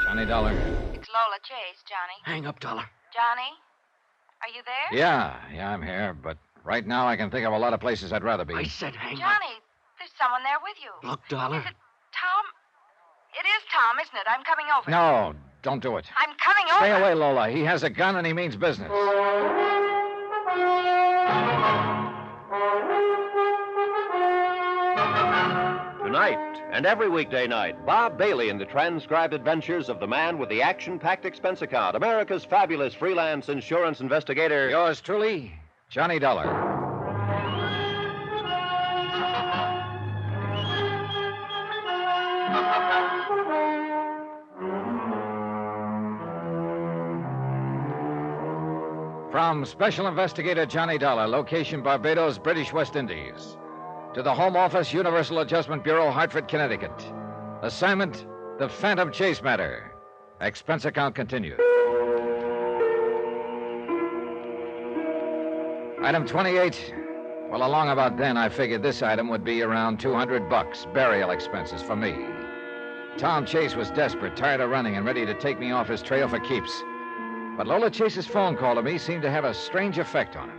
Johnny Dollar. It's Lola Chase, Johnny. Hang up, Dollar. Johnny, are you there? Yeah, I'm here, but right now I can think of a lot of places I'd rather be. I said hang up. Johnny, there's someone there with you. Look, Dollar. Is it Tom? It is Tom, isn't it? I'm coming over. No, don't do it. I'm coming over. Stay away, Lola. He has a gun and he means business. Tonight and every weekday night, Bob Bailey in the transcribed adventures of the man with the action-packed expense account, America's fabulous freelance insurance investigator. Yours truly, Johnny Dollar. From Special Investigator Johnny Dollar, location Barbados, British West Indies, to the Home Office, Universal Adjustment Bureau, Hartford, Connecticut. Assignment, the Phantom Chase matter. Expense account continued. Item 28. Well, along about then, I figured this item would be around $200, burial expenses for me. Tom Chase was desperate, tired of running, and ready to take me off his trail for keeps. But Lola Chase's phone call to me seemed to have a strange effect on him.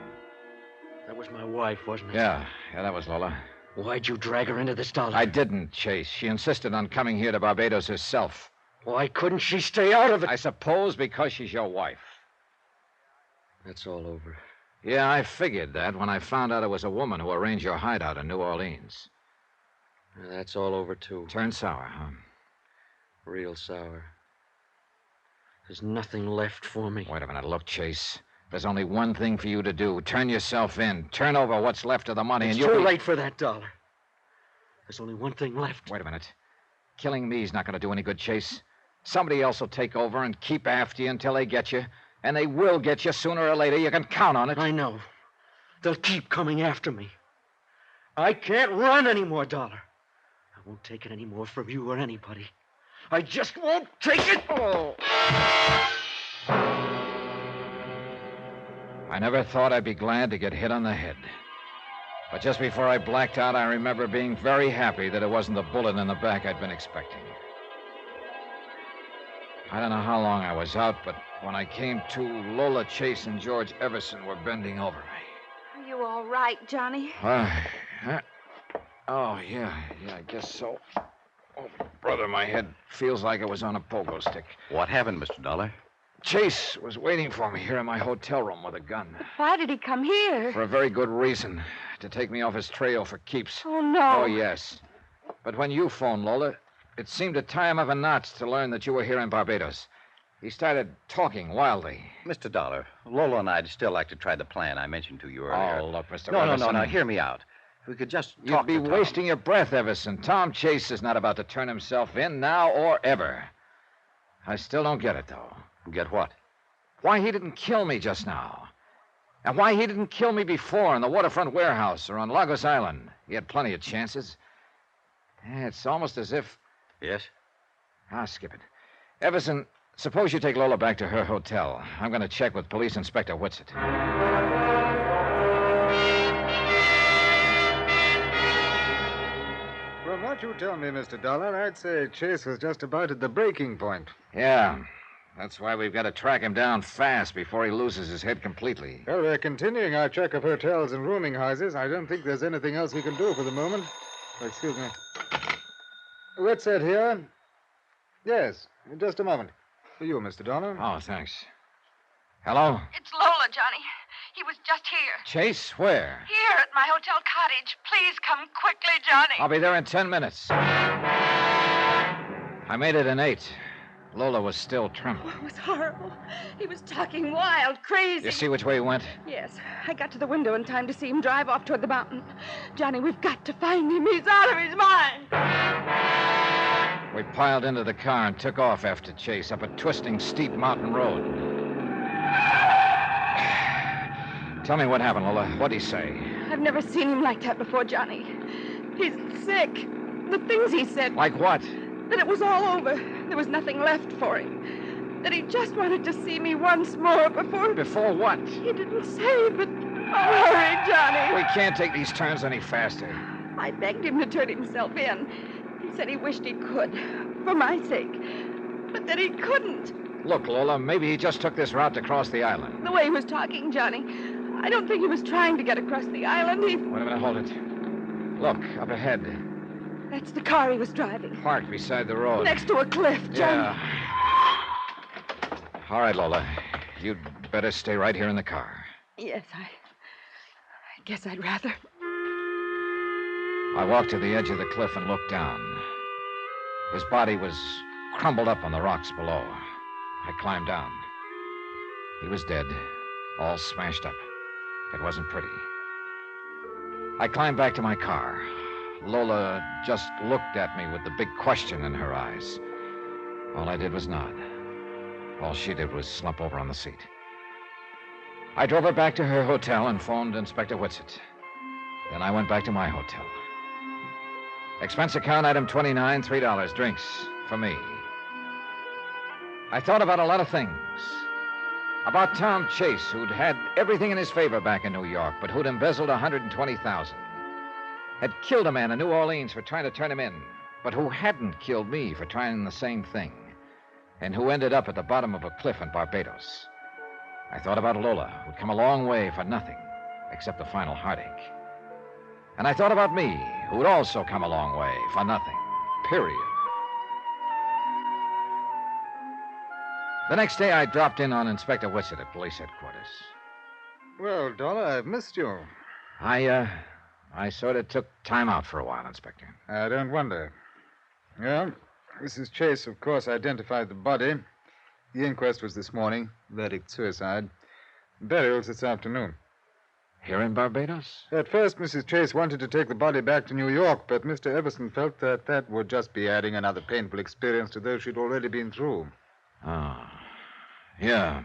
That was my wife, wasn't it? Yeah, that was Lola. Why'd you drag her into this, Dollar? I didn't, Chase. She insisted on coming here to Barbados herself. Why couldn't she stay out of it? I suppose because she's your wife. That's all over. Yeah, I figured that when I found out it was a woman who arranged your hideout in New Orleans. That's all over, too. Turned sour, huh? Real sour. There's nothing left for me. Wait a minute. Look, Chase. There's only one thing for you to do. Turn yourself in. Turn over what's left of the money, It's and you'll too be... late for that, Dollar. There's only one thing left. Wait a minute. Killing me's not going to do any good, Chase. Somebody else will take over and keep after you until they get you. And they will get you sooner or later. You can count on it. I know. They'll keep coming after me. I can't run anymore, Dollar. I won't take it anymore from you or anybody. I just won't take it. Oh. I never thought I'd be glad to get hit on the head. But just before I blacked out, I remember being very happy that it wasn't the bullet in the back I'd been expecting. I don't know how long I was out, but when I came to, Lola Chase and George Everson were bending over me. Are you all right, Johnny? Oh, yeah, I guess so. Oh, brother, my head feels like it was on a pogo stick. What happened, Mr. Dollar? Chase was waiting for me here in my hotel room with a gun. Why did he come here? For a very good reason. To take me off his trail for keeps. Oh, no. Oh, yes. But when you phoned, Lola, it seemed to tie him up in knots to learn that you were here in Barbados. He started talking wildly. Mr. Dollar, Lola and I'd still like to try the plan I mentioned to you earlier. Oh, look, Mr. No, Everson. no, hear me out. If we could just talk You'd be to Tom. wasting your breath, Everson. Tom Chase is not about to turn himself in now or ever. I still don't get it, though. Get what? Why he didn't kill me just now. And why he didn't kill me before in the waterfront warehouse or on Lagos Island. He had plenty of chances. It's almost as if... Yes? I'll skip it. Everson, suppose you take Lola back to her hotel. I'm going to check with Police Inspector Whitsett. From what you tell me, Mr. Dollar, I'd say Chase was just about at the breaking point. Yeah. That's why we've got to track him down fast before he loses his head completely. Well, we're continuing our check of hotels and rooming houses. I don't think there's anything else we can do for the moment. Oh, excuse me. Whitsett here? Yes, in just a moment. For you, Mr. Dollar. Oh, thanks. Hello? It's Lola, Johnny. He was just here. Chase, where? Here at my hotel cottage. Please come quickly, Johnny. I'll be there in 10 minutes. I made it in 8. Lola was still trembling. It was horrible. He was talking wild, crazy. You see which way he went? Yes. I got to the window in time to see him drive off toward the mountain. Johnny, we've got to find him. He's out of his mind. We piled into the car and took off after Chase up a twisting, steep mountain road. Tell me what happened, Lola. What'd he say? I've never seen him like that before, Johnny. He's sick. The things he said. Like what? That it was all over. There was nothing left for him. That he just wanted to see me once more before... Before what? He didn't say, but... Hurry, Johnny. We can't take these turns any faster. I begged him to turn himself in. He said he wished he could, for my sake. But that he couldn't. Look, Lola, maybe he just took this route to cross the island. The way he was talking, Johnny, I don't think he was trying to get across the island. Wait a minute, hold it. Look, up ahead. That's the car he was driving. Parked beside the road. Next to a cliff, Johnny. Yeah. All right, Lola. You'd better stay right here in the car. Yes, I guess I'd rather. I walked to the edge of the cliff and looked down. His body was crumbled up on the rocks below. I climbed down. He was dead, all smashed up. It wasn't pretty. I climbed back to my car. Lola just looked at me with the big question in her eyes. All I did was nod. All she did was slump over on the seat. I drove her back to her hotel and phoned Inspector Whitsett. Then I went back to my hotel. Expense account item 29, $3. Drinks for me. I thought about a lot of things. About Tom Chase, who'd had everything in his favor back in New York, but who'd embezzled $120,000. Had killed a man in New Orleans for trying to turn him in, but who hadn't killed me for trying the same thing, and who ended up at the bottom of a cliff in Barbados. I thought about Lola, who'd come a long way for nothing, except the final heartache. And I thought about me, who'd also come a long way for nothing, period. The next day, I dropped in on Inspector Whitsett at police headquarters. Well, Dollar, I've missed you. I sort of took time out for a while, Inspector. I don't wonder. Yeah, Mrs. Chase, of course, identified the body. The inquest was this morning. Verdict suicide. Burial's this afternoon. Here in Barbados? At first, Mrs. Chase wanted to take the body back to New York, but Mr. Everson felt that that would just be adding another painful experience to those she'd already been through. Oh. Yeah.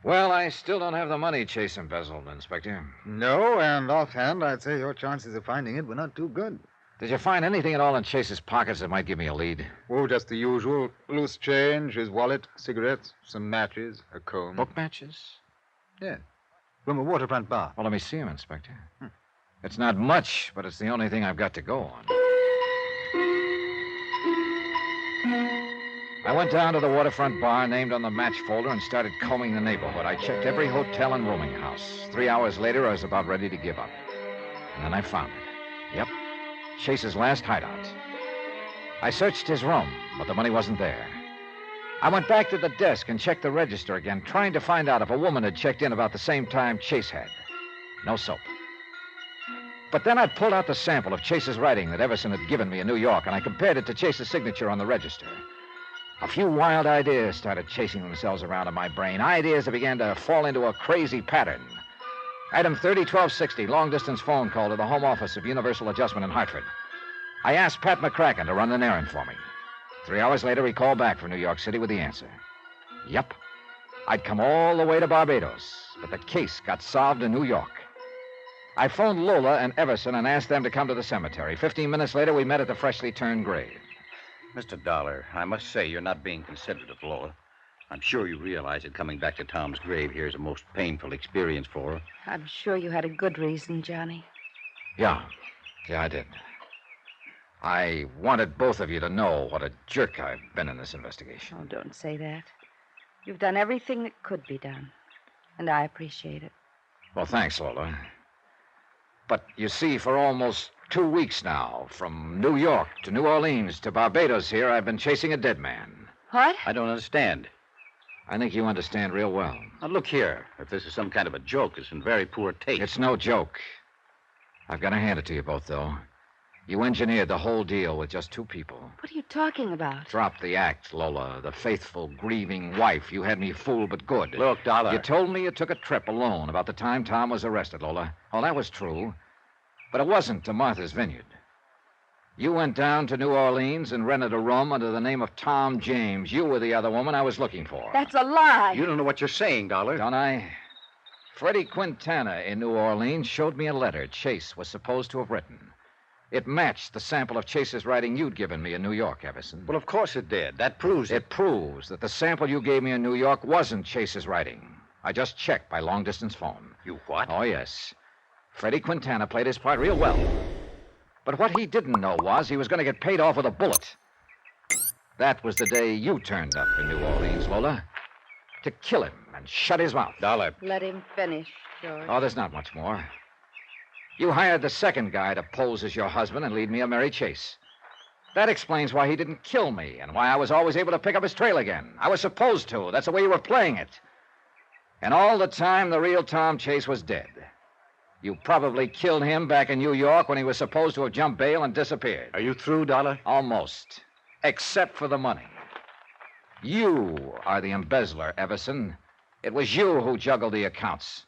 Well, I still don't have the money Chase embezzled, Inspector. No, and offhand, I'd say your chances of finding it were not too good. Did you find anything at all in Chase's pockets that might give me a lead? Oh, just the usual. Loose change, his wallet, cigarettes, some matches, a comb. Book matches? Yeah. From a waterfront bar. Well, let me see him, Inspector. It's not much, but it's the only thing I've got to go on. I went down to the waterfront bar named on the match folder and started combing the neighborhood. I checked every hotel and rooming house. 3 hours later, I was about ready to give up. And then I found it. Yep. Chase's last hideout. I searched his room, but the money wasn't there. I went back to the desk and checked the register again, trying to find out if a woman had checked in about the same time Chase had. No soap. But then I pulled out the sample of Chase's writing that Everson had given me in New York, and I compared it to Chase's signature on the register. A few wild ideas started chasing themselves around in my brain, ideas that began to fall into a crazy pattern. Item 30-1260, long-distance phone call to the home office of Universal Adjustment in Hartford. I asked Pat McCracken to run an errand for me. 3 hours later, he called back from New York City with the answer. Yep. I'd come all the way to Barbados, but the case got solved in New York. I phoned Lola and Everson and asked them to come to the cemetery. 15 minutes later, we met at the freshly turned grave. Mr. Dollar, I must say you're not being considerate of Lola. I'm sure you realize that coming back to Tom's grave here is a most painful experience for her. I'm sure you had a good reason, Johnny. Yeah, I did. I wanted both of you to know what a jerk I've been in this investigation. Oh, don't say that. You've done everything that could be done, and I appreciate it. Well, thanks, Lola. But you see, for almost 2 weeks now, from New York to New Orleans to Barbados here, I've been chasing a dead man. What? I don't understand. I think you understand real well. Now, look here. If this is some kind of a joke, it's in very poor taste. It's no joke. I've got to hand it to you both, though. You engineered the whole deal with just 2 people. What are you talking about? Drop the act, Lola. The faithful, grieving wife. You had me fooled but good. Look, Dollar. You told me you took a trip alone about the time Tom was arrested, Lola. Oh, that was true. But it wasn't to Martha's Vineyard. You went down to New Orleans and rented a room under the name of Tom James. You were the other woman I was looking for. That's a lie. You don't know what you're saying, Dollar. Don't I? Freddie Quintana in New Orleans showed me a letter Chase was supposed to have written. It matched the sample of Chase's writing you'd given me in New York, Everson. Well, of course it did. That proves it. It proves that the sample you gave me in New York wasn't Chase's writing. I just checked by long-distance phone. You what? Oh, yes. Freddie Quintana played his part real well. But what he didn't know was he was going to get paid off with a bullet. That was the day you turned up in New Orleans, Lola. To kill him and shut his mouth. Dollar. Let him finish, George. Oh, there's not much more. You hired the second guy to pose as your husband and lead me a merry chase. That explains why he didn't kill me and why I was always able to pick up his trail again. I was supposed to. That's the way you were playing it. And all the time, the real Tom Chase was dead. You probably killed him back in New York when he was supposed to have jumped bail and disappeared. Are you through, Dollar? Almost. Except for the money. You are the embezzler, Everson. It was you who juggled the accounts.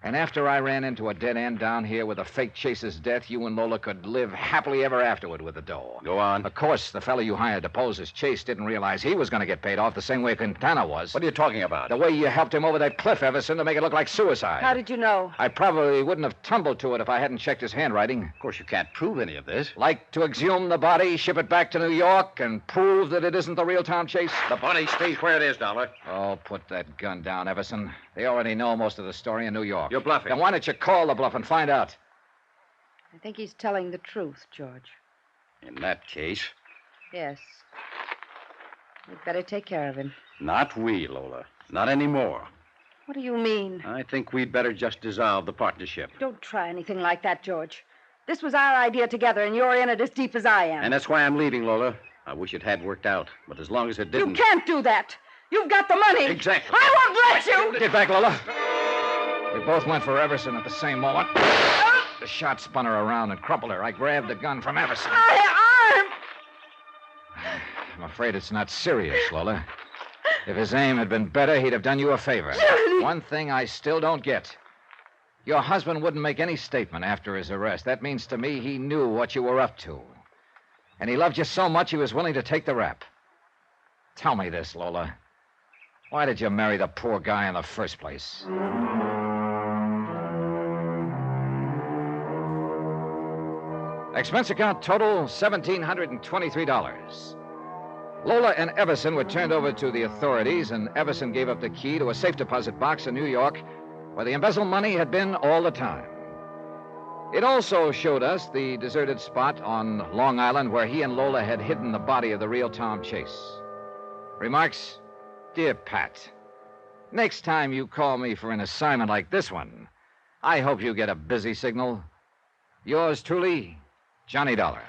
And after I ran into a dead end down here with a fake Chase's death, you and Lola could live happily ever afterward with the dough. Go on. Of course, the fellow you hired to pose as Chase didn't realize he was going to get paid off the same way Quintana was. What are you talking about? The way you helped him over that cliff, Everson, to make it look like suicide. How did you know? I probably wouldn't have tumbled to it if I hadn't checked his handwriting. Of course, you can't prove any of this. Like to exhume the body, ship it back to New York, and prove that it isn't the real Tom Chase? The body stays where it is, Dollar. Oh, put that gun down, Everson. They already know most of the story in New York. You're bluffing. Then why don't you call the bluff and find out? I think he's telling the truth, George. In that case... Yes. We'd better take care of him. Not we, Lola. Not anymore. What do you mean? I think we'd better just dissolve the partnership. Don't try anything like that, George. This was our idea together, and you're in it as deep as I am. And that's why I'm leaving, Lola. I wish it had worked out. But as long as it didn't... You can't do that. You've got the money. Exactly. I won't let you. Get back, Lola. We both went for Everson at the same moment. The shot spun her around and crumpled her. I grabbed the gun from Everson. I'm afraid it's not serious, Lola. If his aim had been better, he'd have done you a favor. Johnny. One thing I still don't get. Your husband wouldn't make any statement after his arrest. That means to me he knew what you were up to. And he loved you so much he was willing to take the rap. Tell me this, Lola. Why did you marry the poor guy in the first place? Expense account total $1,723. Lola and Everson were turned over to the authorities, and Everson gave up the key to a safe deposit box in New York where the embezzled money had been all the time. It also showed us the deserted spot on Long Island where he and Lola had hidden the body of the real Tom Chase. Remarks? Dear Pat, next time you call me for an assignment like this one, I hope you get a busy signal. Yours truly, Johnny Dollar.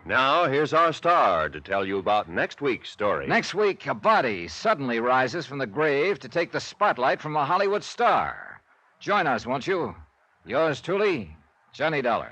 Now, here's our star to tell you about next week's story. Next week, a body suddenly rises from the grave to take the spotlight from a Hollywood star. Join us, won't you? Yours truly, Johnny Dollar.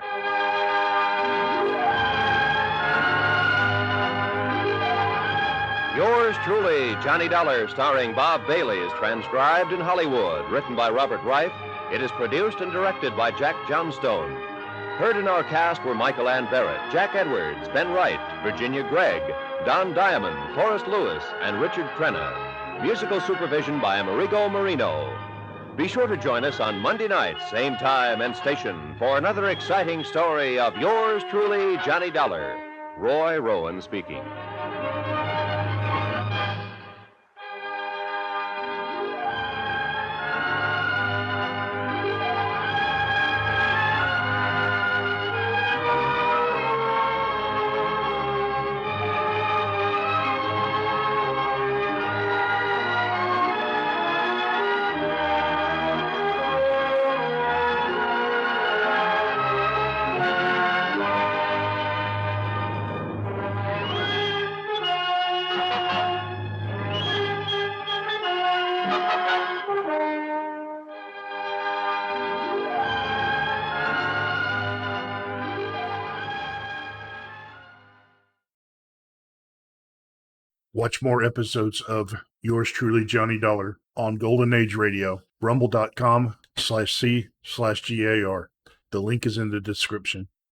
Yours truly, Johnny Dollar, starring Bob Bailey, is transcribed in Hollywood. Written by Robert Reif, it is produced and directed by Jack Johnstone. Heard in our cast were Michael Ann Barrett, Jack Edwards, Ben Wright, Virginia Gregg, Don Diamond, Forrest Lewis, and Richard Crenna. Musical supervision by Amerigo Marino. Be sure to join us on Monday night, same time and station, for another exciting story of yours truly, Johnny Dollar. Roy Rowan speaking. Watch more episodes of Yours Truly, Johnny Dollar on Golden Age Radio, rumble.com/C/GAR. The link is in the description.